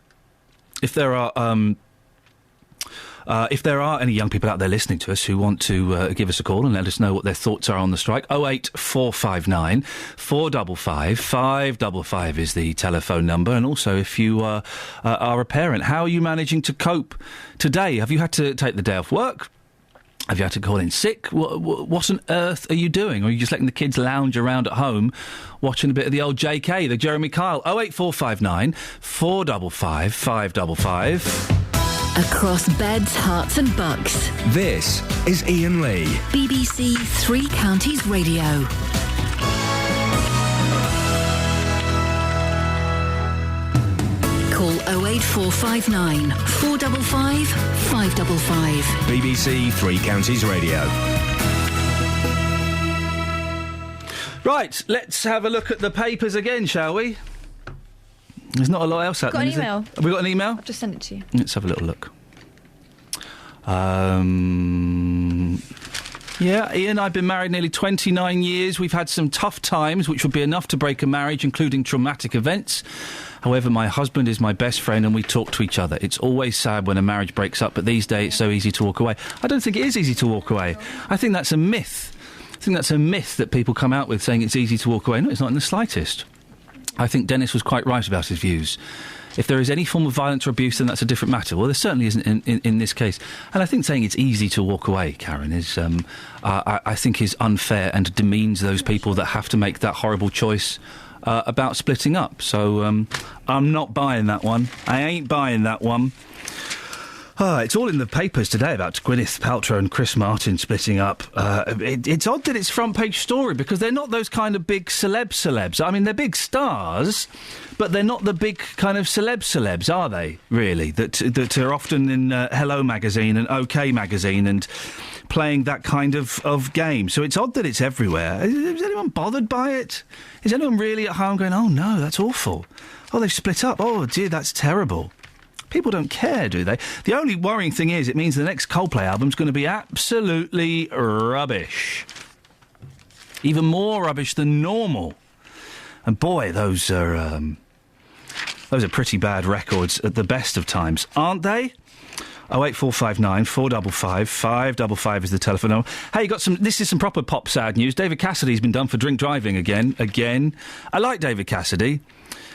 If there are any young people out there listening to us who want to give us a call and let us know what their thoughts are on the strike, 08459 455 555 is the telephone number. And also, if you are a parent, how are you managing to cope today? Have you had to take the day off work? Have you had to call in sick? What on earth are you doing? Or are you just letting the kids lounge around at home watching a bit of the old JK, the Jeremy Kyle? 08459 455 555. Across beds, hearts and bucks. This is Iain Lee. BBC Three Counties Radio. Call 08459 455 555. BBC Three Counties Radio. Right, let's have a look at the papers again, shall we? There's not a lot else happening, is there? Email. Have we got an email? I've just sent it to you. Let's have a little look. Yeah, Ian, I've been married nearly 29 years. We've had some tough times, which would be enough to break a marriage, including traumatic events. However, my husband is my best friend and we talk to each other. It's always sad when a marriage breaks up, but these days it's so easy to walk away. I don't think it is easy to walk away. I think that's a myth. I think that's a myth that people come out with, saying it's easy to walk away. No, it's not in the slightest. I think Dennis was quite right about his views. If there is any form of violence or abuse, then that's a different matter. Well, there certainly isn't in this case. And I think saying it's easy to walk away, Karen, is I think is unfair and demeans those people that have to make that horrible choice about splitting up. So I'm not buying that one. I ain't buying that one. It's all in the papers today about Gwyneth Paltrow and Chris Martin splitting up. It's odd that it's front page story because they're not those kind of big celebs. I mean, they're big stars, but they're not the big kind of celebs, are they, really? That are often in Hello magazine and OK magazine and playing that kind of game. So it's odd that it's everywhere. Is anyone bothered by it? Is anyone really at home going, oh, no, that's awful. Oh, they've split up. Oh, dear, that's terrible. People don't care, do they? The only worrying thing is it means the next Coldplay album's going to be absolutely rubbish. Even more rubbish than normal. And boy, those are pretty bad records at the best of times, aren't they? 08459 455 555 is the telephone number. Hey, this is some proper pop sad news. David Cassidy's been done for drink driving again. I like David Cassidy.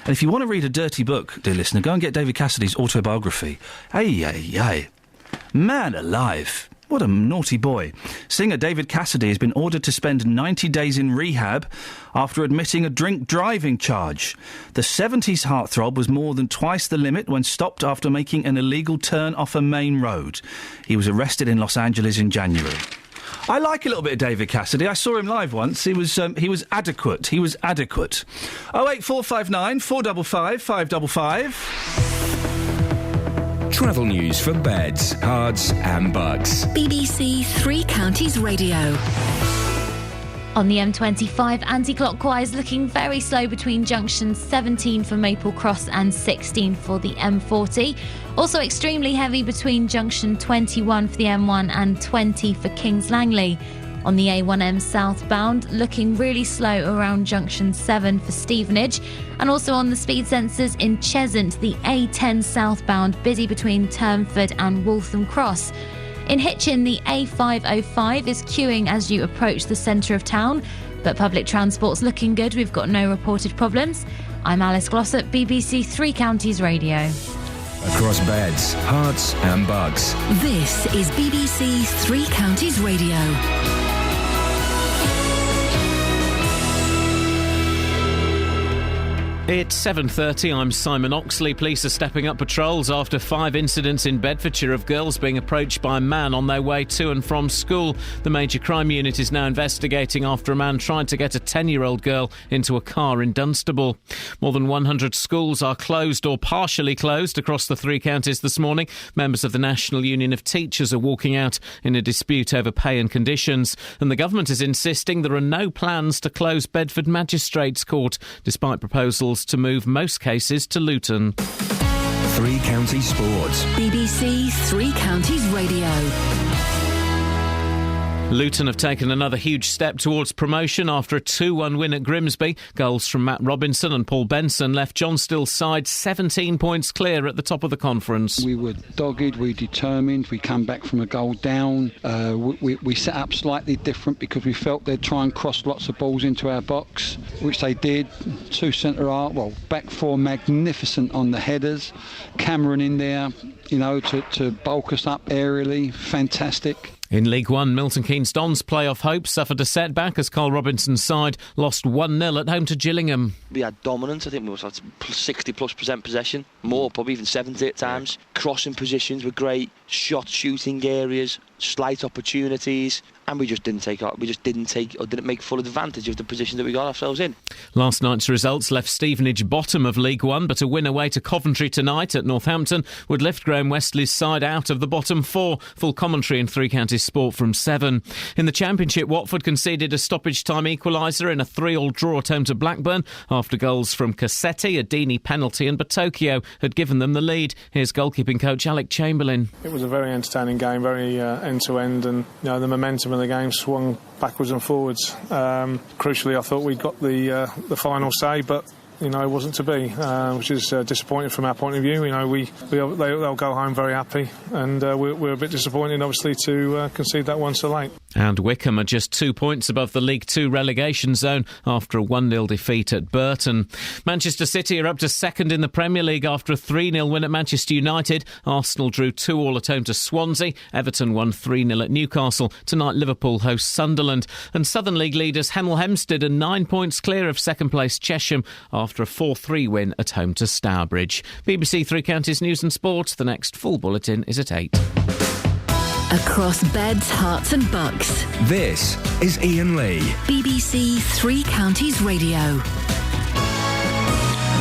And if you want to read a dirty book, dear listener, go and get David Cassidy's autobiography. Hey. Man alive. What a naughty boy. Singer David Cassidy has been ordered to spend 90 days in rehab after admitting a drink driving charge. The 70s heartthrob was more than twice the limit when stopped after making an illegal turn off a main road. He was arrested in Los Angeles in January. I like a little bit of David Cassidy. I saw him live once. He was adequate. 08459 455 555. Travel news for beds, cards and bugs. BBC Three Counties Radio. On the M25, anti-clockwise looking very slow between junctions 17 for Maple Cross and 16 for the M40. Also extremely heavy between junction 21 for the M1 and 20 for Kings Langley. On the A1M southbound, looking really slow around junction 7 for Stevenage. And also on the speed sensors in Cheshunt, the A10 southbound busy between Turnford and Waltham Cross. In Hitchin, the A505 is queuing as you approach the centre of town, but public transport's looking good. We've got no reported problems. I'm Alice Glossop, BBC Three Counties Radio. Across beds, hearts and bugs. This is BBC Three Counties Radio. It's 7:30. I'm Simon Oxley. Police are stepping up patrols after 5 incidents in Bedfordshire of girls being approached by a man on their way to and from school. The major crime unit is now investigating after a man tried to get a 10-year-old girl into a car in Dunstable. More than 100 schools are closed or partially closed across the 3 counties this morning. Members of the National Union of Teachers are walking out in a dispute over pay and conditions. And the government is insisting there are no plans to close Bedford Magistrates Court, despite proposals to move most cases to Luton. 3 Counties Sports. BBC Three Counties Radio. Luton have taken another huge step towards promotion after a 2-1 win at Grimsby. Goals from Matt Robinson and Paul Benson left John Still's side 17 points clear at the top of the conference. We were dogged, we were determined, we came back from a goal down. We set up slightly different because we felt they'd try and cross lots of balls into our box, which they did. 2 back 4 magnificent on the headers. Cameron in there, to bulk us up aerially, fantastic. In League One, Milton Keynes Dons' playoff hopes suffered a setback as Carl Robinson's side lost 1-0 at home to Gillingham. We had dominance. I think we had 60+% possession, more, probably even 70 at times. Crossing positions were great. shooting areas, slight opportunities, and we just didn't make full advantage of the position that we got ourselves in. Last night's results left Stevenage bottom of League One, but a win away to Coventry tonight at Northampton would lift Graham Westley's side out of the bottom four. Full commentary in Three Counties Sport from 7. In the Championship, Watford conceded a stoppage-time equaliser in a 3-3 draw at home to Blackburn after goals from Cassetti, a Deeney penalty and Batokio had given them the lead. Here's goalkeeping coach Alec Chamberlain. It was a very entertaining game, very end-to-end, and the momentum of the game swung backwards and forwards. Crucially, I thought we'd got the final say, but it wasn't to be, which is disappointing from our point of view. They'll go home very happy, and we're a bit disappointed, obviously, to concede that one so late. And Wickham are just 2 points above the League 2 relegation zone after a 1-0 defeat at Burton. Manchester City are up to second in the Premier League after a 3-0 win at Manchester United. Arsenal drew 2-2 at home to Swansea. Everton won 3-0 at Newcastle. Tonight Liverpool host Sunderland. And Southern League leaders Hemel Hempstead are 9 points clear of second place Chesham after a 4-3 win at home to Stourbridge. BBC Three Counties News and Sport. The next full bulletin is at 8. Across beds, hearts and bucks. This is Iain Lee. BBC Three Counties Radio.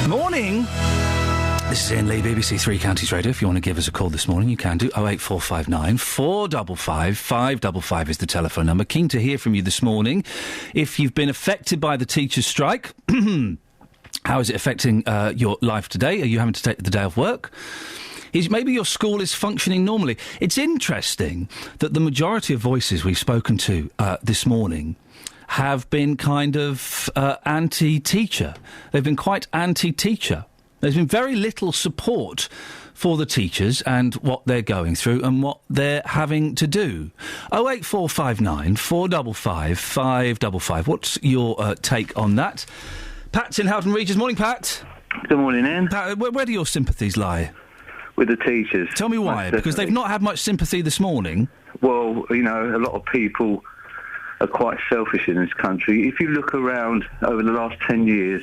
Morning. This is Iain Lee, BBC Three Counties Radio. If you want to give us a call this morning, you can do. 08459 455 555 is the telephone number. Keen to hear from you this morning. If you've been affected by the teachers' strike, how is it affecting your life today? Are you having to take the day off work? Maybe your school is functioning normally. It's interesting that the majority of voices we've spoken to this morning have been kind of anti-teacher. They've been quite anti-teacher. There's been very little support for the teachers and what they're going through and what they're having to do. 08459 455 555. What's your take on that? Pat's in Houghton Regis. Morning, Pat. Good morning, Ian. Pat, where do your sympathies lie? With the teachers. Tell me why, because they've not had much sympathy this morning. Well, a lot of people are quite selfish in this country. If you look around over the last 10 years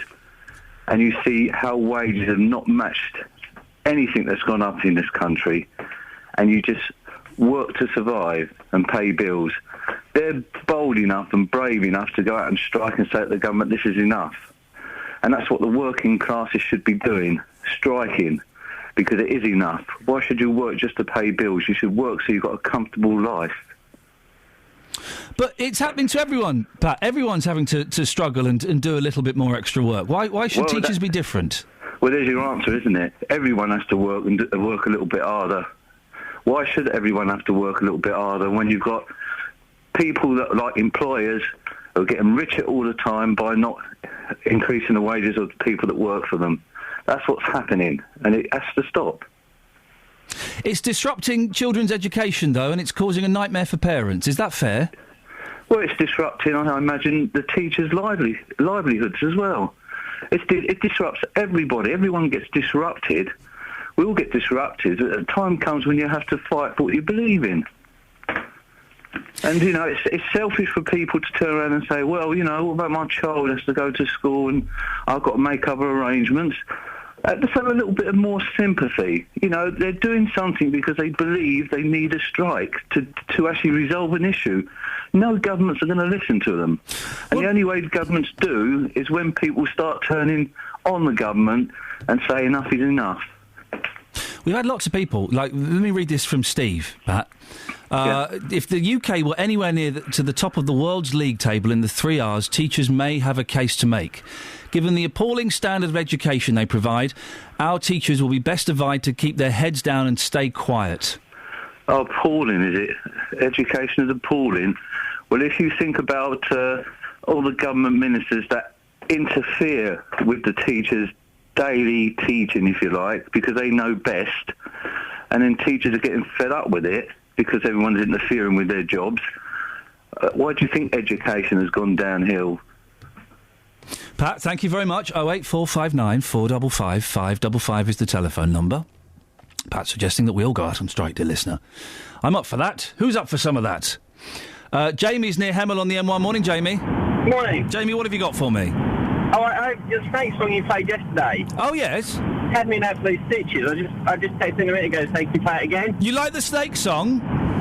and you see how wages have not matched anything that's gone up in this country, and you just work to survive and pay bills, they're bold enough and brave enough to go out and strike and say to the government, this is enough. And that's what the working classes should be doing, striking. Because it is enough. Why should you work just to pay bills? You should work so you've got a comfortable life. But it's happening to everyone, Pat. Everyone's having to struggle and do a little bit more extra work. Why should teachers be different? Well, there's your answer, isn't it? Everyone has to work and work a little bit harder. Why should everyone have to work a little bit harder when you've got people that, like employers, are getting richer all the time by not increasing the wages of the people that work for them? That's what's happening, and it has to stop. It's disrupting children's education, though, and it's causing a nightmare for parents. Is that fair? Well, it's disrupting, I imagine, the teachers' livelihoods as well. It disrupts everybody. Everyone gets disrupted. We all get disrupted. A time comes when you have to fight for what you believe in. And, it's selfish for people to turn around and say, well, what about my child has to go to school and I've got to make other arrangements. Let's have a little bit of more sympathy. They're doing something because they believe they need a strike to actually resolve an issue. No governments are going to listen to them. And the only way governments do is when people start turning on the government and say enough is enough. We've had lots of people, let me read this from Steve, Pat. If the UK were anywhere near to the top of the world's league table in the 3 Rs, teachers may have a case to make. Given the appalling standard of education they provide, our teachers will be best advised to keep their heads down and stay quiet. Oh, appalling, is it? Education is appalling. Well, if you think about all the government ministers that interfere with the teachers' daily teaching, if you like, because they know best, and then teachers are getting fed up with it because everyone's interfering with their jobs, why do you think education has gone downhill? Pat, thank you very much. 08459 455 555 is the telephone number. Pat suggesting that we all go out on strike, dear listener. I'm up for that. Who's up for some of that? Jamie's near Hemel on the M1. Morning, Jamie. Morning. Jamie, what have you got for me? Oh, I your snake song you played yesterday. Oh, yes. had me in absolute stitches. I just texted him a minute ago saying, can you play it again? You like the Snake song?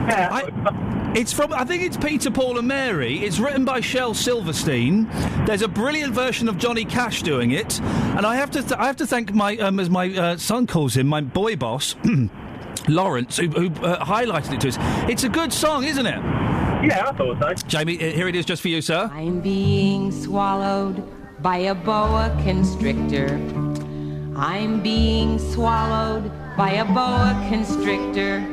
Yeah. It's from, I think it's Peter, Paul and Mary. It's written by Shel Silverstein. There's a brilliant version of Johnny Cash doing it. And I have to thank my, as my son calls him, my boy boss, Lawrence, who highlighted it to us. It's a good song, isn't it? Yeah, I thought so. Jamie, here it is just for you, sir. I'm being swallowed by a boa constrictor. I'm being swallowed by a boa constrictor.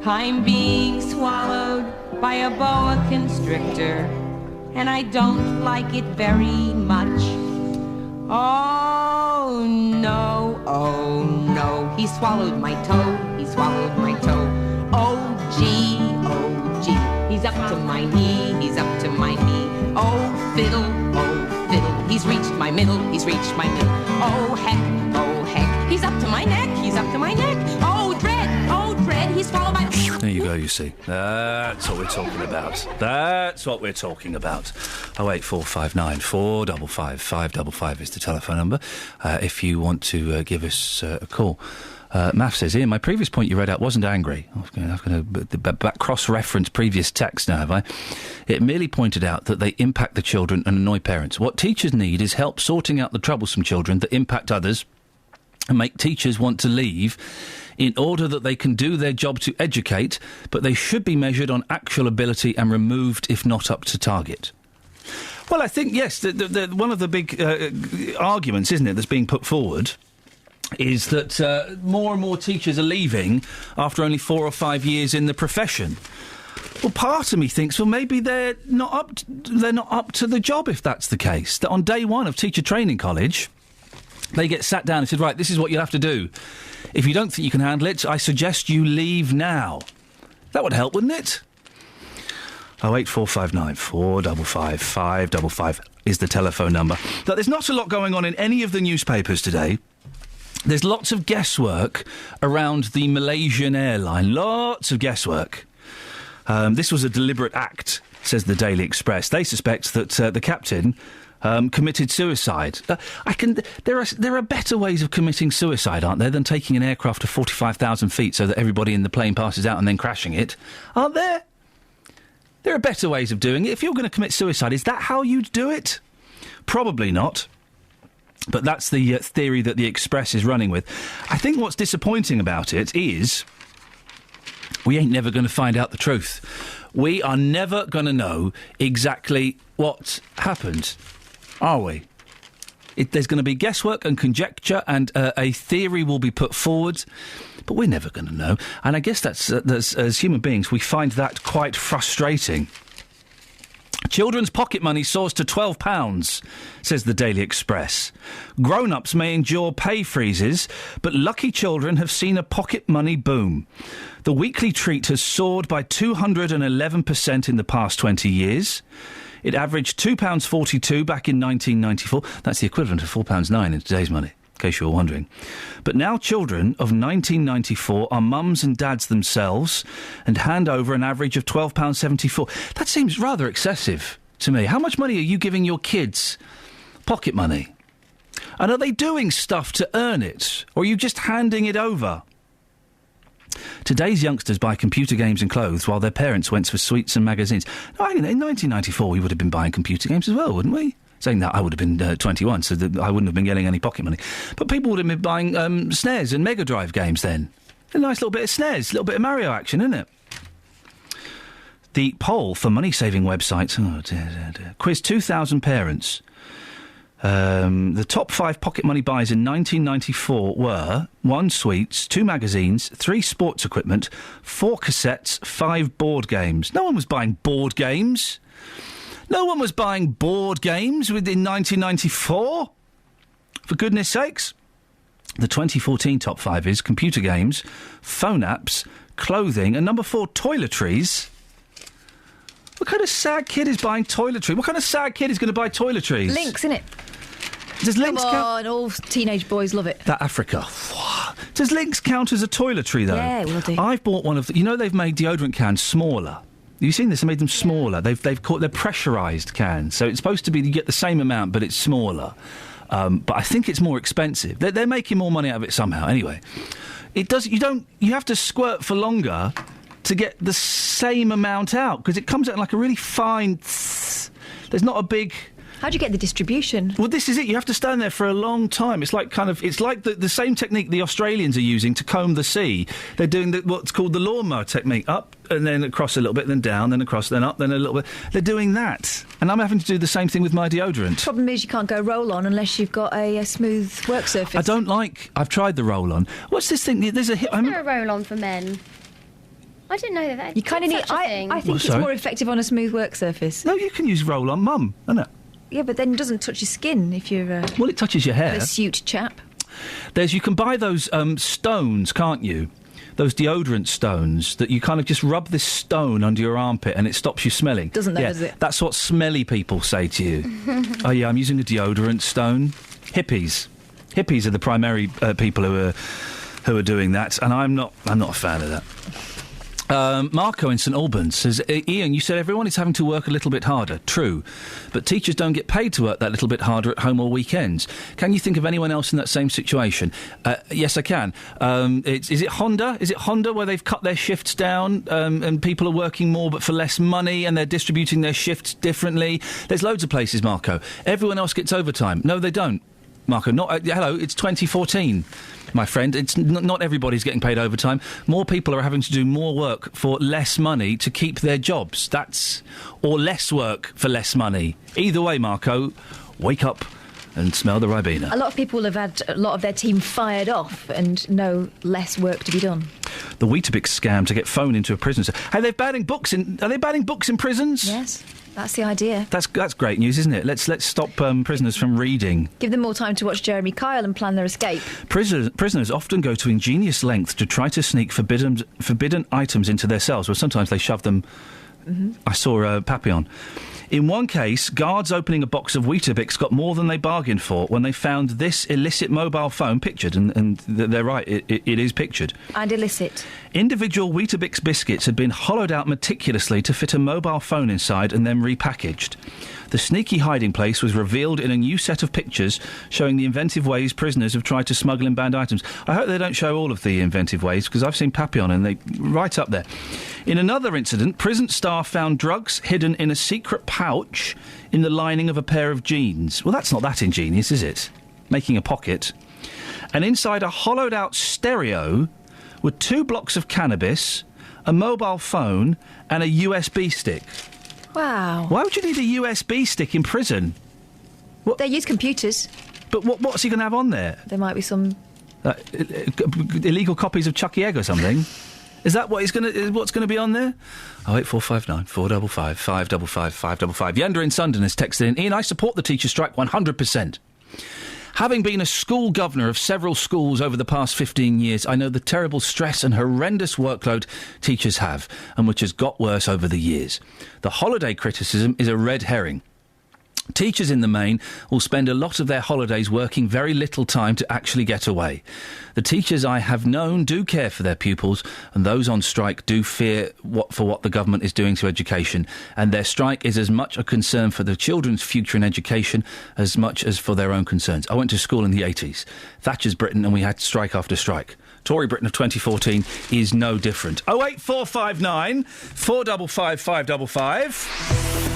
I'm being swallowed by a boa constrictor, and I don't like it very much. Oh no, he swallowed my toe, he swallowed my toe. Oh gee, he's up to my knee, he's up to my knee. Oh fiddle, he's reached my middle, he's reached my middle. Oh heck, he's up to my neck, he's up to my neck. Oh dread, he's swallowed my... There you go, you see. That's what we're talking about. That's what we're talking about. 08459 455 555 is the telephone number if you want to give us a call. Math says, Ian, my previous point you read out wasn't angry. I'm going to cross-reference previous text now, have I? It merely pointed out that they impact the children and annoy parents. What teachers need is help sorting out the troublesome children that impact others and make teachers want to leave in order that they can do their job to educate, but they should be measured on actual ability and removed if not up to target. Well, I think, yes, one of the big arguments, isn't it, that's being put forward is that more and more teachers are leaving after only 4 or 5 years in the profession. Well, part of me thinks, well, maybe they're not up to the job if that's the case. That on day one of teacher training college, they get sat down and said, right, this is what you'll have to do. If you don't think you can handle it, I suggest you leave now. That would help, wouldn't it? 08459 455 555 is the telephone number. Now, there's not a lot going on in any of the newspapers today. There's lots of guesswork around the Malaysian airline. Lots of guesswork. This was a deliberate act, says the Daily Express. They suspect that the captain committed suicide. There are better ways of committing suicide, aren't there, than taking an aircraft to 45,000 feet so that everybody in the plane passes out and then crashing it? Aren't there? There are better ways of doing it. If you're going to commit suicide, is that how you'd do it? Probably not. But that's the theory that the Express is running with. I think what's disappointing about it is we ain't never going to find out the truth. We are never going to know exactly what happened, are we? There's going to be guesswork and conjecture, and a theory will be put forward, but we're never going to know. And I guess that's as human beings, we find that quite frustrating. Children's pocket money soars to £12, says the Daily Express. Grown-ups may endure pay freezes, but lucky children have seen a pocket money boom. The weekly treat has soared by 211% in the past 20 years. It averaged £2.42 back in 1994. That's the equivalent of £4.09 in today's money, in case you were wondering. But now children of 1994 are mums and dads themselves and hand over an average of £12.74. That seems rather excessive to me. How much money are you giving your kids? Pocket money. And are they doing stuff to earn it? Or are you just handing it over? Today's youngsters buy computer games and clothes while their parents went for sweets and magazines. No, in 1994 we would have been buying computer games as well, wouldn't we? Saying that, I would have been 21, so that I wouldn't have been getting any pocket money. But people would have been buying SNES and Mega Drive games then. A nice little bit of SNES, a little bit of Mario action, isn't it? The poll for money-saving websites... Oh, dear. Quizzed 2,000 parents. The top 5 pocket money buys in 1994 were 1 sweets, 2 magazines, 3 sports equipment, 4 cassettes, 5 board games. No one was buying board games. No one was buying board games within 1994. For goodness sakes. The 2014 top 5 is computer games, phone apps, clothing, and number 4, toiletries. What kind of sad kid is buying toiletries? What kind of sad kid is going to buy toiletries? Lynx, innit? Does Lynx count? Come on, all teenage boys love it. That Africa. Does Lynx count as a toiletry, though? Yeah, it will do. I've bought one of the... You know they've made deodorant cans smaller? Have you seen this? They made them smaller. They're pressurised cans. So it's supposed to be you get the same amount, but it's smaller. But I think it's more expensive. They're making more money out of it somehow. Anyway, it does. You have to squirt for longer to get the same amount out because it comes out like a really fine. There's not a big. How do you get the distribution? Well, this is it. You have to stand there for a long time. It's like the same technique the Australians are using to comb the sea. They're doing what's called the lawnmower technique. Up and then across a little bit, then down, then across, then up, then a little bit. They're doing that. And I'm having to do the same thing with my deodorant. The problem is you can't go roll-on unless you've got a smooth work surface. I've tried the roll-on. What's this thing? There's Is there a roll-on for men? I didn't know that. You kind of need... I think it's more effective on a smooth work surface. No, you can use roll-on, Mum, isn't it? Yeah, but then it doesn't touch your skin if you're... well, it touches your hair. A suit chap. You can buy those stones, can't you? Those deodorant stones that you kind of just rub this stone under your armpit and it stops you smelling. Does it? That's what smelly people say to you. Oh, yeah, I'm using a deodorant stone. Hippies are the primary people who are doing that, and I'm not a fan of that. Marco in St Albans says, Ian, you said everyone is having to work a little bit harder. True. But teachers don't get paid to work that little bit harder at home or weekends. Can you think of anyone else in that same situation? Yes, I can. Is it Honda? Is it Honda where they've cut their shifts down and people are working more but for less money and they're distributing their shifts differently? There's loads of places, Marco. Everyone else gets overtime. No, they don't. Marco, hello, it's 2014. My friend, it's not everybody's getting paid overtime. More people are having to do more work for less money to keep their jobs. Or less work for less money. Either way, Marco, wake up and smell the Ribena. A lot of people have had a lot of their team fired off and no less work to be done. The Weetabix scam to get phoned into a prison. Are they banning books in prisons? Yes. That's the idea. That's great news, isn't it? Let's stop prisoners from reading. Give them more time to watch Jeremy Kyle and plan their escape. Prisoners often go to ingenious lengths to try to sneak forbidden items into their cells, where sometimes they shove them. Mm-hmm. I saw Papillon. In one case, guards opening a box of Weetabix got more than they bargained for when they found this illicit mobile phone pictured, and they're right, it is pictured. And illicit. Individual Weetabix biscuits had been hollowed out meticulously to fit a mobile phone inside and then repackaged. The sneaky hiding place was revealed in a new set of pictures showing the inventive ways prisoners have tried to smuggle in banned items. I hope they don't show all of the inventive ways, because I've seen Papillon and they right up there. In another incident, prison staff found drugs hidden in a secret pouch in the lining of a pair of jeans. Well, that's not that ingenious, is it? Making a pocket. And inside a hollowed-out stereo were 2 blocks of cannabis, a mobile phone and a USB stick. Wow. Why would you need a USB stick in prison? They use computers. But what's he going to have on there? There might be some... illegal copies of Chucky Egg or something? Is that what's going to be on there? 08459 455 555 555. Yender in Sundon has texted in, Ian, I support the teacher strike 100%. Having been a school governor of several schools over the past 15 years, I know the terrible stress and horrendous workload teachers have, and which has got worse over the years. The holiday criticism is a red herring. Teachers in the main will spend a lot of their holidays working very little time to actually get away. The teachers I have known do care for their pupils, and those on strike do fear what the government is doing to education, and their strike is as much a concern for the children's future in education as much as for their own concerns. I went to school in the 80s, Thatcher's Britain, and we had strike after strike. Tory Britain of 2014 is no different. 08459 455 555.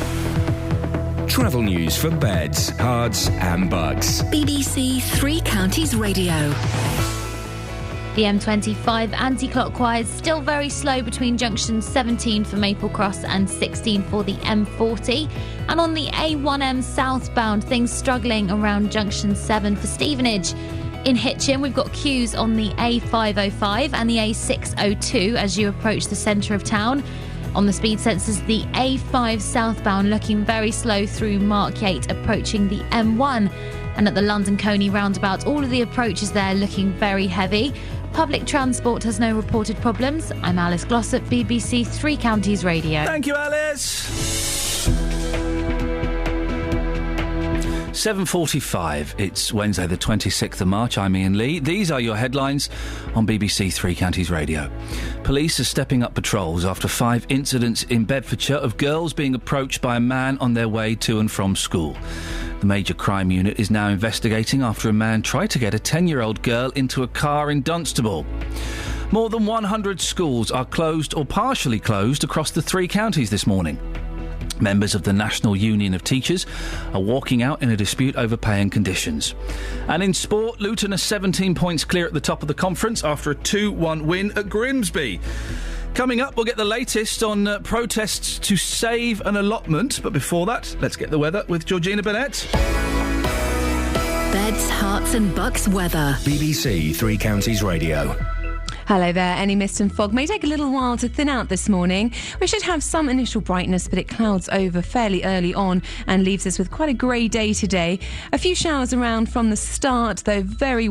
Travel news for beds, cards and bugs. BBC Three Counties Radio. The M25 anti-clockwise still very slow between junction 17 for Maple Cross and 16 for the M40. And on the A1M southbound, things struggling around junction 7 for Stevenage. In Hitchin, we've got queues on the A505 and the A602 as you approach the centre of town. On the speed sensors, the A5 southbound looking very slow through Markyate, approaching the M1. And at the London Coney roundabout, all of the approaches there looking very heavy. Public transport has no reported problems. I'm Alice Glossop, BBC Three Counties Radio. Thank you, Alice. 7:45. It's Wednesday the 26th of March. I'm Iain Lee. These are your headlines on BBC Three Counties Radio. Police are stepping up patrols after 5 incidents in Bedfordshire of girls being approached by a man on their way to and from school. The major crime unit is now investigating after a man tried to get a 10-year-old girl into a car in Dunstable. More than 100 schools are closed or partially closed across the 3 counties this morning. Members of the National Union of Teachers are walking out in a dispute over pay and conditions. And in sport, Luton are 17 points clear at the top of the conference after a 2-1 win at Grimsby. Coming up, we'll get the latest on protests to save an allotment. But before that, let's get the weather with Georgina Bennett. Beds, Hearts and Bucks weather. BBC Three Counties Radio. Hello there. Any mist and fog may take a little while to thin out this morning. We should have some initial brightness, but it clouds over fairly early on and leaves us with quite a grey day today. A few showers around from the start, though very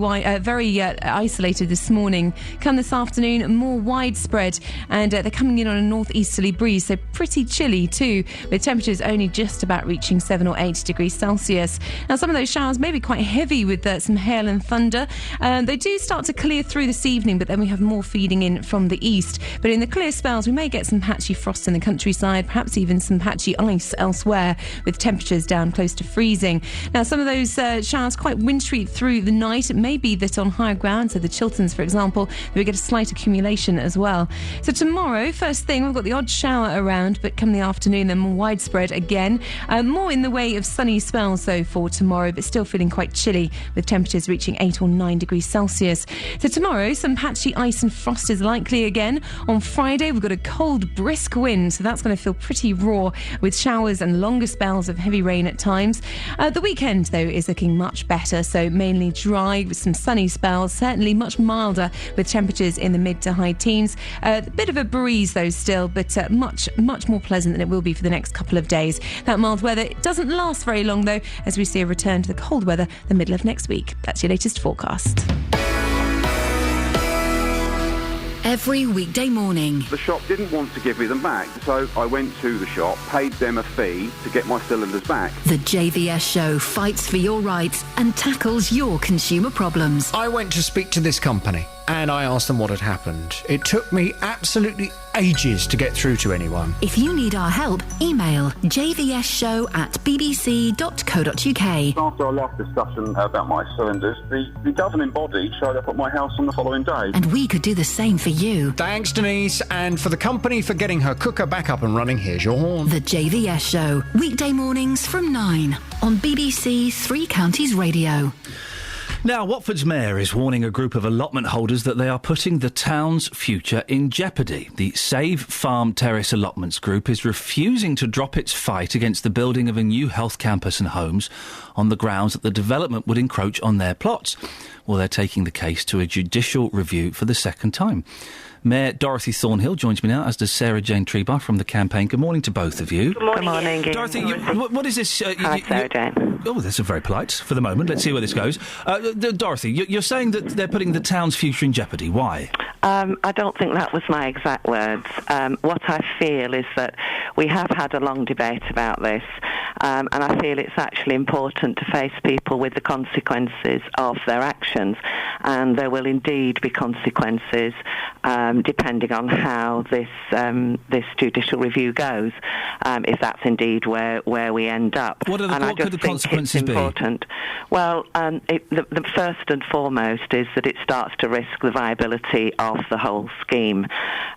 isolated this morning. Come this afternoon, more widespread, and they're coming in on a northeasterly breeze, so pretty chilly too, with temperatures only just about reaching 7 or 8 degrees Celsius. Now, some of those showers may be quite heavy with some hail and thunder. They do start to clear through this evening, but then we have more feeding in from the east. But in the clear spells, we may get some patchy frost in the countryside, perhaps even some patchy ice elsewhere, with temperatures down close to freezing. Now, some of those showers quite wintry through the night. It may be that on higher ground, so the Chilterns, for example, we get a slight accumulation as well. So tomorrow, first thing, we've got the odd shower around, but come the afternoon, they're more widespread again. More in the way of sunny spells, though, for tomorrow, but still feeling quite chilly, with temperatures reaching 8 or 9 degrees Celsius. So tomorrow, some patchy ice and frost is likely again. On Friday, we've got a cold, brisk wind, so that's going to feel pretty raw, with showers and longer spells of heavy rain at times. The weekend, though, is looking much better, so mainly dry with some sunny spells, certainly much milder with temperatures in the mid to high teens. A bit of a breeze, though, still, but much more pleasant than it will be for the next couple of days. That mild weather doesn't last very long, though, as we see a return to the cold weather the middle of next week. That's your latest forecast. Every weekday morning. The shop didn't want to give me them back, so I went to the shop, paid them a fee to get my cylinders back. The JVS show fights for your rights and tackles your consumer problems. I went to speak to this company and I asked them what had happened. It took me absolutely ages to get through to anyone. If you need our help, email jvsshow@bbc.co.uk. After our last discussion about my cylinders, the governing body showed up at my house on the following day. And we could do the same for you. Thanks, Denise, and for the company for getting her cooker back up and running. Here's your horn. The JVS show, weekday mornings from 9 on BBC Three Counties Radio. Now, Watford's mayor is warning a group of allotment holders that they are putting the town's future in jeopardy. The Save Farm Terrace Allotments Group is refusing to drop its fight against the building of a new health campus and homes on the grounds that the development would encroach on their plots. Well, they're taking the case to a judicial review for the second time. Mayor Dorothy Thornhill joins me now, as does Sarah Jane Trebar from the campaign. Good morning to both of you. Good morning. Dorothy, what is this? Hi, Sarah Jane. Oh, that's very polite for the moment. Let's see where this goes. Dorothy, you're saying that they're putting the town's future in jeopardy. Why? I don't think that was my exact words. What I feel is that we have had a long debate about this, and I feel it's actually important to face people with the consequences of their actions, and there will indeed be consequences depending on how this judicial review goes, if that's indeed where we end up. What could the consequences be? Well, the first and foremost is that it starts to risk the viability of the whole scheme.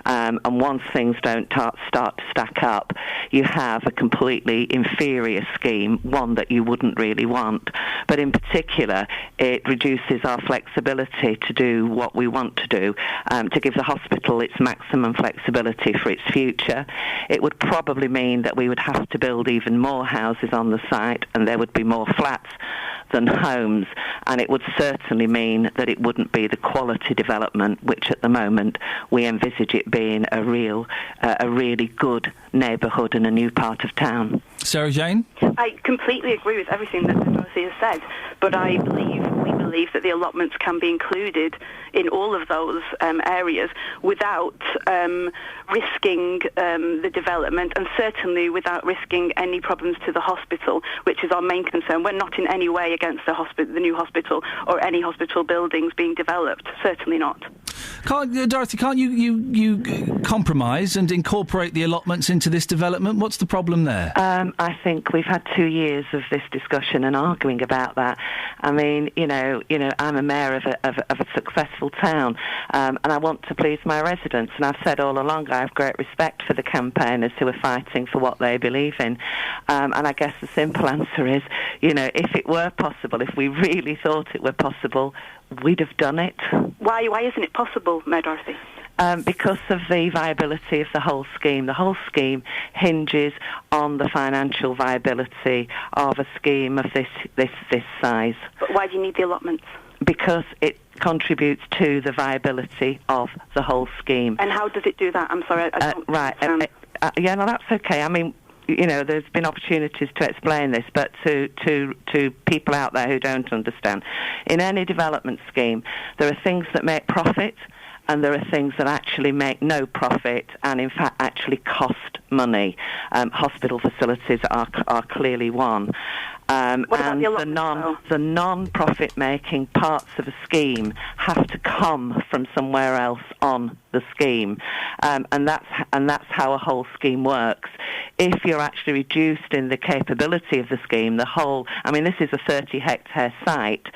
And once things don't start to stack up, you have a completely inferior scheme, one that you wouldn't really want. But in particular, it reduces our flexibility to do what we want to do, to give the hospital its maximum flexibility for its future. It would probably mean that we would have to build even more houses on the site, and there would be more flats than homes, and it would certainly mean that it wouldn't be the quality development which at the moment we envisage it being a really good neighbourhood and a new part of town. Sarah Jane? I completely agree with everything that Dorothy has said, but we believe believe that the allotments can be included in all of those areas without risking the development, and certainly without risking any problems to the hospital, which is our main concern. We're not in any way against the new hospital or any hospital buildings being developed. Certainly not. Dorothy, can't you compromise and incorporate the allotments into this development? What's the problem there? I think we've had 2 years of this discussion and arguing about that. I mean, I'm a mayor of a successful town, and I want to please my residents. And I've said all along I have great respect for the campaigners who are fighting for what they believe in. And I guess the simple answer is, if it were possible, if we really thought it were possible, we'd have done it. Why isn't it possible, Mayor Dorothy? Because of the viability of the whole scheme. The whole scheme hinges on the financial viability of a scheme of this size. But why do you need the allotments? Because it contributes to the viability of the whole scheme. And how does it do that? I'm sorry, I don't understand. Yeah, no, that's okay. I mean, there's been opportunities to explain this, but to people out there who don't understand, in any development scheme, there are things that make profit, and there are things that actually make no profit and, in fact, actually cost money. Hospital facilities are clearly one. And the non-profit-making parts of a scheme have to come from somewhere else on the scheme, and that's how a whole scheme works. If you're actually reduced in the capability of the scheme, this is a 30-hectare site,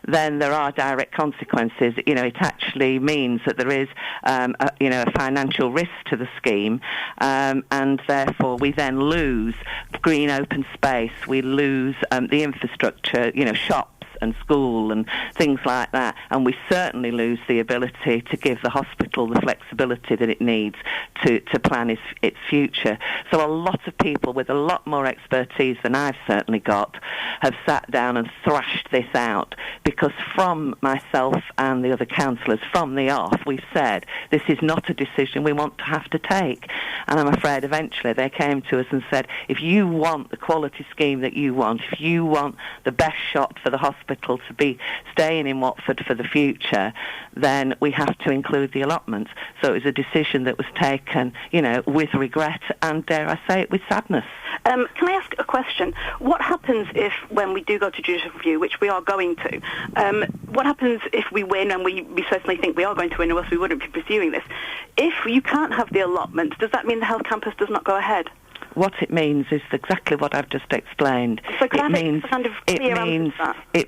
then there are direct consequences. It actually means that there is a financial risk to the scheme, and therefore we then lose green open space, we lose the infrastructure, shops and school and things like that, and we certainly lose the ability to give the hospital the flexibility that it needs to plan its future. So a lot of people with a lot more expertise than I've certainly got have sat down and thrashed this out, because from myself and the other councillors from the off, we've said this is not a decision we want to have to take. And I'm afraid eventually they came to us and said, if you want the quality scheme that you want, if you want the best shot for the hospital to be staying in Watford for the future, then we have to include the allotments. So it was a decision that was taken, with regret and, dare I say it, with sadness. Can I ask a question? What happens if, when we do go to judicial review, which we are going to, what happens if we win, and we certainly think we are going to win, or else we wouldn't be pursuing this? If you can't have the allotments, does that mean the health campus does not go ahead? What it means is exactly what I've just explained. So it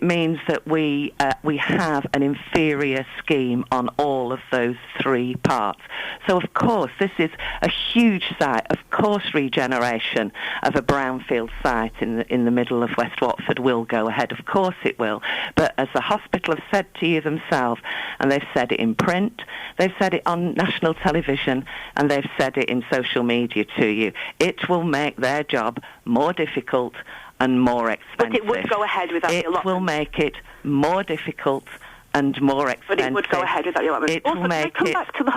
means that we have an inferior scheme on all of those three parts. So of course this is a huge site. Of course regeneration of a brownfield site in the middle of West Watford will go ahead. Of course it will. But as the hospital have said to you themselves, and they've said it in print, they've said it on national television, and they've said it in social media to you, it will make their job more difficult and more expensive. But it would go ahead without the allotment. It will make it more difficult and more expensive. But it would go ahead without the allotment. It will make it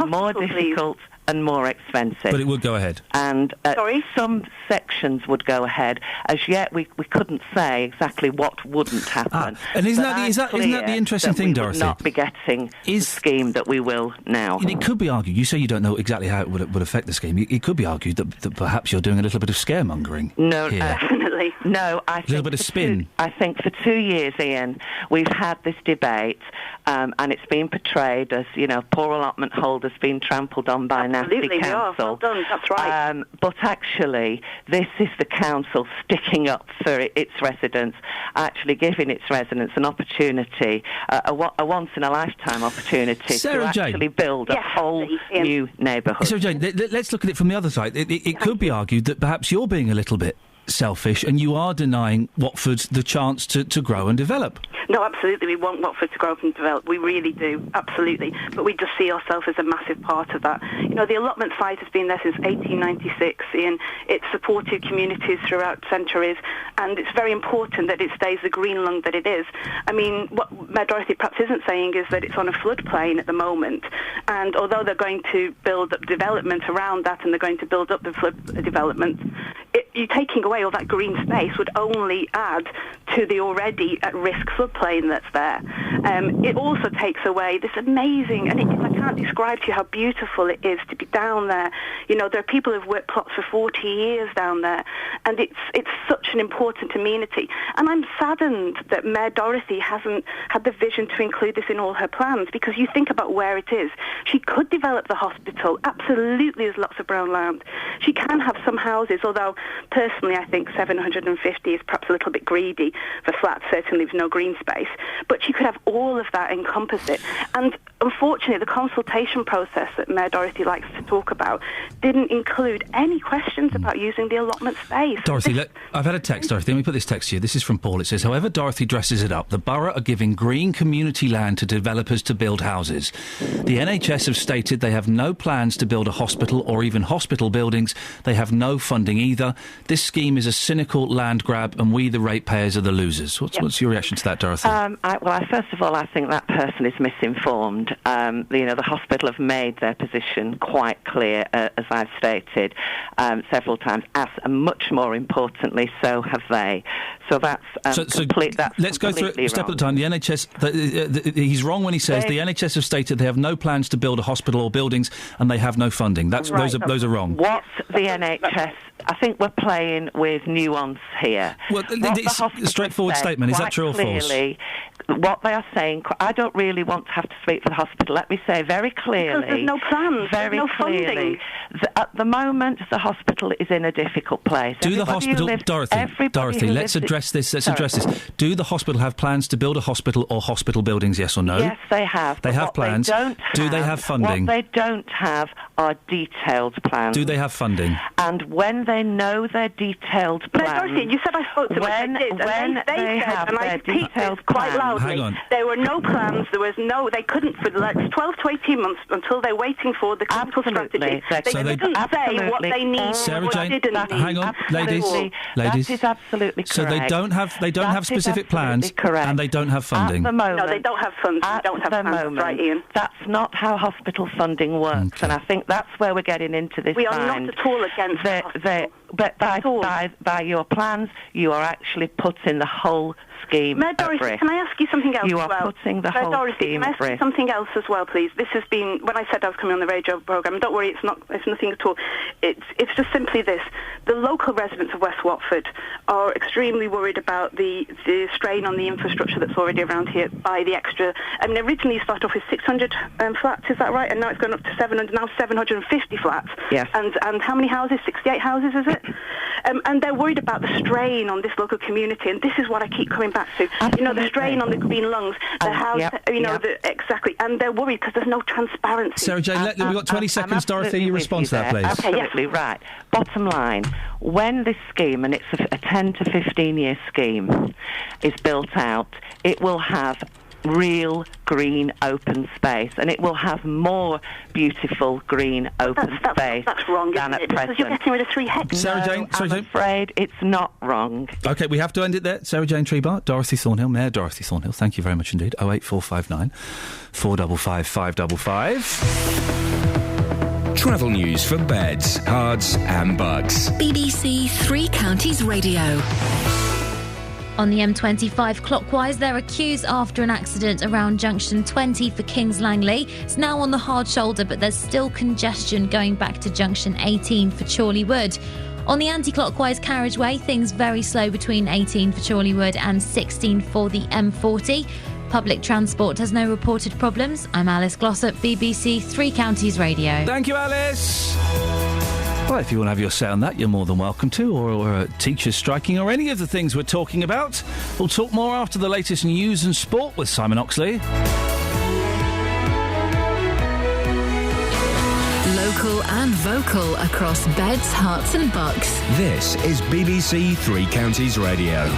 more difficult and more expensive. But it would go ahead. And some sections would go ahead. As yet, we couldn't say exactly what wouldn't happen. And isn't that the interesting thing, Dorothy? We would not be getting the scheme that we will now. And it could be argued, you say you don't know exactly how it would affect the scheme. It could be argued that perhaps you're doing a little bit of scaremongering. No, here. Definitely. No, I think... A little bit of spin. I think for 2 years, Iain, we've had this debate, and it's been portrayed as, poor allotment holders being trampled on by nasty council. Well done, that's right. But actually, this is the council sticking up for its residents, actually giving its residents an opportunity, a once-in-a-lifetime opportunity to actually build a whole new neighbourhood. So, Jane, let's look at it from the other side. It could be argued that perhaps you're being a little bit selfish and you are denying Watford the chance to grow and develop. No, absolutely. We want Watford to grow up and develop. We really do, absolutely. But we just see ourselves as a massive part of that. The allotment site has been there since 1896, and it's supported communities throughout centuries, and it's very important that it stays the green lung that it is. I mean, what Mayor Dorothy perhaps isn't saying is that it's on a floodplain at the moment, and although they're going to build up development around that and they're going to build up the flood development, you taking away all that green space would only add to the already at-risk floodplain that's there. It also takes away this amazing, and I can't describe to you how beautiful it is to be down there. You know, there are people who've worked plots for 40 years down there, and it's such an important amenity. And I'm saddened that Mayor Dorothy hasn't had the vision to include this in all her plans, because you think about where it is. She could develop the hospital. Absolutely, there's lots of brown land. She can have some houses, although personally I think 750 is perhaps a little bit greedy for flats, certainly leaves no green space. But she could have all of that, encompass it. And unfortunately, the consultation process that Mayor Dorothy likes to talk about didn't include any questions about using the allotment space. Dorothy, I've had a text, Dorothy. Let me put this text to you. This is from Paul. It says, however Dorothy dresses it up, the borough are giving green community land to developers to build houses. The NHS have stated they have no plans to build a hospital or even hospital buildings. They have no funding either. This scheme is a cynical land grab, and we, the ratepayers, are the losers. What's your reaction to that, Dorothy? First of all, I think that person is misinformed. The hospital have made their position quite clear, as I've stated several times, and much more importantly, so have they. So that's complete. That's let's go through it a step at a time. The NHS, he's wrong when he says the NHS have stated they have no plans to build a hospital or buildings, and they have no funding. Those are wrong. What the NHS? I think we're playing with nuance here. Well, it's a straightforward statement. Is that true or false? What they are saying, I don't really want to have to speak for the hospital. Let me say very clearly. Because there's no plans, very no clearly, funding. At the moment, the hospital is in a difficult place. Do the hospital, Dorothy, let's address this. Do the hospital have plans to build a hospital or hospital buildings, yes or no? Yes, they have. They have plans. Do they have funding? What they don't have are detailed plans. Do they have funding? And when they know their detailed plans... No, Dorothy, you said I spoke to them. When they have their detailed plans... Quite loudly. Hang on. There were no plans. They couldn't for the next 12 to 18 months until they're waiting for the clinical strategy. They didn't say what they need Sarah or Jane, didn't need. hang on, ladies. That is absolutely correct. So they don't have specific plans, and they don't have funding. At the moment, no, they don't have funds. They don't have plans. Right, Ian. That's not how hospital funding works, and I think that's where we're getting into this. We are not at all against the hospital. But by your plans, you are actually putting the whole scheme Mayor Dorothy, at risk. can I ask you something else You as well? are putting the whole scheme can I at ask you risk. something else as well, please? This has been, when I said I was coming on the radio programme, don't worry, it's nothing at all. It's just simply this. The local residents of West Watford are extremely worried about the strain on the infrastructure that's already around here by the extra. I mean, originally you started off with 600 flats, is that right? And now it's gone up to 700, now 750 flats. Yes. And how many houses? 68 houses, is it? And they're worried about the strain on this local community, and this is what I keep coming back to. Absolutely. You know, the strain on the green lungs, the house, exactly, and they're worried because there's no transparency. Sarah Jane, we've got 20 seconds, Dorothy. You respond to that, please. Absolutely right. Bottom line, when this scheme, and it's a 10 to 15-year scheme, is built out, it will have real green open space, and it will have more beautiful green open space that's wrong, than isn't at it? present. Because you're getting rid of 3 hectares. Sarah Jane, I'm afraid it's not wrong. OK, we have to end it there. Sarah Jane Treebart, Dorothy Thornhill, Mayor Dorothy Thornhill, thank you very much indeed. 08459 455 555. Travel news for beds, cards and bugs. BBC Three Counties Radio. On the M25 clockwise, there are queues after an accident around junction 20 for Kings Langley. It's now on the hard shoulder, but there's still congestion going back to junction 18 for Chorley Wood. On the anti-clockwise carriageway, things very slow between 18 for Chorley Wood and 16 for the M40. Public transport has no reported problems. I'm Alice Glossop, BBC Three Counties Radio. Thank you, Alice. Well, if you want to have your say on that, you're more than welcome to, or teachers striking, or any of the things we're talking about. We'll talk more after the latest news and sport with Simon Oxley. Local and vocal across beds, hearts and bucks. This is BBC Three Counties Radio.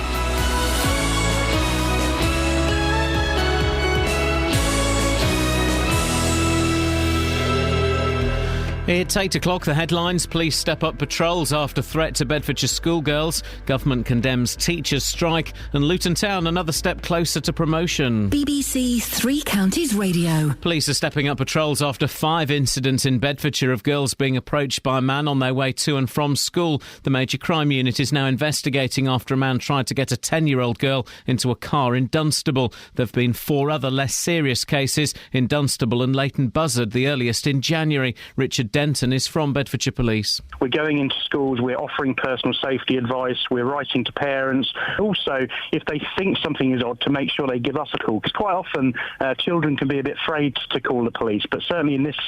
It's 8 o'clock, the headlines. Police step up patrols after threat to Bedfordshire schoolgirls. Government condemns teachers' strike. And Luton Town another step closer to promotion. BBC Three Counties Radio. Police are stepping up patrols after 5 incidents in Bedfordshire of girls being approached by a man on their way to and from school. The major crime unit is now investigating after a man tried to get a 10-year-old girl into a car in Dunstable. There have been 4 other less serious cases in Dunstable and Leighton Buzzard, the earliest in January. Richard Denton is from Bedfordshire Police. We're going into schools, we're offering personal safety advice, we're writing to parents. Also, if they think something is odd, to make sure they give us a call, because quite often children can be a bit afraid to call the police. But certainly in this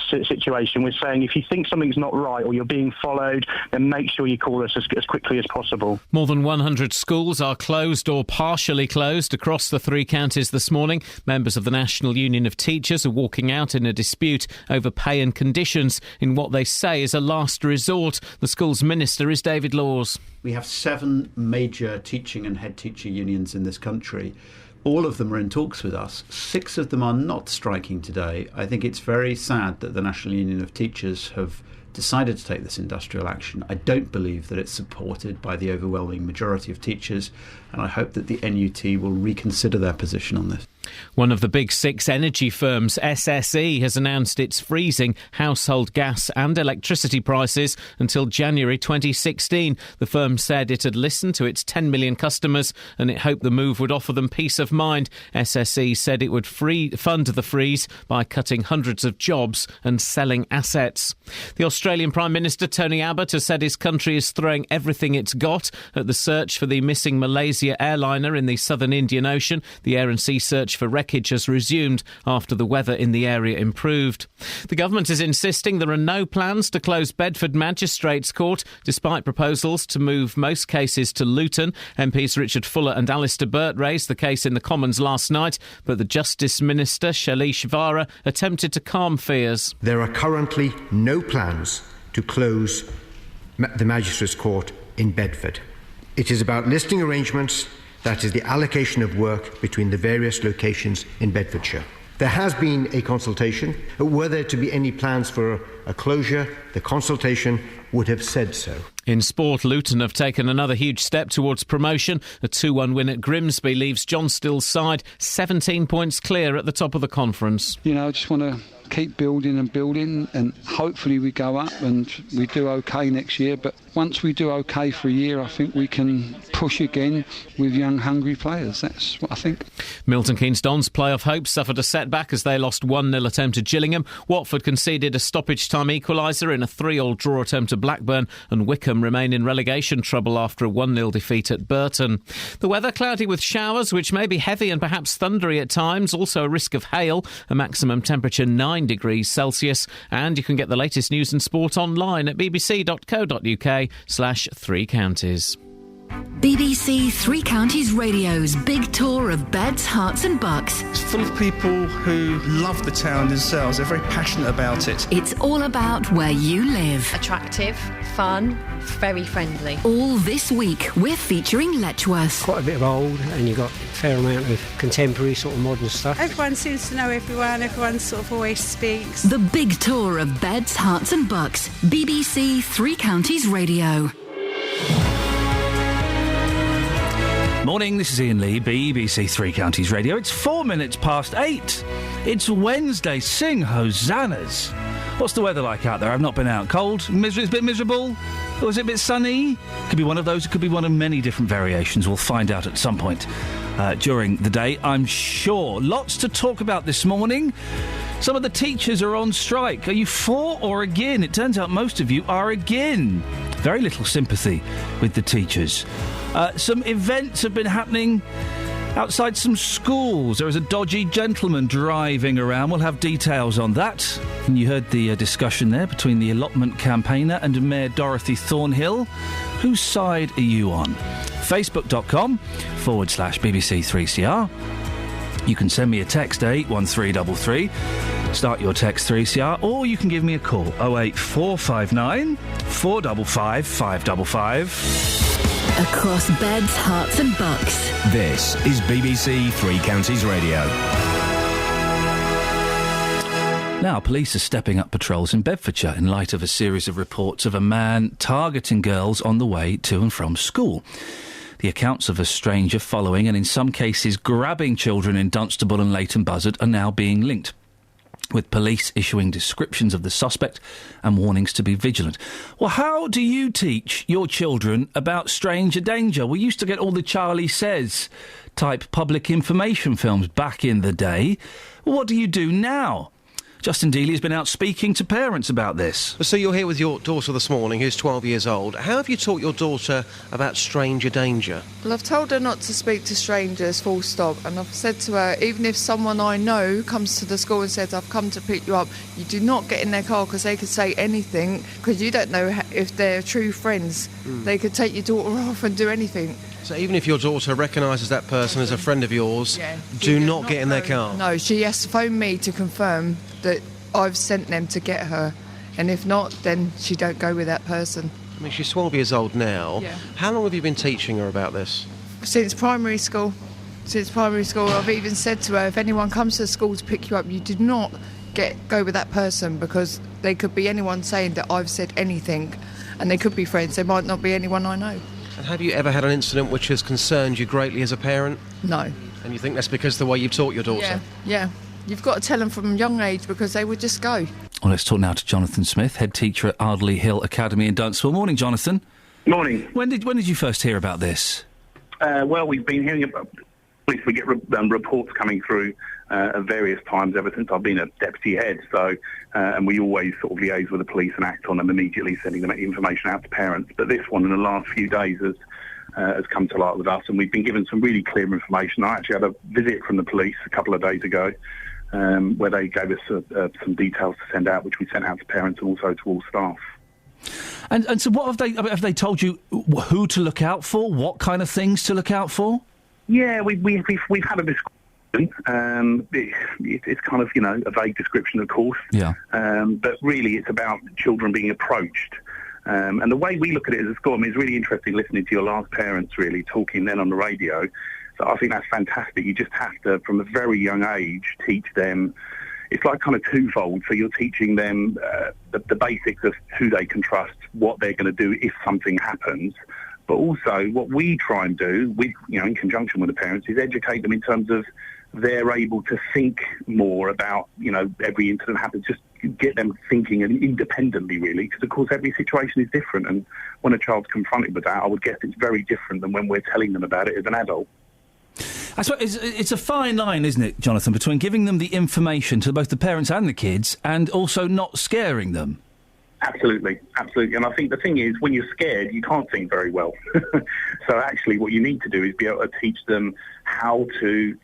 situation, we're saying if you think something's not right or you're being followed, then make sure you call us as quickly as possible. More than 100 schools are closed or partially closed across the 3 counties this morning. Members of the National Union of Teachers are walking out in a dispute over pay and conditions in what they say is a last resort. The school's minister is David Laws. We have 7 major teaching and head teacher unions in this country. All of them are in talks with us. 6 of them are not striking today. I think it's very sad that the National Union of Teachers have decided to take this industrial action. I don't believe that it's supported by the overwhelming majority of teachers, and I hope that the NUT will reconsider their position on this. One of the big 6 energy firms, SSE, has announced it's freezing household gas and electricity prices until January 2016. The firm said it had listened to its 10 million customers and it hoped the move would offer them peace of mind. SSE said it would fund the freeze by cutting hundreds of jobs and selling assets. The Australian Prime Minister Tony Abbott has said his country is throwing everything it's got at the search for the missing Malaysia airliner in the southern Indian Ocean. The air and sea search for wreckage has resumed after the weather in the area improved. The government is insisting there are no plans to close Bedford Magistrates Court, despite proposals to move most cases to Luton. MPs Richard Fuller and Alistair Burt raised the case in the Commons last night, but the Justice Minister, Shailesh Vara, attempted to calm fears. There are currently no plans to close the Magistrates Court in Bedford. It is about listing arrangements, that is the allocation of work between the various locations in Bedfordshire. There has been a consultation. Were there to be any plans for a closure, the consultation would have said so. In sport, Luton have taken another huge step towards promotion. A 2-1 win at Grimsby leaves John Still's side 17 points clear at the top of the conference. You know, I just want to keep building and hopefully we go up and we do OK next year. But once we do OK for a year, I think we can push again with young, hungry players. That's what I think. Milton Keynes Dons' playoff hopes suffered a setback as they lost 1-0 attempt to Gillingham. Watford conceded a stoppage-time equaliser in a 3-3 draw attempt to Blackburn, and Wickham remain in relegation trouble after a 1-0 defeat at Burton. The weather cloudy with showers, which may be heavy and perhaps thundery at times. Also a risk of hail, a maximum temperature 9 degrees Celsius. And you can get the latest news and sport online at bbc.co.uk/3 counties. BBC Three Counties Radio's big tour of beds, hearts and bucks. It's full of people who love the town themselves. They're very passionate about it. It's all about where you live. Attractive, fun, very friendly. All this week, we're featuring Letchworth. Quite a bit of old, and you've got a fair amount of contemporary sort of modern stuff. Everyone seems to know everyone sort of always speaks. The big tour of beds, hearts and bucks. BBC Three Counties Radio. Morning, this is Iain Lee, BBC Three Counties Radio. It's 4 minutes past 8. It's Wednesday. Sing hosannas. What's the weather like out there? I've not been out. Cold? It's a bit miserable? Or is it a bit sunny? Could be one of those. It could be one of many different variations. We'll find out at some point during the day, I'm sure. Lots to talk about this morning. Some of the teachers are on strike. Are you for or again? It turns out most of you are again. Very little sympathy with the teachers. Some events have been happening outside some schools. There is a dodgy gentleman driving around. We'll have details on that. And you heard the discussion there between the allotment campaigner and Mayor Dorothy Thornhill. Whose side are you on? Facebook.com/BBC3CR. You can send me a text to 81333. Start your text 3CR, or you can give me a call 08459 455 555. Across beds, hearts and bucks. This is BBC Three Counties Radio. Now, police are stepping up patrols in Bedfordshire in light of a series of reports of a man targeting girls on the way to and from school. The accounts of a stranger following and in some cases grabbing children in Dunstable and Leighton Buzzard are now being linked, with police issuing descriptions of the suspect and warnings to be vigilant. Well, how do you teach your children about stranger danger? We used to get all the Charlie Says type public information films back in the day. Well, what do you do now? Justin Dealey has been out speaking to parents about this. So you're here with your daughter this morning, who's 12 years old. How have you taught your daughter about stranger danger? Well, I've told her not to speak to strangers, full stop. And I've said to her, even if someone I know comes to the school and says, I've come to pick you up, you do not get in their car because they could say anything, because you don't know if they're true friends. They could take your daughter off and do anything. So even if your daughter recognises that person as a friend of yours, do not get in their car? No, she has to phone me to confirm that I've sent them to get her. And if not, then she don't go with that person. I mean, she's 12 years old now. Yeah. How long have you been teaching her about this? Since primary school. I've even said to her, if anyone comes to the school to pick you up, you do not go with that person, because they could be anyone saying that I've said anything, and they could be friends. They might not be anyone I know. And have you ever had an incident which has concerned you greatly as a parent? No. And you think that's because of the way you've taught your daughter? Yeah. You've got to tell them from a young age, because they would just go. Well, let's talk now to Jonathan Smith, head teacher at Ardley Hill Academy in Dunstable. Morning, Jonathan. Morning. When did you first hear about this? Well, we've been hearing about... We get reports coming through at various times ever since I've been a deputy head. So, and we always sort of liaise with the police and act on them immediately, sending them information out to parents. But this one in the last few days has come to light with us, and we've been given some really clear information. I actually had a visit from the police a couple of days ago, where they gave us some details to send out, which we sent out to parents and also to all staff. And so, what have they told you? Who to look out for? What kind of things to look out for? Yeah, we've had a description. It's kind of, a vague description, of course. Yeah. But really, it's about children being approached. And the way we look at it as a school, I mean, it's really interesting listening to your last parents really talking then on the radio. So I think that's fantastic. You just have to, from a very young age, teach them. It's like kind of twofold. So you're teaching them the basics of who they can trust, what they're going to do if something happens. But also, what we try and do, in conjunction with the parents, is educate them in terms of they're able to think more about, every incident happens. Just get them thinking independently, really, because, of course, every situation is different. And when a child's confronted with that, I would guess it's very different than when we're telling them about it as an adult. I suppose it's a fine line, isn't it, Jonathan, between giving them the information to both the parents and the kids and also not scaring them? Absolutely. And I think the thing is, when you're scared, you can't think very well. So actually what you need to do is be able to teach them how to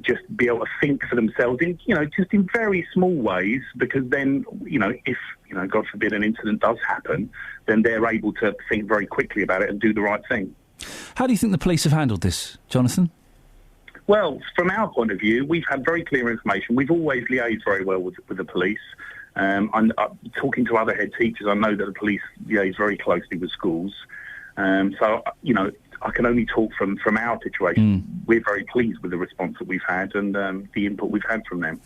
just be able to think for themselves in, just in very small ways, because then, if, God forbid an incident does happen, then they're able to think very quickly about it and do the right thing. How do you think the police have handled this, Jonathan? Well, from our point of view, we've had very clear information. We've always liaised very well with the police. I'm talking to other head teachers. I know that the police liaise very closely with schools. So, I can only talk from our situation. We're very pleased with the response that we've had and the input we've had from them.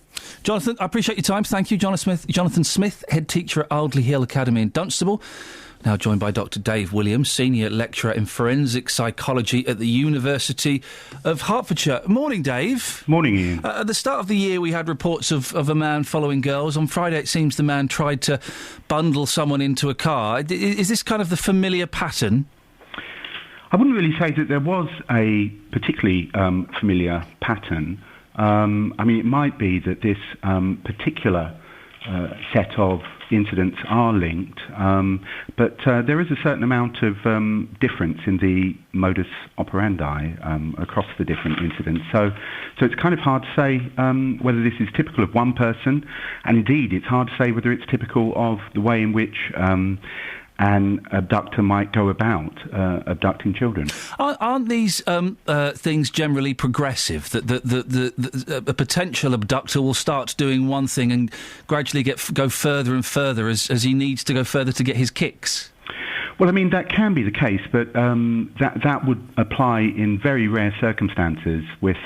Jonathan, I appreciate your time. Thank you, Jonathan Smith, head teacher at Ardley Hill Academy in Dunstable. Now joined by Dr. Dave Williams, senior lecturer in forensic psychology at the University of Hertfordshire. Morning, Dave. Morning, Ian. At the start of the year, we had reports of a man following girls. On Friday, it seems the man tried to bundle someone into a car. Is this kind of the familiar pattern? I wouldn't really say that there was a particularly familiar pattern. It might be that this particular set of incidents are linked, but there is a certain amount of difference in the modus operandi across the different incidents. So it's kind of hard to say whether this is typical of one person, and indeed it's hard to say whether it's typical of the way in which an abductor might go about abducting children. Aren't these things generally progressive? That a potential abductor will start doing one thing and gradually go further and further as he needs to go further to get his kicks? Well, that can be the case, but that would apply in very rare circumstances with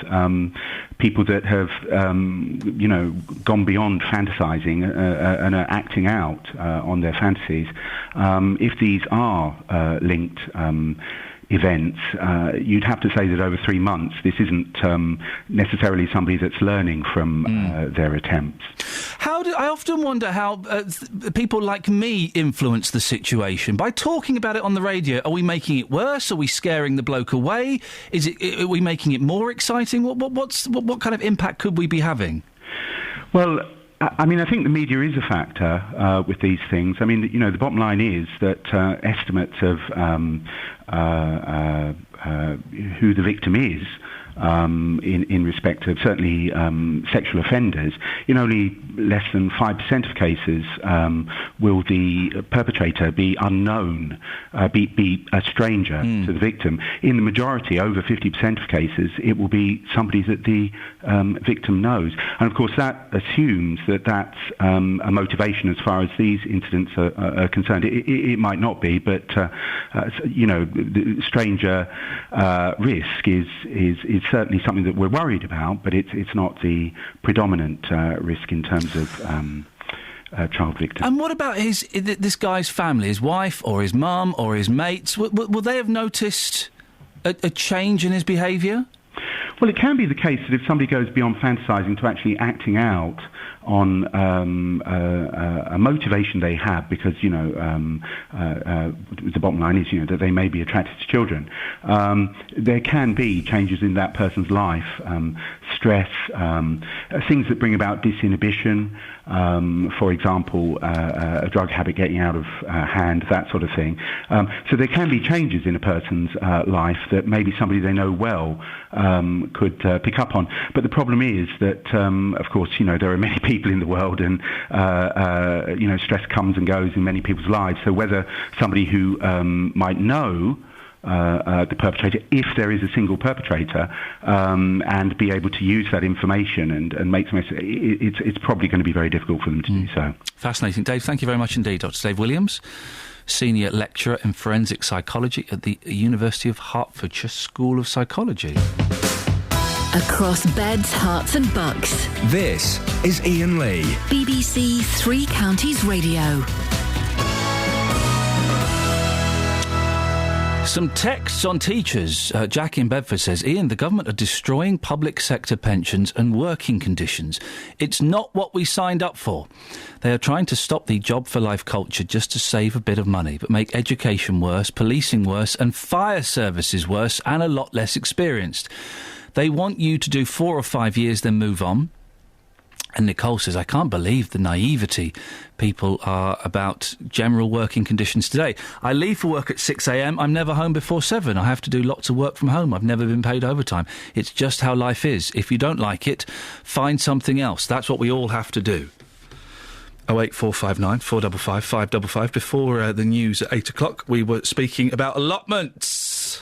people that have, gone beyond fantasizing and are acting out on their fantasies, if these are linked events, you'd have to say that over 3 months, this isn't necessarily somebody that's learning from their attempts. I often wonder how people like me influence the situation. By talking about it on the radio, are we making it worse? Are we scaring the bloke away? Are we making it more exciting? What kind of impact could we be having? Well, I mean, I think the media is a factor with these things. I mean, the bottom line is that estimates of who the victim is in respect of certainly sexual offenders, in only less than 5% of cases will the perpetrator be unknown, be a stranger to the victim. In the majority, over 50% of cases, it will be somebody that the victim knows. And of course, that assumes that that's a motivation as far as these incidents are concerned. It might not be, but the stranger risk is certainly something that we're worried about, but it's not the predominant risk in terms of child victims. And what about this guy's family, his wife or his mum or his mates? Will they have noticed a change in his behaviour? Well, it can be the case that if somebody goes beyond fantasising to actually acting out on a motivation they have, because the bottom line is that they may be attracted to children. There can be changes in that person's life, stress, things that bring about disinhibition. For example, a drug habit getting out of hand, that sort of thing. So there can be changes in a person's life that maybe somebody they know well could pick up on. But the problem is that, of course, there are many people in the world, and stress comes and goes in many people's lives. So whether somebody who might know the perpetrator, if there is a single perpetrator, and be able to use that information and make some... It's probably going to be very difficult for them to do so. Fascinating. Dave, thank you very much indeed. Dr. Dave Williams, Senior Lecturer in Forensic Psychology at the University of Hertfordshire School of Psychology. Across beds, hearts and bucks. This is Iain Lee. BBC Three Counties Radio. Some texts on teachers. Jack in Bedford says, Iain, the government are destroying public sector pensions and working conditions. It's not what we signed up for. They are trying to stop the job for life culture just to save a bit of money, but make education worse, policing worse, and fire services worse, and a lot less experienced. They want you to do 4 or 5 years, then move on. And Nicole says, I can't believe the naivety people are about general working conditions today. I leave for work at 6 a.m. I'm never home before 7. I have to do lots of work from home. I've never been paid overtime. It's just how life is. If you don't like it, find something else. That's what we all have to do. 08459 455 555. Before the news at 8 o'clock, we were speaking about allotments.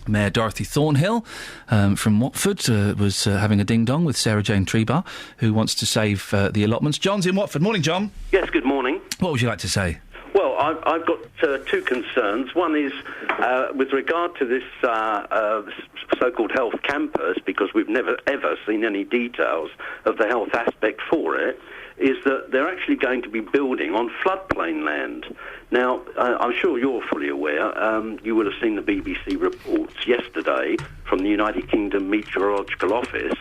Mayor Dorothy Thornhill from Watford was having a ding-dong with Sarah Jane Trebar, who wants to save the allotments. John's in Watford. Morning, John. Yes, good morning. What would you like to say? Well, I've got two concerns. One is with regard to this so-called health campus, because we've never, ever seen any details of the health aspect for it, is that they're actually going to be building on floodplain land. Now, I'm sure you're fully aware, you would have seen the BBC reports yesterday from the United Kingdom Meteorological Office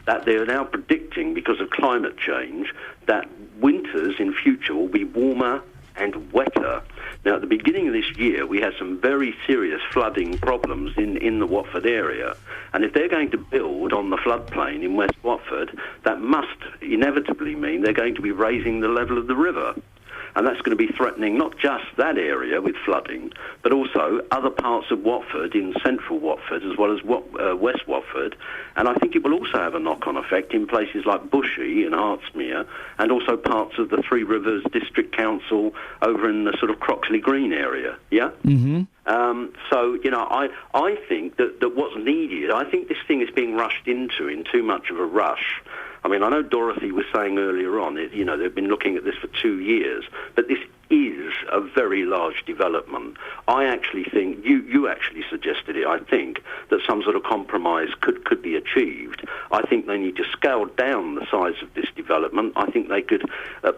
that they are now predicting, because of climate change, that winters in future will be warmer and wetter. Now, at the beginning of this year, we had some very serious flooding problems in the Watford area. And if they're going to build on the floodplain in West Watford, that must inevitably mean they're going to be raising the level of the river. And that's going to be threatening not just that area with flooding, but also other parts of Watford, in central Watford, as well as West Watford. And I think it will also have a knock-on effect in places like Bushey and Hartsmere, and also parts of the Three Rivers District Council over in the sort of Croxley Green area, yeah? Mm-hmm. So, I think that what's needed, I think this thing is being rushed into in too much of a rush. I mean, I know Dorothy was saying earlier on, they've been looking at this for 2 years, but this is a very large development. I actually think, you actually suggested it, I think, that some sort of compromise could be achieved. I think they need to scale down the size of this development. I think they could,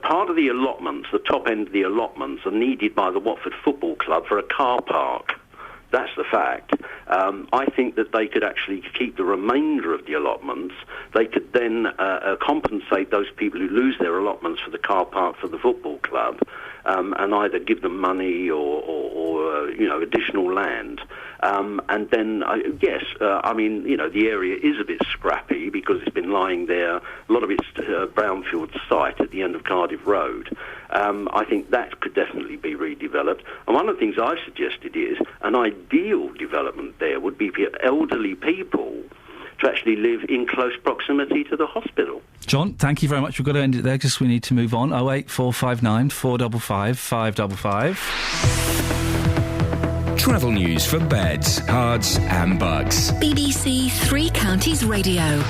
part of the allotments, the top end of the allotments, are needed by the Watford Football Club for a car park. That's the fact. I think that they could actually keep the remainder of the allotments. They could then compensate those people who lose their allotments for the car park for the football club, and either give them money or additional land. And then, the area is a bit scrappy because it's been lying there. A lot of it's brownfield site at the end of Cardiff Road. I think that could definitely be redeveloped. And one of the things I've suggested is an ideal development there would be for elderly people to actually live in close proximity to the hospital. John, thank you very much. We've got to end it there because we need to move on. 08459 455 555. Travel news for beds, cards and bugs. BBC Three Counties Radio.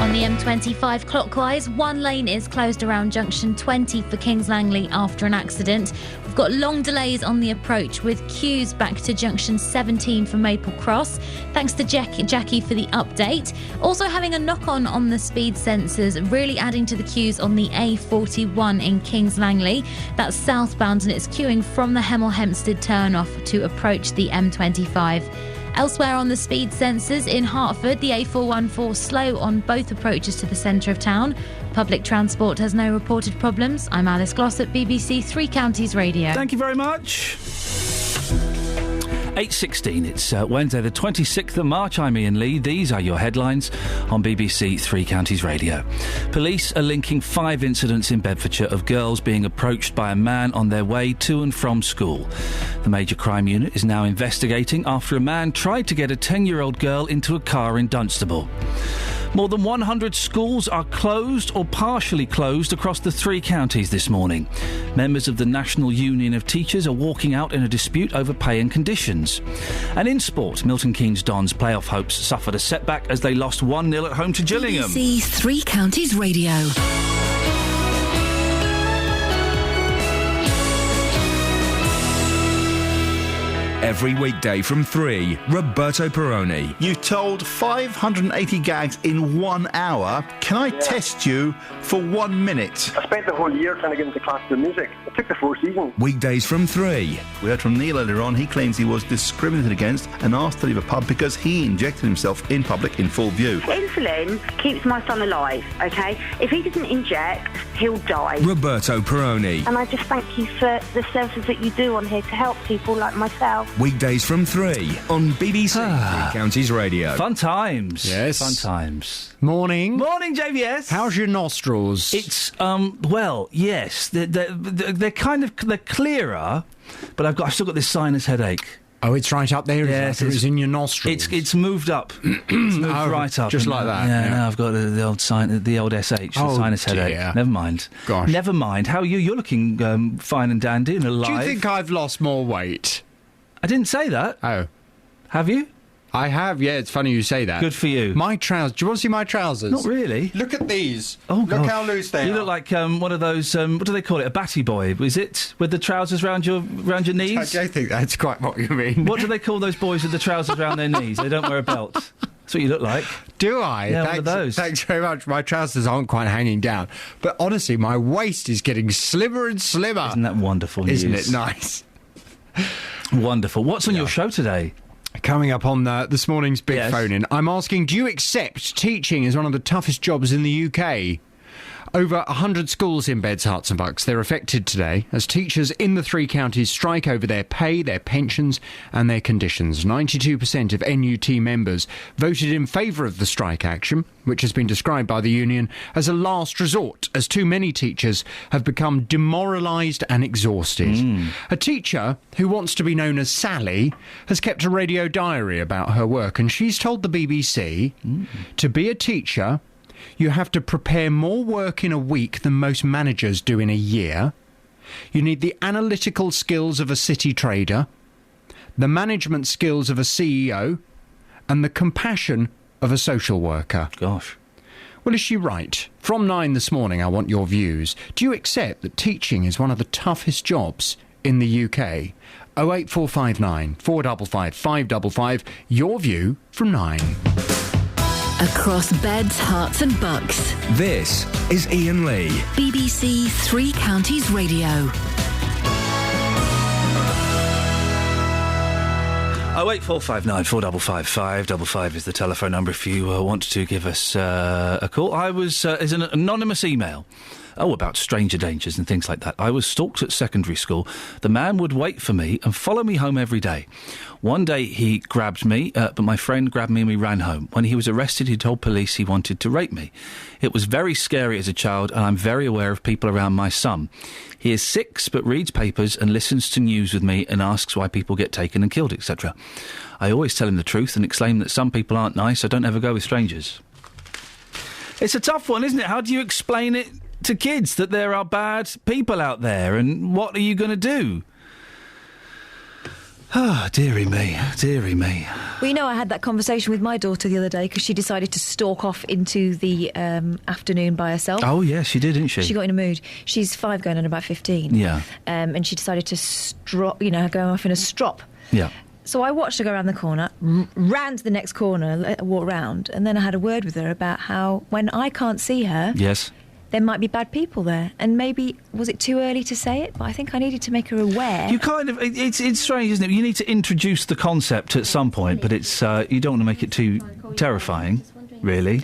On the M25 clockwise, one lane is closed around junction 20 for Kings Langley after an accident. We've got long delays on the approach with queues back to junction 17 for Maple Cross. Thanks to Jackie for the update. Also having a knock-on the speed sensors, really adding to the queues on the A41 in Kings Langley. That's southbound and it's queuing from the Hemel Hempstead turn-off to approach the M25. Elsewhere on the speed sensors, in Hertford, the A414 slow on both approaches to the centre of town. Public transport has no reported problems. I'm Alice Glossop, BBC Three Counties Radio. Thank you very much. 8:16, it's Wednesday the 26th of March. I'm Iain Lee. These are your headlines on BBC Three Counties Radio. Police are linking 5 incidents in Bedfordshire of girls being approached by a man on their way to and from school. The major crime unit is now investigating after a man tried to get a 10-year-old girl into a car in Dunstable. More than 100 schools are closed or partially closed across the 3 counties this morning. Members of the National Union of Teachers are walking out in a dispute over pay and conditions. And in sport, Milton Keynes Dons playoff hopes suffered a setback as they lost 1-0 at home to Gillingham. BBC Three Counties Radio. Every weekday from 3, Roberto Perrone. You told 580 gags in 1 hour. Can I test you for 1 minute? I spent the whole year trying to get into classical music. It took the 4 seasons. Weekdays from 3. We heard from Neil earlier on. He claims he was discriminated against and asked to leave a pub because he injected himself in public in full view. Insulin keeps my son alive, OK? If he doesn't inject, he'll die. Roberto Perrone. And I just thank you for the services that you do on here to help people like myself. Weekdays from 3 on BBC Three Counties Radio. Fun times. Yes. Fun times. Morning. Morning, JVS. How's your nostrils? It's, yes. They're clearer, but I've still got this sinus headache. Oh, it's right up there. Yes, it's in your nostrils. It's moved up. It's moved right up, just like that. Yeah, no, I've got the old SH, the sinus headache. Never mind. Gosh, never mind. How are you? You're looking fine and dandy and alive. Do you think I've lost more weight? I didn't say that. Oh, have you? I have. Yeah, it's funny you say that. Good for you. My trousers. Do you want to see my trousers? Not really. Look at these. Oh, look how loose they are. You look like one of those. What do they call it? A batty boy? Is it with the trousers round your knees? I don't think that's quite what you mean. What do they call those boys with the trousers round their knees? They don't wear a belt. That's what you look like. Do I? Yeah, one of those. Thanks very much. My trousers aren't quite hanging down. But honestly, my waist is getting slimmer and slimmer. Isn't that wonderful news? Isn't it nice? Wonderful. What's on your show today? Coming up on this morning's Big Phone-In, I'm asking, do you accept teaching as one of the toughest jobs in the UK? Over 100 schools in Beds, Herts and Bucks, they're affected today as teachers in the 3 counties strike over their pay, their pensions and their conditions. 92% of NUT members voted in favour of the strike action, which has been described by the union as a last resort, as too many teachers have become demoralised and exhausted. A teacher who wants to be known as Sally has kept a radio diary about her work, and she's told the BBC to be a teacher, you have to prepare more work in a week than most managers do in a year. You need the analytical skills of a city trader, the management skills of a CEO, and the compassion of a social worker. Gosh. Well, is she right? From 9 this morning, I want your views. Do you accept that teaching is one of the toughest jobs in the UK? 08459 455 555. Your view from 9. Across beds, hearts and bucks. This is Iain Lee. BBC Three Counties Radio. 08459 455 555 is the telephone number if you want to give us a call. Is an anonymous email. About stranger dangers and things like that. I was stalked at secondary school. The man would wait for me and follow me home every day. One day he grabbed me, but my friend grabbed me and we ran home. When he was arrested, he told police he wanted to rape me. It was very scary as a child, and I'm very aware of people around my son. He is 6, but reads papers and listens to news with me and asks why people get taken and killed, etc. I always tell him the truth and explain that some people aren't nice. I don't ever go with strangers. It's a tough one, isn't it? How do you explain it to kids that there are bad people out there, and what are you going to do? Ah, dearie me, dearie me. Well, you know, I had that conversation with my daughter the other day because she decided to stalk off into the afternoon by herself. Oh, yes, she did, didn't she? She got in a mood. She's 5 going on about 15. Yeah. And she decided to go off in a strop. Yeah. So I watched her go around the corner, ran to the next corner, walk round, and then I had a word with her about how when I can't see her... Yes. There might be bad people there, and maybe was it too early to say it? But I think I needed to make her aware. You kind of it's strange, isn't it? You need to introduce the concept at some point, but it's you don't want to make it too terrifying, really.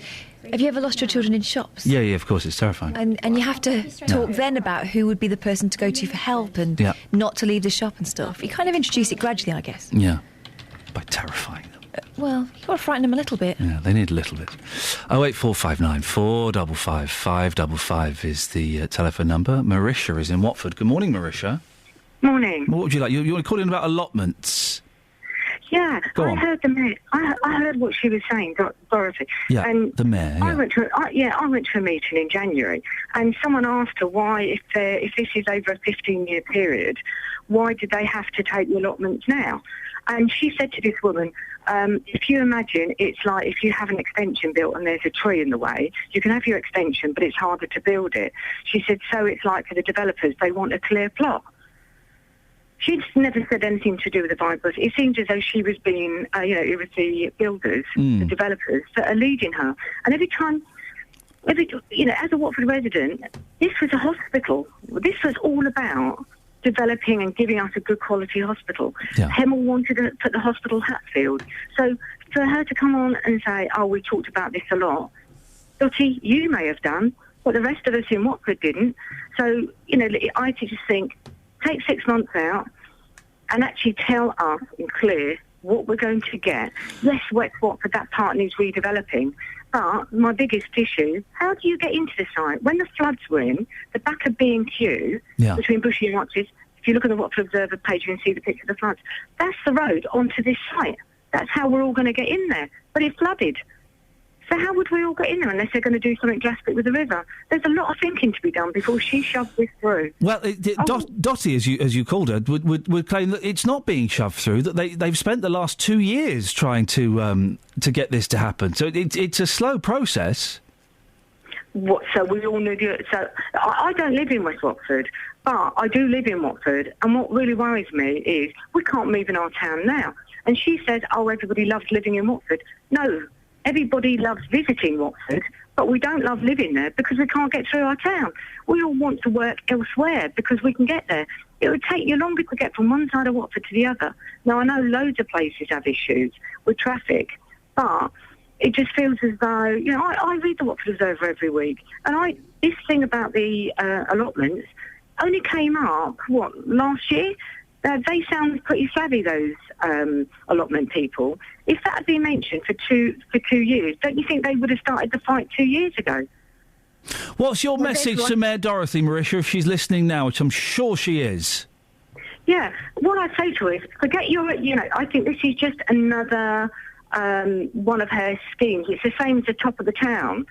Have you ever lost your children in shops? Yeah, of course, it's terrifying. And you have to talk then about who would be the person to go to for help and not to leave the shop and stuff. You kind of introduce it gradually, I guess. Yeah, by terrifying them. Well, you've got to frighten them a little bit. Yeah, they need a little bit. 08459 455 555 is the telephone number. Marisha is in Watford. Good morning, Marisha. Morning. What would you like? You want to call in about allotments? Yeah, I heard the mayor. I heard what she was saying, Dorothy. Yeah, and the mayor. I went to a meeting in January, and someone asked her why, if this is over a 15-year period, why did they have to take the allotments now? And she said to this woman, if you imagine, it's like if you have an extension built and there's a tree in the way, you can have your extension, but it's harder to build it. She said, so it's like for the developers, they want a clear plot. She'd never said anything to do with the Bible. It seemed as though she was being, it was the builders, the developers that are leading her. And every time, as a Watford resident, this was a hospital. This was all about developing and giving us a good quality hospital. Yeah. Hemel wanted to put the hospital Hatfield. So for her to come on and say, we talked about this a lot, Dottie, you may have done, but the rest of us in Watford didn't. So, I just think, take 6 months out and actually tell us in clear what we're going to get. Yes, West Watford, that part needs redeveloping. But my biggest issue, how do you get into the site? When the floods were in, the back of B&Q, between Bushy and Watches, if you look at the Watford Observer page, you can see the picture of the floods. That's the road onto this site. That's how we're all going to get in there. But it flooded. So how would we all get in there unless they're going to do something drastic with the river? There's a lot of thinking to be done before she shoves this through. Well, Dottie, as you called her, would claim that it's not being shoved through, that they've spent the last 2 years trying to get this to happen. So it's a slow process. So we all knew. So I don't live in West Watford, but I do live in Watford, and what really worries me is we can't move in our town now. And she says, everybody loves living in Watford. No. Everybody loves visiting Watford, but we don't love living there because we can't get through our town. We all want to work elsewhere because we can get there. It would take you longer to get from one side of Watford to the other. Now, I know loads of places have issues with traffic, but it just feels as though, I read the Watford Observer every week, and this thing about the allotments only came up, last year? They sound pretty savvy, those allotment people. If that had been mentioned for two years, don't you think they would have started the fight 2 years ago? What's your message to Mayor Dorothy, Marisha, if she's listening now, which I'm sure she is? Yeah, what I say to her is, forget I think this is just another one of her schemes. It's the same as the top of the town.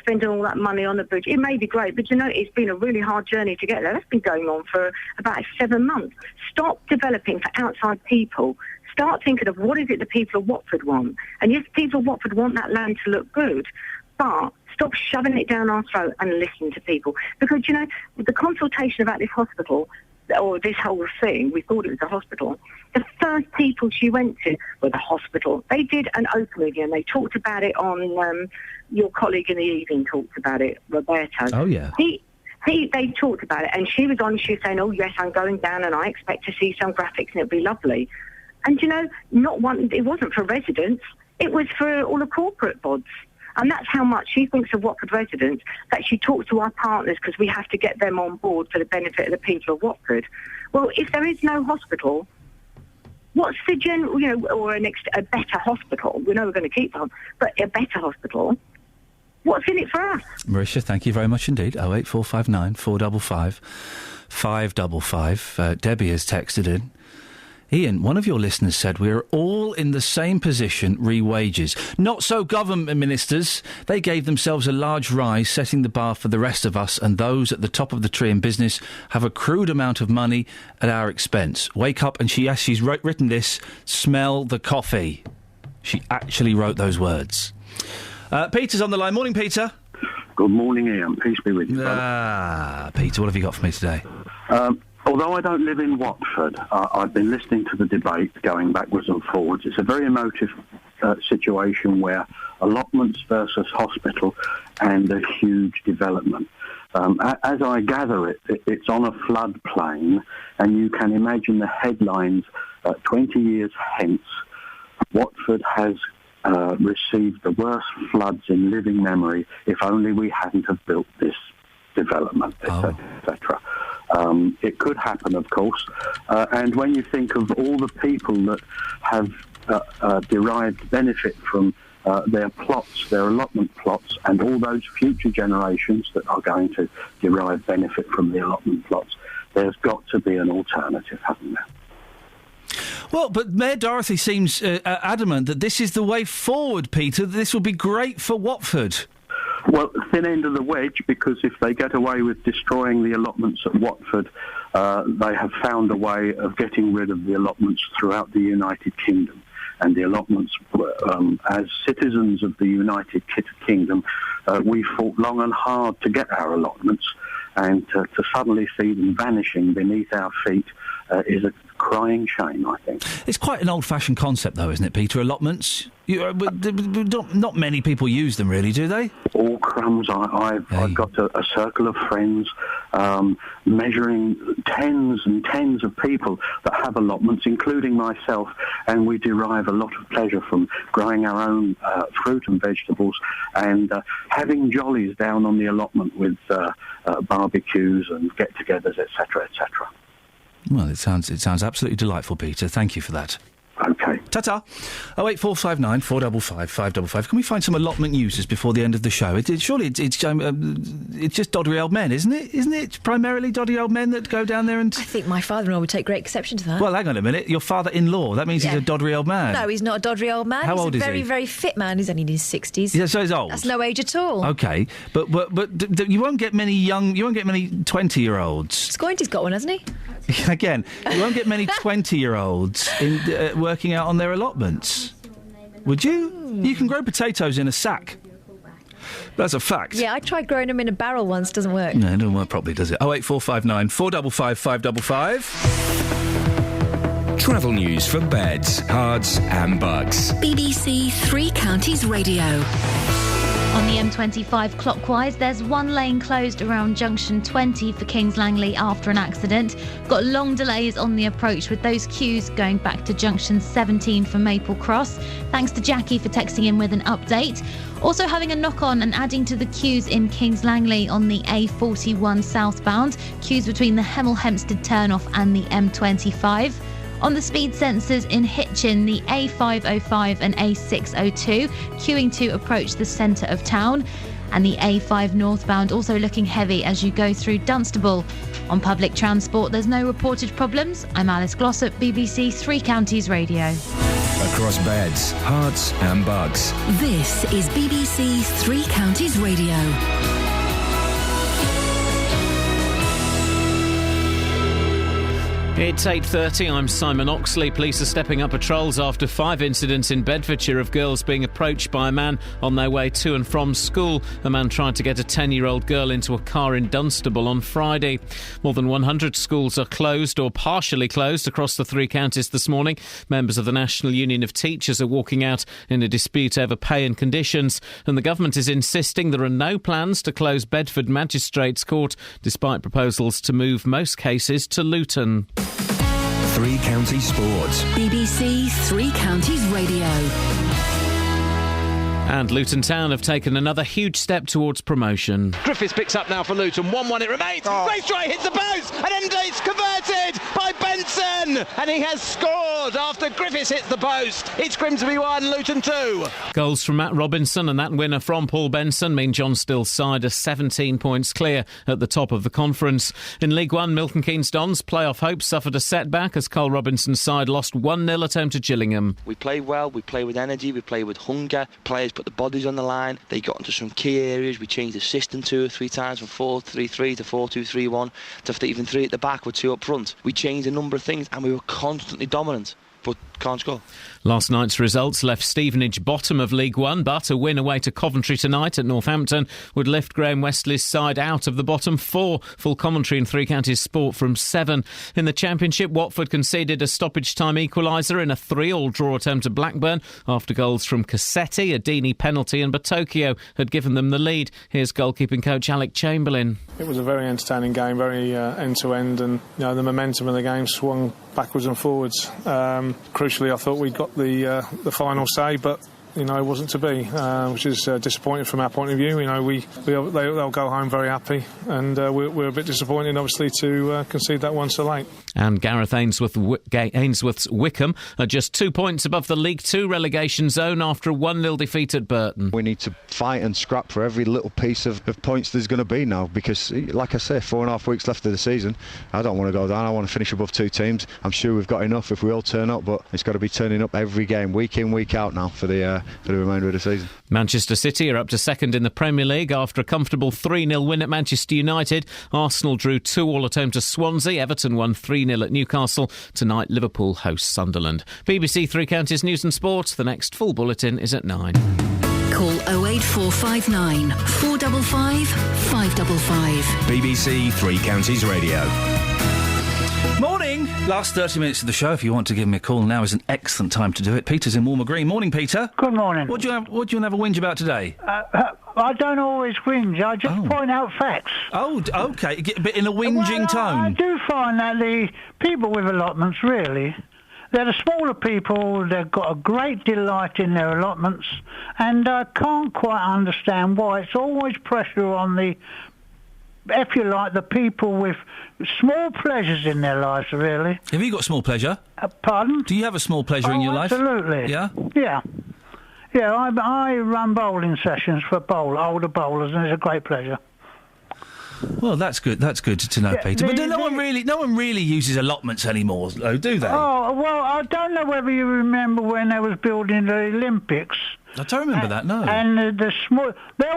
Spending all that money on the bridge. It may be great, but it's been a really hard journey to get there. That's been going on for about 7 months. Stop developing for outside people. Start thinking of what is it the people of Watford want. And yes, people of Watford want that land to look good, but stop shoving it down our throat and listen to people. Because, you know, with the consultation about this hospital, or this whole thing, we thought it was a hospital, the first people she went to were the hospital. They did an open review and they talked about it on, your colleague in the evening talked about it, Roberto. Oh, yeah. They talked about it, and she was saying, oh, yes, I'm going down and I expect to see some graphics and it'll be lovely. And, you know, it wasn't for residents, it was for all the corporate bods. And that's how much she thinks of Watford residents, that she talks to our partners because we have to get them on board for the benefit of the people of Watford. Well, if there is no hospital, what's the general, you know, or a better hospital? We know we're going to keep them, but a better hospital, what's in it for us? Marisha, thank you very much indeed. 08459 455 555. Debbie has texted in. Iain, one of your listeners said we're all in the same position re wages. Not so government ministers. They gave themselves a large rise, setting the bar for the rest of us, and those at the top of the tree in business have a crude amount of money at our expense. Wake up, and she's written this, smell the coffee. She actually wrote those words. Peter's on the line. Morning, Peter. Good morning, Iain. Peace be with you. Peter, what have you got for me today? Although I don't live in Watford, I've been listening to the debate going backwards and forwards. It's a very emotive situation where allotments versus hospital and a huge development. As I gather it, it's on a floodplain, and you can imagine the headlines 20 years hence. Watford has received the worst floods in living memory. If only we hadn't have built this development, etc., etc. It could happen, of course, and when you think of all the people that have derived benefit from their plots, their allotment plots, and all those future generations that are going to derive benefit from the allotment plots, there's got to be an alternative, hasn't there? Well, but Mayor Dorothy seems adamant that this is the way forward, Peter. This will be great for Watford. Well, thin end of the wedge, because if they get away with destroying the allotments at Watford, they have found a way of getting rid of the allotments throughout the United Kingdom. And the allotments, as citizens of the United Kingdom, we fought long and hard to get our allotments, and to suddenly see them vanishing beneath our feet is a crying shame, I think. It's quite an old-fashioned concept, though, isn't it, Peter? Allotments? Not many people use them, really, do they? All crumbs. I've got a circle of friends measuring tens and tens of people that have allotments, including myself, and we derive a lot of pleasure from growing our own fruit and vegetables and having jollies down on the allotment with barbecues and get-togethers, etc., etc. Well, it sounds absolutely delightful, Peter. Thank you for that. OK. Ta-ta. 08459 455 555. Can we find some allotment users before the end of the show? Surely it's just doddery old men, isn't it? Isn't it primarily doddery old men that go down there and... I think my father-in-law would take great exception to that. Well, hang on a minute. Your father-in-law, that means he's a doddery old man. No, he's not a doddery old man. How old is he? He's a very, very fit man. He's only in his 60s. Yeah, so he's old. That's no age at all. OK. But you won't get many 20-year-olds. Scointy's got one, hasn't he? Again, you won't get many 20-year-olds working out on their allotments. Would you? You can grow potatoes in a sack. That's a fact. Yeah, I tried growing them in a barrel once. Doesn't work. No, it doesn't work properly, does it? 08459 455 555. Travel news for beds, cards and bugs. BBC Three Counties Radio. On the M25 clockwise, there's one lane closed around junction 20 for Kings Langley after an accident. Got long delays on the approach with those queues going back to junction 17 for Maple Cross. Thanks to Jackie for texting in with an update. Also having a knock-on and adding to the queues in Kings Langley on the A41 southbound. Queues between the Hemel Hempstead turnoff and the M25. On the speed sensors in Hitchin, the A505 and A602, queuing to approach the centre of town. And the A5 northbound also looking heavy as you go through Dunstable. On public transport, there's no reported problems. I'm Alice Glossop, BBC Three Counties Radio. Across beds, hearts and bugs. This is BBC Three Counties Radio. It's 8:30, I'm Simon Oxley. Police are stepping up patrols after 5 incidents in Bedfordshire of girls being approached by a man on their way to and from school. A man tried to get a 10-year-old girl into a car in Dunstable on Friday. More than 100 schools are closed or partially closed across the 3 counties this morning. Members of the National Union of Teachers are walking out in a dispute over pay and conditions, and the government is insisting there are no plans to close Bedford Magistrates Court, despite proposals to move most cases to Luton. 3 Counties Sports. BBC 3 Counties Radio. And Luton Town have taken another huge step towards promotion. Griffiths picks up now for Luton. 1-1 it remains. Great strike, hits the post, and then it's converted by Benson. And he has scored after Griffiths hits the post. It's Grimsby 1, Luton 2. Goals from Matt Robinson and that winner from Paul Benson mean John Still's side are 17 points clear at the top of the conference. In League One, Milton Keynes Dons' playoff hopes suffered a setback as Cole Robinson's side lost 1-0 at home to Gillingham. We play well, we play with energy, we play with hunger. Players put the bodies on the line. They got into some key areas. We changed the system 2 or 3 times from 4-3-3 to 4-2-3-1 to even 3 at the back with 2 up front. We changed a number of things and we were constantly dominant, but can't score. Last night's results left Stevenage bottom of League One, but a win away to Coventry tonight at Northampton would lift Graham Westley's side out of the bottom 4. Full commentary in 3 Counties Sport from 7. In the Championship, Watford conceded a stoppage-time equaliser in a 3-3 draw attempt at Blackburn after goals from Cassetti, a Deeney penalty and Batokio had given them the lead. Here's goalkeeping coach Alec Chamberlain. It was a very entertaining game, very end-to-end, and the momentum of the game swung backwards and forwards. Crucially, I thought we got the final say, but it wasn't to be, which is disappointing from our point of view. They'll go home very happy, and we're a bit disappointed, obviously, to concede that one so late. And Gareth Ainsworth's Wickham are just 2 points above the League 2 relegation zone after a 1-0 defeat at Burton. We need to fight and scrap for every little piece of points there's going to be now, because, like I say, 4.5 weeks left of the season. I don't want to go down. I want to finish above 2 teams. I'm sure we've got enough if we all turn up, but it's got to be turning up every game, week in, week out now for the remainder of the season. Manchester City are up to second in the Premier League after a comfortable 3-0 win at Manchester United. Arsenal drew 2-2 at home to Swansea. Everton won 3-0 at Newcastle. Tonight, Liverpool hosts Sunderland. BBC 3 Counties News and Sport. The next full bulletin is at 9. Call 08459 455 555. BBC 3 Counties Radio. Morning! Last 30 minutes of the show. If you want to give me a call now is an excellent time to do it. Peter's in Walmer Green. Morning, Peter. Good morning. What do you have a whinge about today? I don't always whinge. I just point out facts. Oh, OK. But in a whinging tone. I do find that the people with allotments, really, they're the smaller people. They've got a great delight in their allotments, and I can't quite understand why it's always pressure on the, if you like, the people with small pleasures in their lives, really. Have you got small pleasure? Pardon? Do you have a small pleasure in your life? Absolutely. Yeah? Yeah. Yeah, I run bowling sessions for older bowlers, and it's a great pleasure. Well, that's good. That's good to know, Peter. But no one really uses allotments anymore, though, do they? Oh well, I don't know whether you remember when they was building the Olympics. I don't remember that. No. And there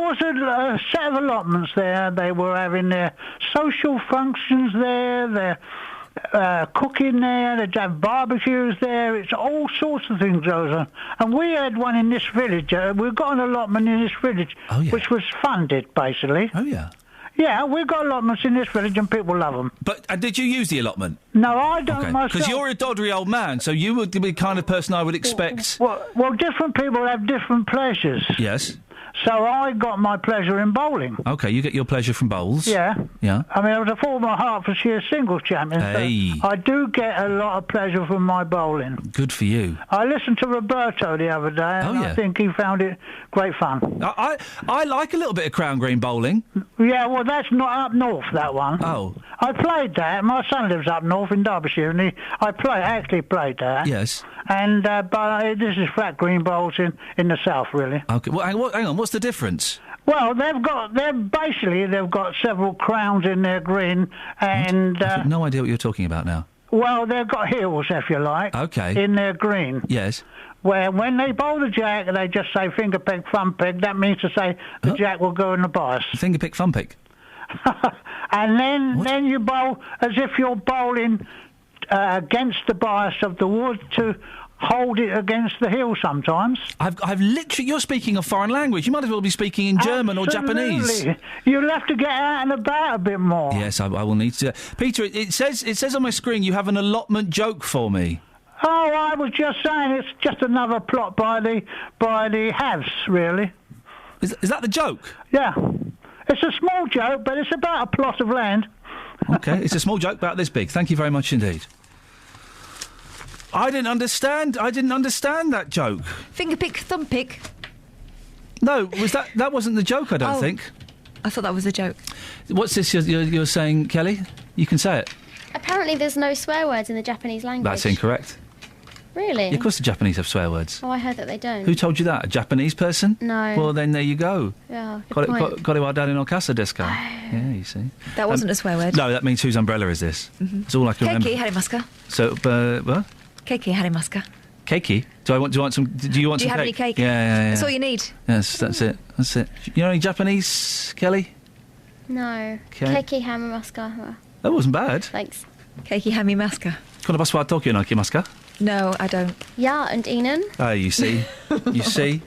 was a set of allotments there. They were having their social functions there. Their cooking there. They'd have barbecues there. It's all sorts of things goes on. And we had one in this village. We've got an allotment in this village, which was funded basically. Oh yeah. Yeah, we've got allotments in this village and people love them. But did you use the allotment? No, I don't myself. Because you're a doddery old man, so you would be the kind of person I would expect... Well, different people have different pleasures. Yes. So I got my pleasure in bowling. OK, you get your pleasure from bowls. Yeah. Yeah. I mean, I was a former Hertfordshire singles champion. Hey. So I do get a lot of pleasure from my bowling. Good for you. I listened to Roberto the other day, and I think he found it great fun. I like a little bit of Crown Green bowling. Yeah, well, that's not up north, that one. Oh. I played that. My son lives up north in Derbyshire, and I actually played that. Yes. And but this is flat green bowls in the south, really. Okay. Well, hang on. What's the difference? Well, they've got several crowns in their green, and I've got no idea what you're talking about now. Well, they've got hills, if you like. Okay. In their green. Yes. Where when they bowl the jack, they just say finger pick, thumb pick. That means to say the jack will go in the bias. Finger pick, thumb pick. And then you bowl as if you're bowling against the bias of the wood to hold it against the hill sometimes. I've literally... You're speaking a foreign language. You might as well be speaking in German or Japanese. Absolutely. You'll have to get out and about a bit more. Yes, I will need to. Peter, it says on my screen you have an allotment joke for me. Oh, I was just saying it's just another plot by the haves, really. Is that the joke? Yeah. It's a small joke, but it's about a plot of land. Okay, it's a small joke about this big. Thank you very much indeed. I didn't understand that joke. Finger pick, thumb pick. No, that wasn't the joke, I don't think. I thought that was a joke. What's this you're saying, Kelly? You can say it. Apparently there's no swear words in the Japanese language. That's incorrect. Really? Yeah, of course the Japanese have swear words. Oh, I heard that they don't. Who told you that? A Japanese person? No. Well, then there you go. Yeah, good point. Kore wa dare no kasa desu ka? Yeah, you see. That wasn't a swear word. No, that means whose umbrella is this? Mm-hmm. That's all I can remember. Keiki harimasu ka? So, what? Keiki harimasu ka? Keiki? Do you want some cake? Do you have any cake? Yeah. That's all you need. Yes, that's it. You know any Japanese, Kelly? No. Okay. Keiki harimasu ka? That wasn't bad. Thanks. Keiki harimasu ka? Konobasu wa Tokyo no ikimasu ka? No, I don't. Yeah, and Iain? Oh, you see. You see.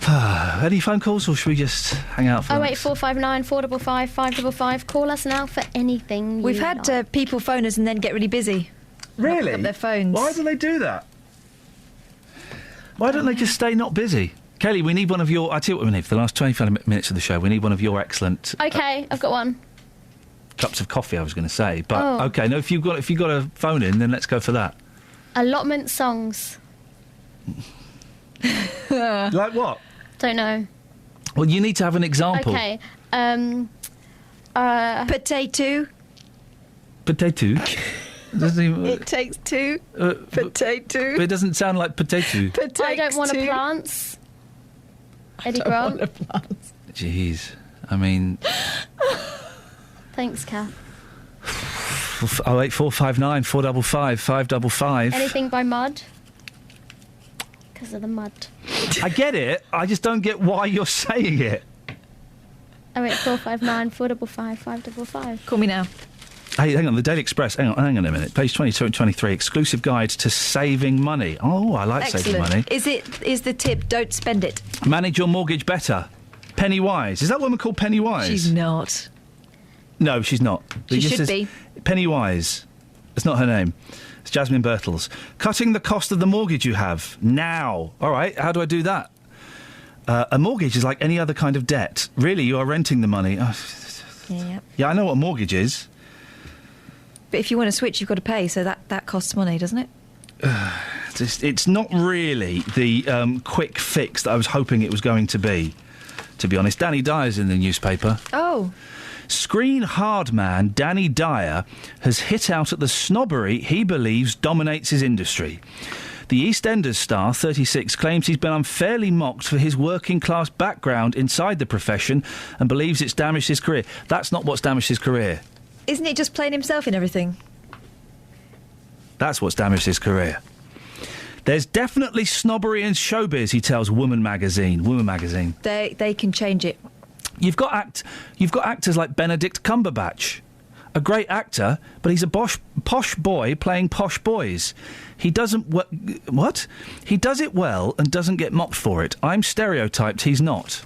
Any phone calls, or should we just hang out for 08459 455 555. Call us now for anything. We've had people phone us and then get really busy. Really? Pick up their phones. Why do they do that? Why don't they just stay not busy? Kelly, we need one of your... I tell you what we need for the last 25 minutes of the show. We need one of your excellent... OK, I've got one. Cups of coffee, I was going to say. But, Oh. OK, no, if you've got a phone in, then let's go for that. Allotment songs. Like what? Don't know. Well, you need to have an example. OK. Potato. Potato? Doesn't even, It takes two. Potato. But it doesn't sound like potato. I don't want to plants. Eddie Grant. Jeez. I mean... Thanks, Kath. 08459 455 555. Anything by Mud? Because of the mud. I get it. I just don't get why you're saying it. 08459 455 555. Call me now. Hey, hang on. The Daily Express. Hang on a minute. Page 22 and 23. Exclusive guide to saving money. Oh, I like saving money. Is the tip? Don't spend it. Manage your mortgage better. Penny Wise. Is that woman called Penny Wise? She's not. No, she's not. She should be. Penny Wise. It's not her name. It's Jasmine Birtles. Cutting the cost of the mortgage you have now. All right. How do I do that? A mortgage is like any other kind of debt. Really, you are renting the money. Oh. Yeah, I know what a mortgage is. But if you want to switch, you've got to pay, so that costs money, doesn't it? It's not really the quick fix that I was hoping it was going to be honest. Danny Dyer's in the newspaper. Oh. Screen hard man Danny Dyer has hit out at the snobbery he believes dominates his industry. The EastEnders star, 36, claims he's been unfairly mocked for his working-class background inside the profession and believes it's damaged his career. That's not what's damaged his career. Isn't it just playing himself in everything? That's what's damaged his career. There's definitely snobbery in showbiz, he tells Woman Magazine. They can change it. You've got actors like Benedict Cumberbatch, a great actor, but he's a posh boy playing posh boys. He doesn't what? He does it well and doesn't get mocked for it. I'm stereotyped. He's not.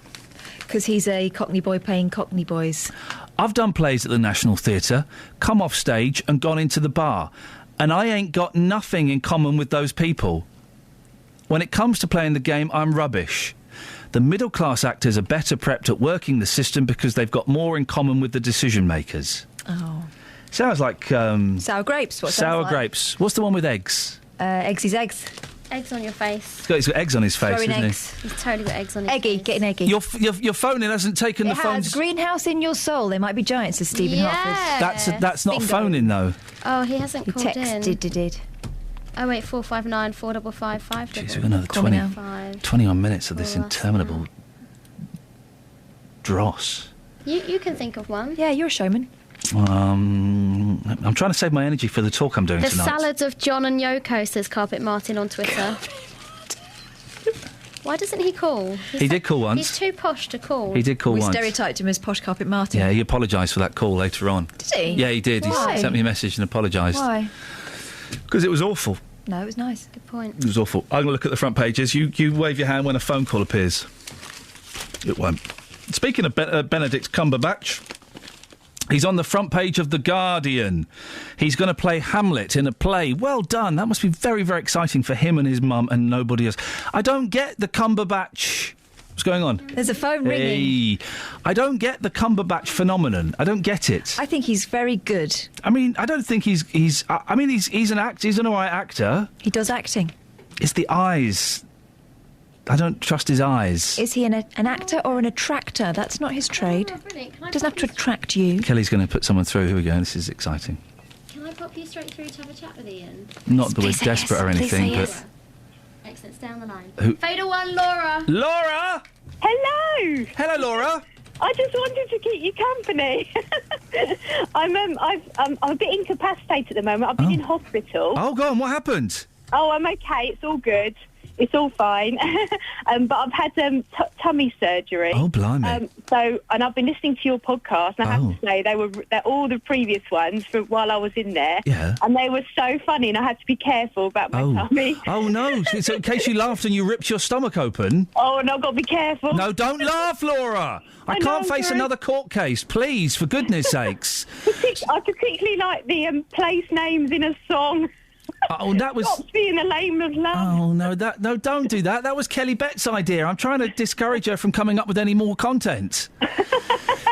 Because he's a Cockney boy playing Cockney boys. I've done plays at the National Theatre, come off stage and gone into the bar, and I ain't got nothing in common with those people. When it comes to playing the game, I'm rubbish. The middle-class actors are better prepped at working the system because they've got more in common with the decision-makers. Oh. Sounds like... sour grapes. Sour grapes. What's the one with eggs? Eggsy's eggs. Eggs on your face. He's got eggs on his face, Throwing isn't eggs. He's totally got eggs on his Eggy, face. getting eggy. Your phone hasn't taken the phone's... It has greenhouse in your soul. They might be giants, says Stephen Hartford. That's not Bingo. phoning, though. Oh, he hasn't called in. He did. 08459 455 555. Jeez, we've got another 21 minutes of this interminable dross. You can think of one. Yeah, you're a showman. I'm trying to save my energy for the talk I'm doing The tonight. salads of John and Yoko, says Carpet Martin on Twitter. Why doesn't he call? He did call once. He's too posh to call. He did call we once. stereotyped him as Posh Carpet Martin. Yeah, he apologised for that call later on. Did he? Yeah, he did. Why? He sent me a message and apologised. Why? Because it was awful. No, it was nice. Good point. It was awful. I'm going to look at the front pages. You wave your hand when a phone call appears. It won't. Speaking of Benedict Cumberbatch, he's on the front page of The Guardian. He's going to play Hamlet in a play. Well done. That must be very, very exciting for him and his mum and nobody else. I don't get the Cumberbatch... What's going on? There's a phone ringing. Hey. I don't get the Cumberbatch phenomenon. I don't get it. I think he's very good. I mean, I don't think he's an actor. He's an alright actor. He does acting. It's the eyes. I don't trust his eyes. Is he an actor or an attractor? That's not his trade. Doesn't have to attract you. Kelly's going to put someone through. Here we go. This is exciting. Can I pop you straight through to have a chat with Iain? Not that we're desperate or anything, but... Excellent, stay on the line. Who? Fader 1, Laura. Laura! Hello! Hello, Laura. I just wanted to keep you company. I'm a bit incapacitated at the moment. I've been in hospital. Oh, go on. What happened? Oh, I'm okay. It's all good. It's all fine. But I've had tummy surgery. Oh, blimey. And I've been listening to your podcast, and I have to say they're all the previous ones from while I was in there. Yeah. And they were so funny, and I had to be careful about my tummy. Oh, no. So in case you laughed and you ripped your stomach open... Oh, no, I've got to be careful. No, don't laugh, Laura. I can't face another court case. Please, for goodness sakes. I particularly like the place names in a song. Oh, that was... Stop being a lame of love. Oh, no, don't do that. That was Kelly Bett's idea. I'm trying to discourage her from coming up with any more content.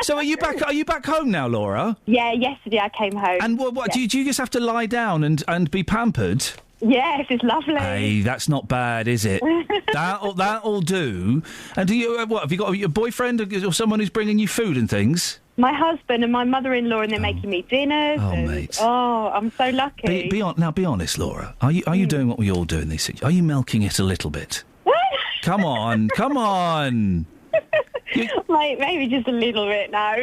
So are you back home now, Laura? Yeah, yesterday I came home. And what do you just have to lie down and be pampered? Yes, it's lovely. Hey, that's not bad, is it? That'll do. And do you have you got a boyfriend or someone who's bringing you food and things? My husband and my mother-in-law, and they're making me dinners. Oh, mate. Oh, I'm so lucky. Be honest, Laura. Are you doing what we all do in these situations? Are you milking it a little bit? Come on. Maybe just a little bit now.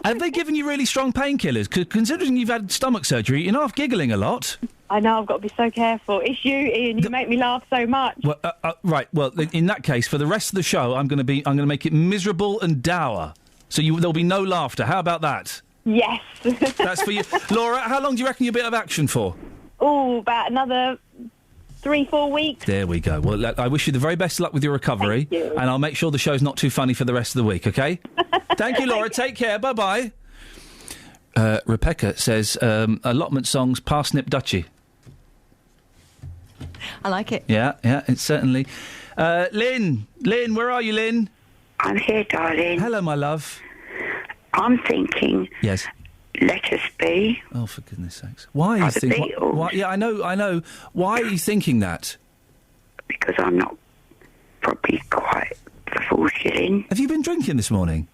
Have they given you really strong painkillers? Considering you've had stomach surgery, you're not giggling a lot. I know, I've got to be so careful. It's you, Iain. You make me laugh so much. Well, right. Well, in that case, for the rest of the show, I'm going to make it miserable and dour. So there'll be no laughter. How about that? Yes. That's for you. Laura, how long do you reckon you'll be out of action for? Oh, about another 3-4 weeks. There we go. Well, I wish you the very best of luck with your recovery. Thank you. And I'll make sure the show's not too funny for the rest of the week, OK? Thank you, Laura. Take care. Bye-bye. Rebecca says, allotment songs, Parsnip Duchy. I like it. Yeah, it's certainly... Lynn, where are you, Lynn? I'm here, darling. Hello, my love. I'm thinking... Yes. Let Us Be. Oh, for goodness sakes. Why are you thinking... Yeah, I know. Why are you thinking that? Because I'm not probably quite the full shilling. Have you been drinking this morning?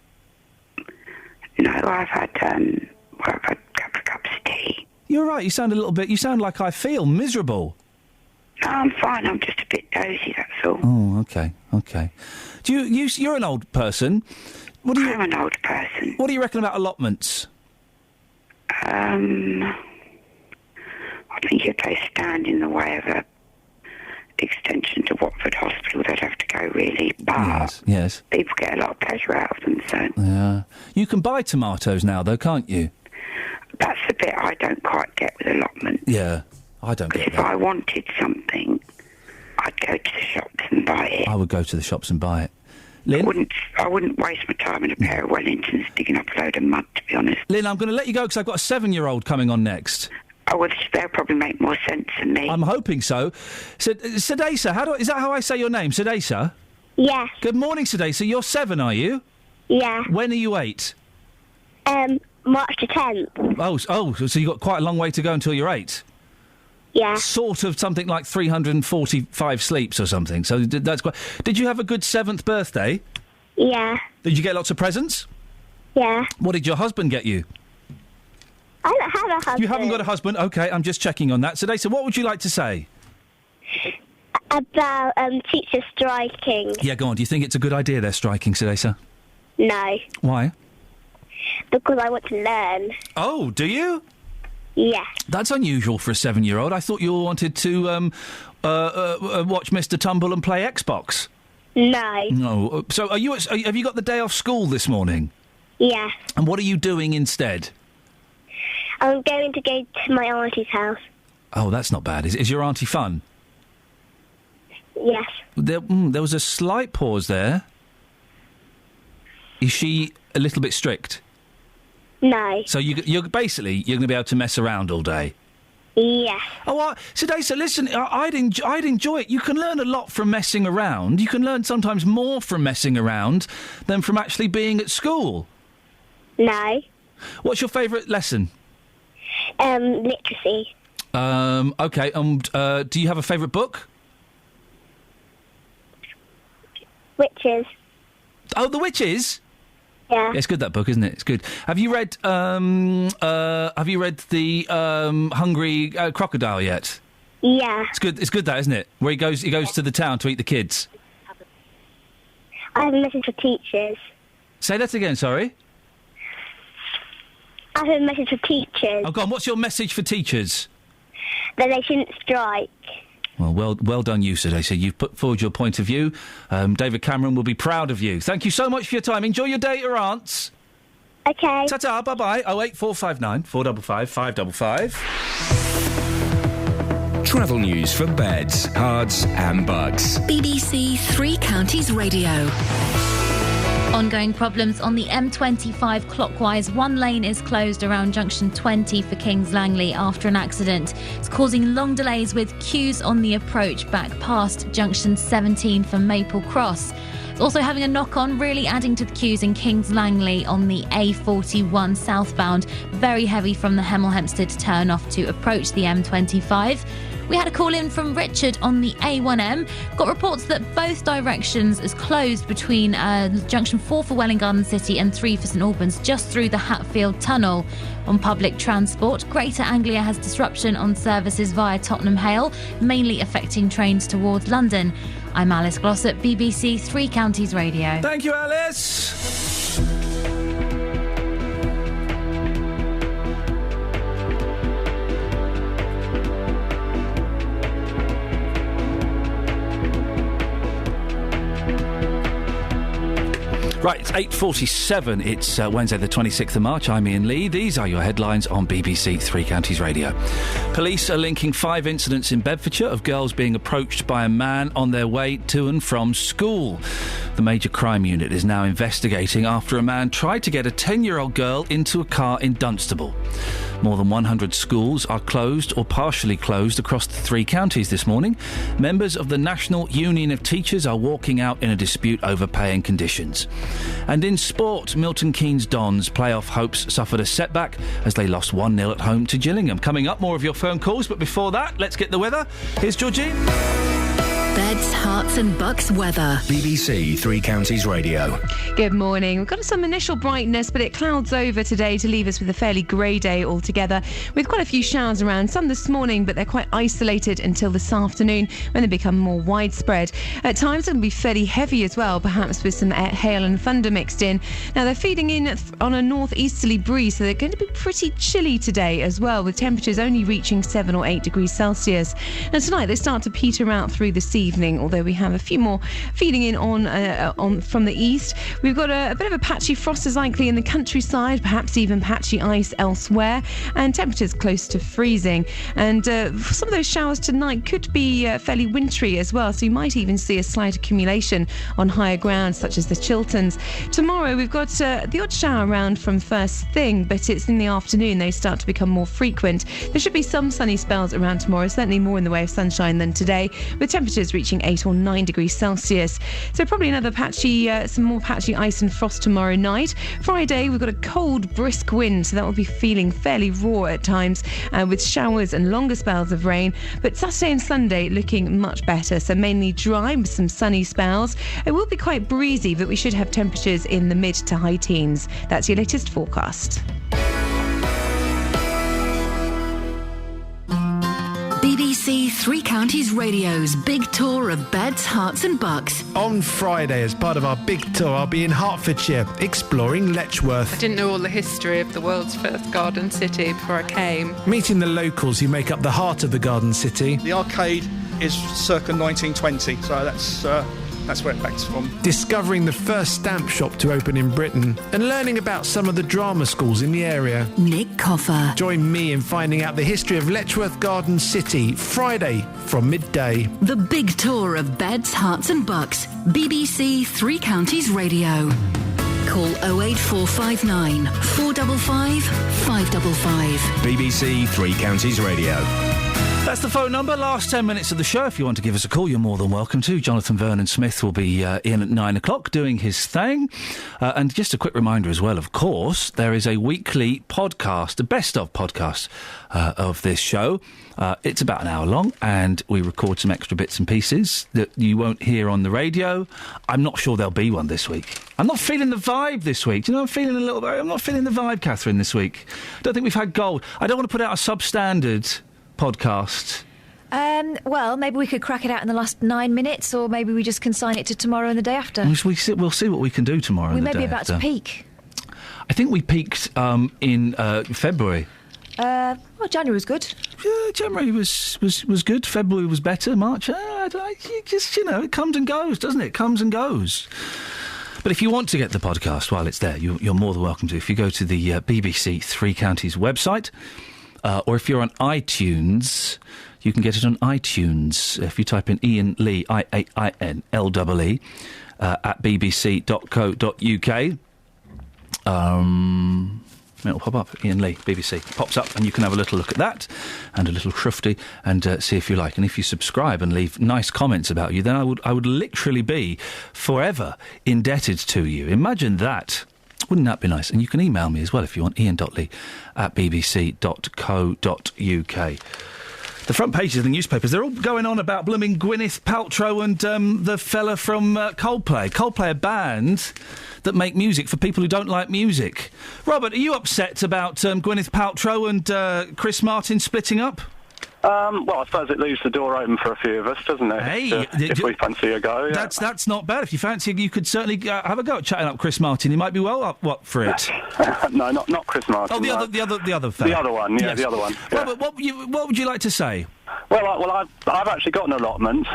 No, I've had a couple of cups of tea. You're right. You sound like I feel miserable. No, I'm fine. I'm just a bit dozy, that's all. Oh, okay. You're an old person. I'm an old person. What do you reckon about allotments? I think if they stand in the way of a extension to Watford Hospital, they'd have to go, really. But yes. People get a lot of pleasure out of them, so... Yeah. You can buy tomatoes now, though, can't you? That's the bit I don't quite get with allotment. Yeah, I don't get that. If I wanted something, I'd go to the shops and buy it. I would go to the shops and buy it. Lynn? I wouldn't waste my time in a pair of Wellingtons digging up a load of mud, to be honest. Lynn, I'm going to let you go because I've got a 7-year-old coming on next. Oh, well, they'll probably make more sense than me. I'm hoping so. Sadesa, is that how I say your name? Sadesa? Yes. Good morning, Sadesa. You're 7, are you? Yeah. When are you 8? March the 10th. Oh, so you've got quite a long way to go until you're 8? Yeah. Sort of something like 345 sleeps or something. So that's quite... Did you have a good 7th birthday? Yeah. Did you get lots of presents? Yeah. What did your husband get you? I don't have a husband. You haven't got a husband? OK, I'm just checking on that. So what would you like to say? About teachers striking. Yeah, go on. Do you think it's a good idea they're striking, Sadesa? No. Why? Because I want to learn. Oh, do you? Yeah. That's unusual for a 7-year-old. I thought you all wanted to watch Mr. Tumble and play Xbox. No. No. So have you got the day off school this morning? Yeah. And what are you doing instead? I'm going to go to my auntie's house. Oh, that's not bad. Is your auntie fun? Yes. There was a slight pause there. Is she a little bit strict? No. So you're going to be able to mess around all day? Yes. Oh, so listen, I'd enjoy it. You can learn a lot from messing around. You can learn sometimes more from messing around than from actually being at school. No. What's your favourite lesson? Literacy. Okay. Do you have a favourite book? Witches. Oh, The Witches? Yeah. It's good, that book, isn't it? It's good. Have you read the Hungry Crocodile yet? Yeah. It's good. It's good, that, isn't it? Where he goes to the town to eat the kids. I have a message for teachers. Say that again. Sorry. I have a message for teachers. Oh, go on. What's your message for teachers? That they shouldn't strike. Well done you, Sir. So you've put forward your point of view. David Cameron will be proud of you. Thank you so much for your time. Enjoy your day at your aunt's. Okay. Ta-ta, bye-bye. 08459 455 555. Travel news for beds, cards and bugs. BBC Three Counties Radio. Ongoing problems on the M25 clockwise. One lane is closed around junction 20 for Kings Langley after an accident. It's causing long delays with queues on the approach back past junction 17 for Maple Cross. It's also having a knock-on, really adding to the queues in Kings Langley on the A41 southbound. Very heavy from the Hemel Hempstead turn off to approach the M25. We had a call in from Richard on the A1M. Got reports that both directions is closed between junction 4 for Welwyn Garden City and 3 for St Albans, just through the Hatfield Tunnel. On public transport, Greater Anglia has disruption on services via Tottenham Hale, mainly affecting trains towards London. I'm Alice Glossop, BBC Three Counties Radio. Thank you, Alice. Right, it's 8:47. It's Wednesday the 26th of March. I'm Iain Lee. These are your headlines on BBC Three Counties Radio. Police are linking 5 incidents in Bedfordshire of girls being approached by a man on their way to and from school. The Major Crime Unit is now investigating after a man tried to get a 10-year-old girl into a car in Dunstable. More than 100 schools are closed or partially closed across the 3 counties this morning. Members of the National Union of Teachers are walking out in a dispute over pay and conditions. And in sport, Milton Keynes Dons playoff hopes suffered a setback as they lost 1-0 at home to Gillingham. Coming up, more of your phone calls, but before that, let's get the weather. Here's Georgine. Beds, Herts and Bucks weather. BBC Three Counties Radio. Good morning. We've got some initial brightness, but it clouds over today to leave us with a fairly grey day altogether, with quite a few showers around. Some this morning, but they're quite isolated until this afternoon when they become more widespread. At times, it can be fairly heavy as well, perhaps with some hail and thunder mixed in. Now, they're feeding in on a northeasterly breeze, so they're going to be pretty chilly today as well, with temperatures only reaching 7 or 8 degrees Celsius. Now, tonight, they start to peter out through this evening, although we have a few more feeding in on from the east. We've got a bit of a patchy frost is likely in the countryside, perhaps even patchy ice elsewhere, and temperatures close to freezing. And some of those showers tonight could be fairly wintry as well, so you might even see a slight accumulation on higher ground, such as the Chilterns. Tomorrow we've got the odd shower around from first thing, but it's in the afternoon they start to become more frequent. There should be some sunny spells around tomorrow, certainly more in the way of sunshine than today, with temperatures reaching 8 or 9 degrees Celsius. So probably another some more patchy ice and frost tomorrow night. Friday, we've got a cold, brisk wind, so that will be feeling fairly raw at times, with showers and longer spells of rain. But Saturday and Sunday looking much better, so mainly dry with some sunny spells. It will be quite breezy, but we should have temperatures in the mid to high teens. That's your latest forecast. BBC Three Counties Radio's big tour of beds, Herts and Bucks. On Friday, as part of our big tour, I'll be in Hertfordshire, exploring Letchworth. I didn't know all the history of the world's first garden city before I came. Meeting the locals who make up the heart of the garden city. The arcade is circa 1920, so that's That's where it's from. Discovering the first stamp shop to open in Britain and learning about some of the drama schools in the area. Nick Coffer. Join me in finding out the history of Letchworth Garden City, Friday from midday. The big tour of beds, hearts and bucks. BBC Three Counties Radio. Call 08459 455 555. BBC Three Counties Radio. That's the phone number. Last 10 minutes of the show. If you want to give us a call, you're more than welcome to. Jonathan Vernon Smith will be in at 9 o'clock doing his thing. And just a quick reminder as well, of course, there is a weekly podcast, a best-of podcast of this show. It's about an hour long, and we record some extra bits and pieces that you won't hear on the radio. I'm not sure there'll be one this week. I'm not feeling the vibe this week. Do you know, I'm not feeling the vibe, Catherine, this week. I don't think we've had gold. I don't want to put out a substandard podcast. Well, maybe we could crack it out in the last 9 minutes, or maybe we just consign it to tomorrow and the day after. We'll see what we can do tomorrow. We and the may day be about after. to peak. I think we peaked in February. Well, January was good. Yeah, January was good. February was better. March, it comes and goes, doesn't it? It comes and goes. But if you want to get the podcast while it's there, you're more than welcome to. If you go to the BBC Three Counties website, or if you're on iTunes, you can get it on iTunes. If you type in Iain Lee, IAINLEE, at bbc.co.uk, it'll pop up, Iain Lee, BBC. Pops up, and you can have a little look at that, and a little shrufty, and see if you like. And if you subscribe and leave nice comments about you, then I would literally be forever indebted to you. Imagine that. Wouldn't that be nice? And you can email me as well if you want, ian.lee@bbc.co.uk. The front pages of the newspapers, they're all going on about blooming Gwyneth Paltrow and the fella from Coldplay. Coldplay, a band that make music for people who don't like music. Robert, are you upset about Gwyneth Paltrow and Chris Martin splitting up? Well, I suppose it leaves the door open for a few of us, doesn't it? Hey, if we fancy a go, yeah. That's not bad. If you fancy, you could certainly have a go at chatting up Chris Martin. He might be well up for it. No, not Chris Martin. Oh, the other fella. The other one, yeah, yes. the other one. Yeah. Robert, what would you like to say? Well, I've actually got an allotment.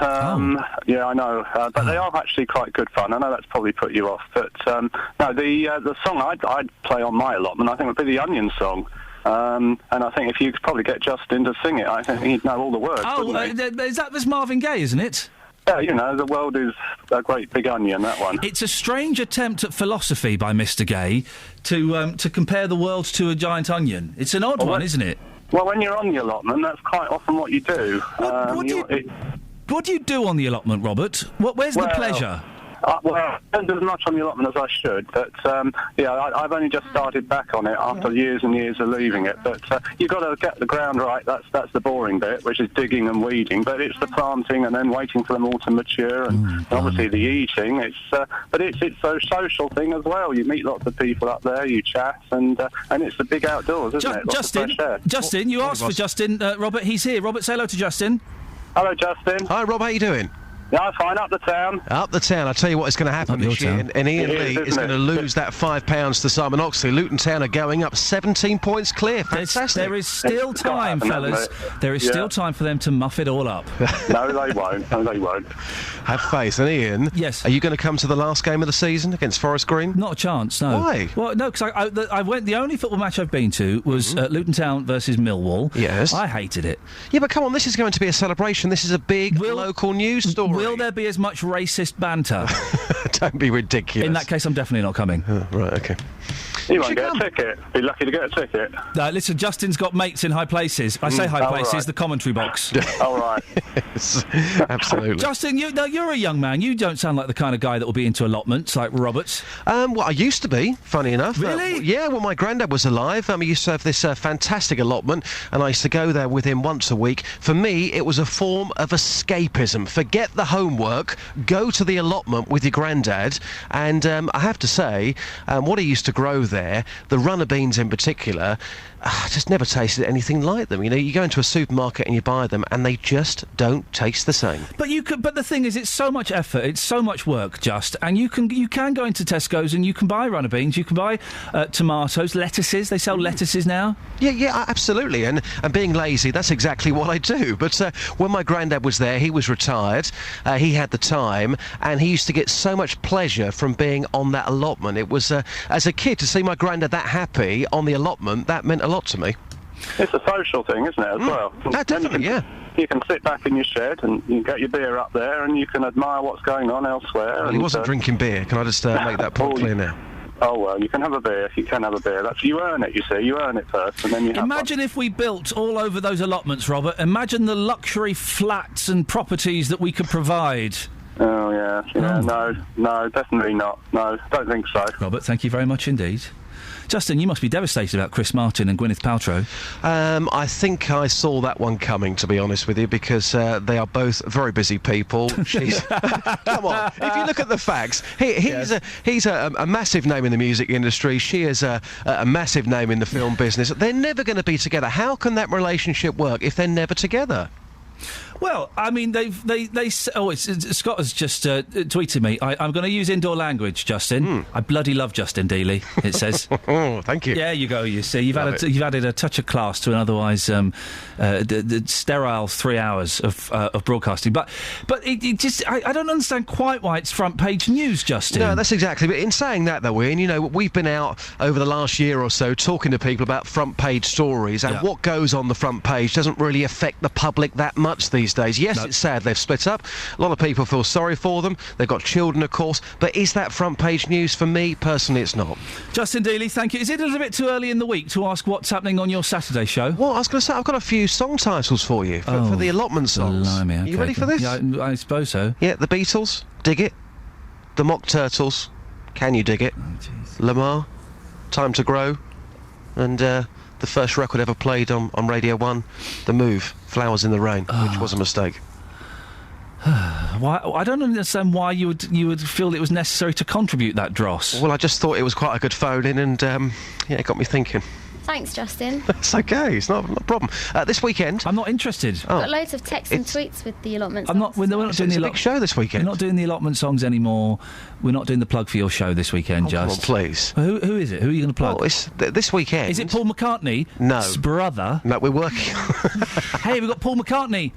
Yeah, I know, but they are actually quite good fun. I know that's probably put you off, but no, the song I'd play on my allotment, I think, would be the Onion song. And I think if you could probably get Justin to sing it, I think he'd know all the words. Oh, that's Marvin Gaye, isn't it? Yeah, the world is a great big onion, that one. It's a strange attempt at philosophy by Mr. Gaye to compare the world to a giant onion. It's an odd one, isn't it? Well, when you're on the allotment, that's quite often what you do. What do you do on the allotment, Robert? Where's the pleasure? Well, I don't do as much on the allotment as I should, but I've only just started back on it after years and years of leaving it. But you've got to get the ground right. That's the boring bit, which is digging and weeding. But it's the planting and then waiting for them all to mature, and obviously the eating. But it's a social thing as well. You meet lots of people up there, you chat, and it's the big outdoors, isn't it? Justin, you asked for Justin. Robert, he's here. Robert, say hello to Justin. Hello, Justin. Hi, Rob. How you doing? Yeah, fine, up the town. Up the town. I tell you what is going to happen this year, and Iain Lee is going to lose that £5 to Simon Oxley. Luton Town are going up 17 points clear. Fantastic. There is still time, fellas. There is still time for them to muff it all up. No, they won't. No, they won't. Have faith. And Iain, yes, are you going to come to the last game of the season against Forest Green? Not a chance, no. Why? Well, no, because I went. The only football match I've been to was Luton Town versus Millwall. Yes. I hated it. Yeah, but come on, this is going to be a celebration. This is a big local news story. Will there be as much racist banter? Don't be ridiculous. In that case, I'm definitely not coming. Right, okay. You won't get a ticket. Be lucky to get a ticket. Listen, Justin's got mates in high places. I say high places, the commentary box. All right. Yes, absolutely. Justin, you're a young man. You don't sound like the kind of guy that will be into allotments like Robert. Well, I used to be, funny enough. Really? Yeah, when my granddad was alive, he used to have this fantastic allotment, and I used to go there with him once a week. For me, it was a form of escapism. Forget the homework, go to the allotment with your granddad, and I have to say, what he used to grow there, there, the runner beans in particular, I just never tasted anything like them. You know, you go into a supermarket and you buy them, and they just don't taste the same. But but the thing is, it's so much effort, it's so much work, and you can go into Tesco's and you can buy runner beans, you can buy tomatoes, lettuces. They sell lettuces now. Yeah, absolutely. And being lazy, that's exactly what I do. But when my granddad was there, he was retired, he had the time, and he used to get so much pleasure from being on that allotment. It was, as a kid, to see my granddad that happy on the allotment, that meant a lot to me. It's a social thing, isn't it, as well? No, definitely, yeah. You can sit back in your shed and you can get your beer up there and you can admire what's going on elsewhere. Well, and he wasn't drinking beer. Can I just make that point clear now? Oh, well, you can have a beer if you can have a beer. You earn it, you see. You earn it first and then you have Imagine if we built all over those allotments, Robert. Imagine the luxury flats and properties that we could provide. Oh, yeah. No, definitely not. No, don't think so. Robert, thank you very much indeed. Justin, you must be devastated about Chris Martin and Gwyneth Paltrow. I think I saw that one coming, to be honest with you, because they are both very busy people. She's come on, if you look at the facts, he's a massive name in the music industry. She is a massive name in the film business. They're never going to be together. How can that relationship work if they're never together? Well, I mean, Scott has just tweeted me. I'm going to use indoor language, Justin. I bloody love Justin Dealey, it says. Oh, thank you. Yeah, you go, you see. You've added a touch of class to an otherwise sterile 3 hours of broadcasting. But it just, I don't understand quite why it's front page news, Justin. No, that's exactly. But in saying that, though, Ian, you know, we've been out over the last year or so talking to people about front page stories, and what goes on the front page doesn't really affect the public that much these days. Yes, it's sad they've split up. A lot of people feel sorry for them. They've got children, of course. But is that front page news? For me, personally, it's not. Justin Dealey, thank you. Is it a little bit too early in the week to ask what's happening on your Saturday show? Well, I was going to say, I've got a few song titles for you, for the allotment songs. Blimey, okay. Are you ready for this? Yeah, I suppose so. Yeah, the Beatles, Dig It. The Mock Turtles, Can You Dig It? Lamar, Time to Grow. And the first record ever played on Radio 1, The Move, Flowers in the Rain, which was a mistake. Why? I don't understand why you would feel it was necessary to contribute that dross. Well, I just thought it was quite a good phone-in, and it got me thinking. Thanks, Justin. It's okay, it's not a problem. This weekend... I'm not interested. Got loads of texts and tweets with the allotment songs. We're not doing the big show this weekend. We're not doing the allotment songs anymore. We're not doing the plug for your show this weekend, Come on, please. Who is it? Who are you going to plug? Well, it's this weekend. Is it Paul McCartney? No. Brother? No, we're working... Hey, we've got Paul McCartney.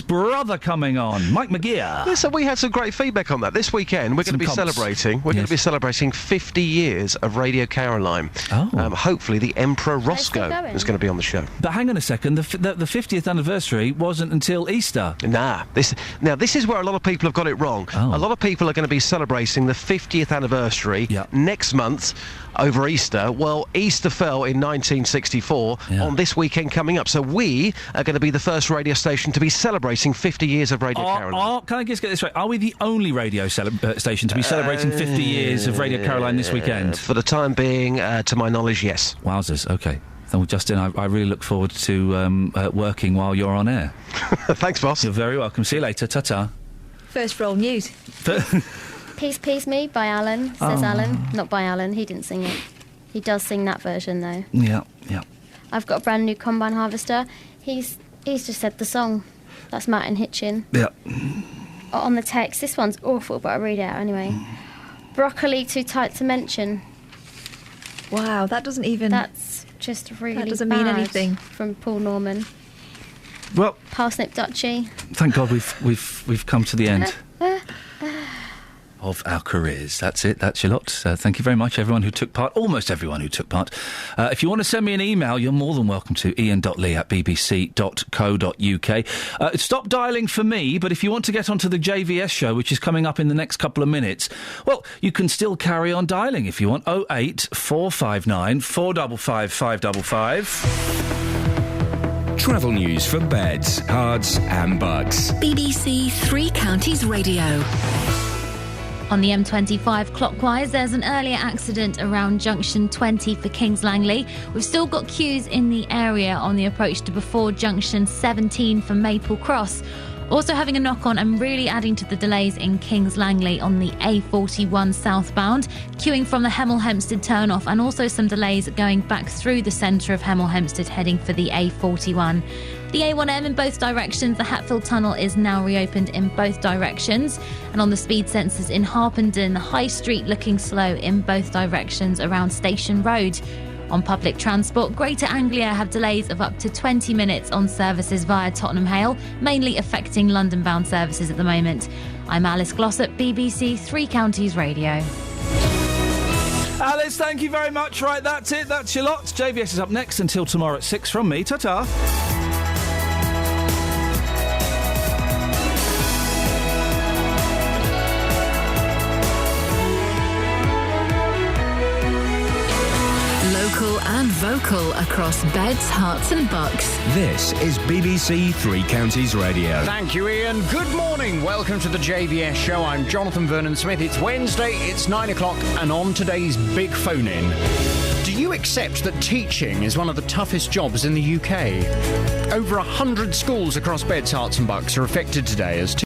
Brother coming on, Mike McGear. Yeah, so we had some great feedback on that. This weekend we're going to be celebrating. We're going to be celebrating 50 years of Radio Caroline. Hopefully, the Emperor Roscoe is going to be on the show. But hang on a second, the 50th anniversary wasn't until Easter. Nah, this is where a lot of people have got it wrong. A lot of people are going to be celebrating the 50th anniversary next month over Easter. Well, Easter fell in 1964 on this weekend coming up. So we are going to be the first radio station to be celebrating 50 years of Radio Caroline. Can I just get this right? Are we the only radio station to be celebrating 50 years of Radio Caroline this weekend? For the time being, to my knowledge, yes. Wowzers, OK. Well, Justin, I really look forward to working while you're on air. Thanks, boss. You're very welcome. See you later. Ta-ta. First roll news. Peace, Peace Me by Alan, says Alan. Not by Alan, he didn't sing it. He does sing that version, though. Yeah. I've got a brand new combine harvester. He's just said the song. That's Martin Hitchin. Yeah. On the text, this one's awful, but I'll read it out anyway. Broccoli too tight to mention. Wow, that doesn't even... That's just really That doesn't bad mean anything. From Paul Norman. Well... Parsnip Duchy. Thank God we've come to the end of our careers. That's it. That's your lot. Thank you very much, everyone who took part. Almost everyone who took part. If you want to send me an email, you're more than welcome to ian.lee@bbc.co.uk. Stop dialing for me, but if you want to get onto the JVS show, which is coming up in the next couple of minutes, well, you can still carry on dialing if you want. 08 459 455 555. Travel news for beds, cards and bugs. BBC Three Counties Radio. On the M25 clockwise, there's an earlier accident around junction 20 for Kings Langley. We've still got queues in the area on the approach to before junction 17 for Maple Cross. Also having a knock-on and really adding to the delays in Kings Langley on the A41 southbound, queuing from the Hemel Hempstead turn-off, and also some delays going back through the centre of Hemel Hempstead heading for the A41. The A1M in both directions, the Hatfield Tunnel is now reopened in both directions. And on the speed sensors in Harpenden, the High Street looking slow in both directions around Station Road. On public transport, Greater Anglia have delays of up to 20 minutes on services via Tottenham Hale, mainly affecting London-bound services at the moment. I'm Alice Glossop, BBC Three Counties Radio. Alice, thank you very much. Right, that's it. That's your lot. JVS is up next until tomorrow at 6 from me. Ta-ta. Local and vocal across beds, hearts and bucks. This is BBC Three Counties Radio. Thank you, Iain. Good morning. Welcome to the JVS show. I'm Jonathan Vernon-Smith. It's Wednesday, it's 9 o'clock, and on today's Big Phone-In. Do you accept that teaching is one of the toughest jobs in the UK? Over 100 schools across beds, hearts and bucks are affected today as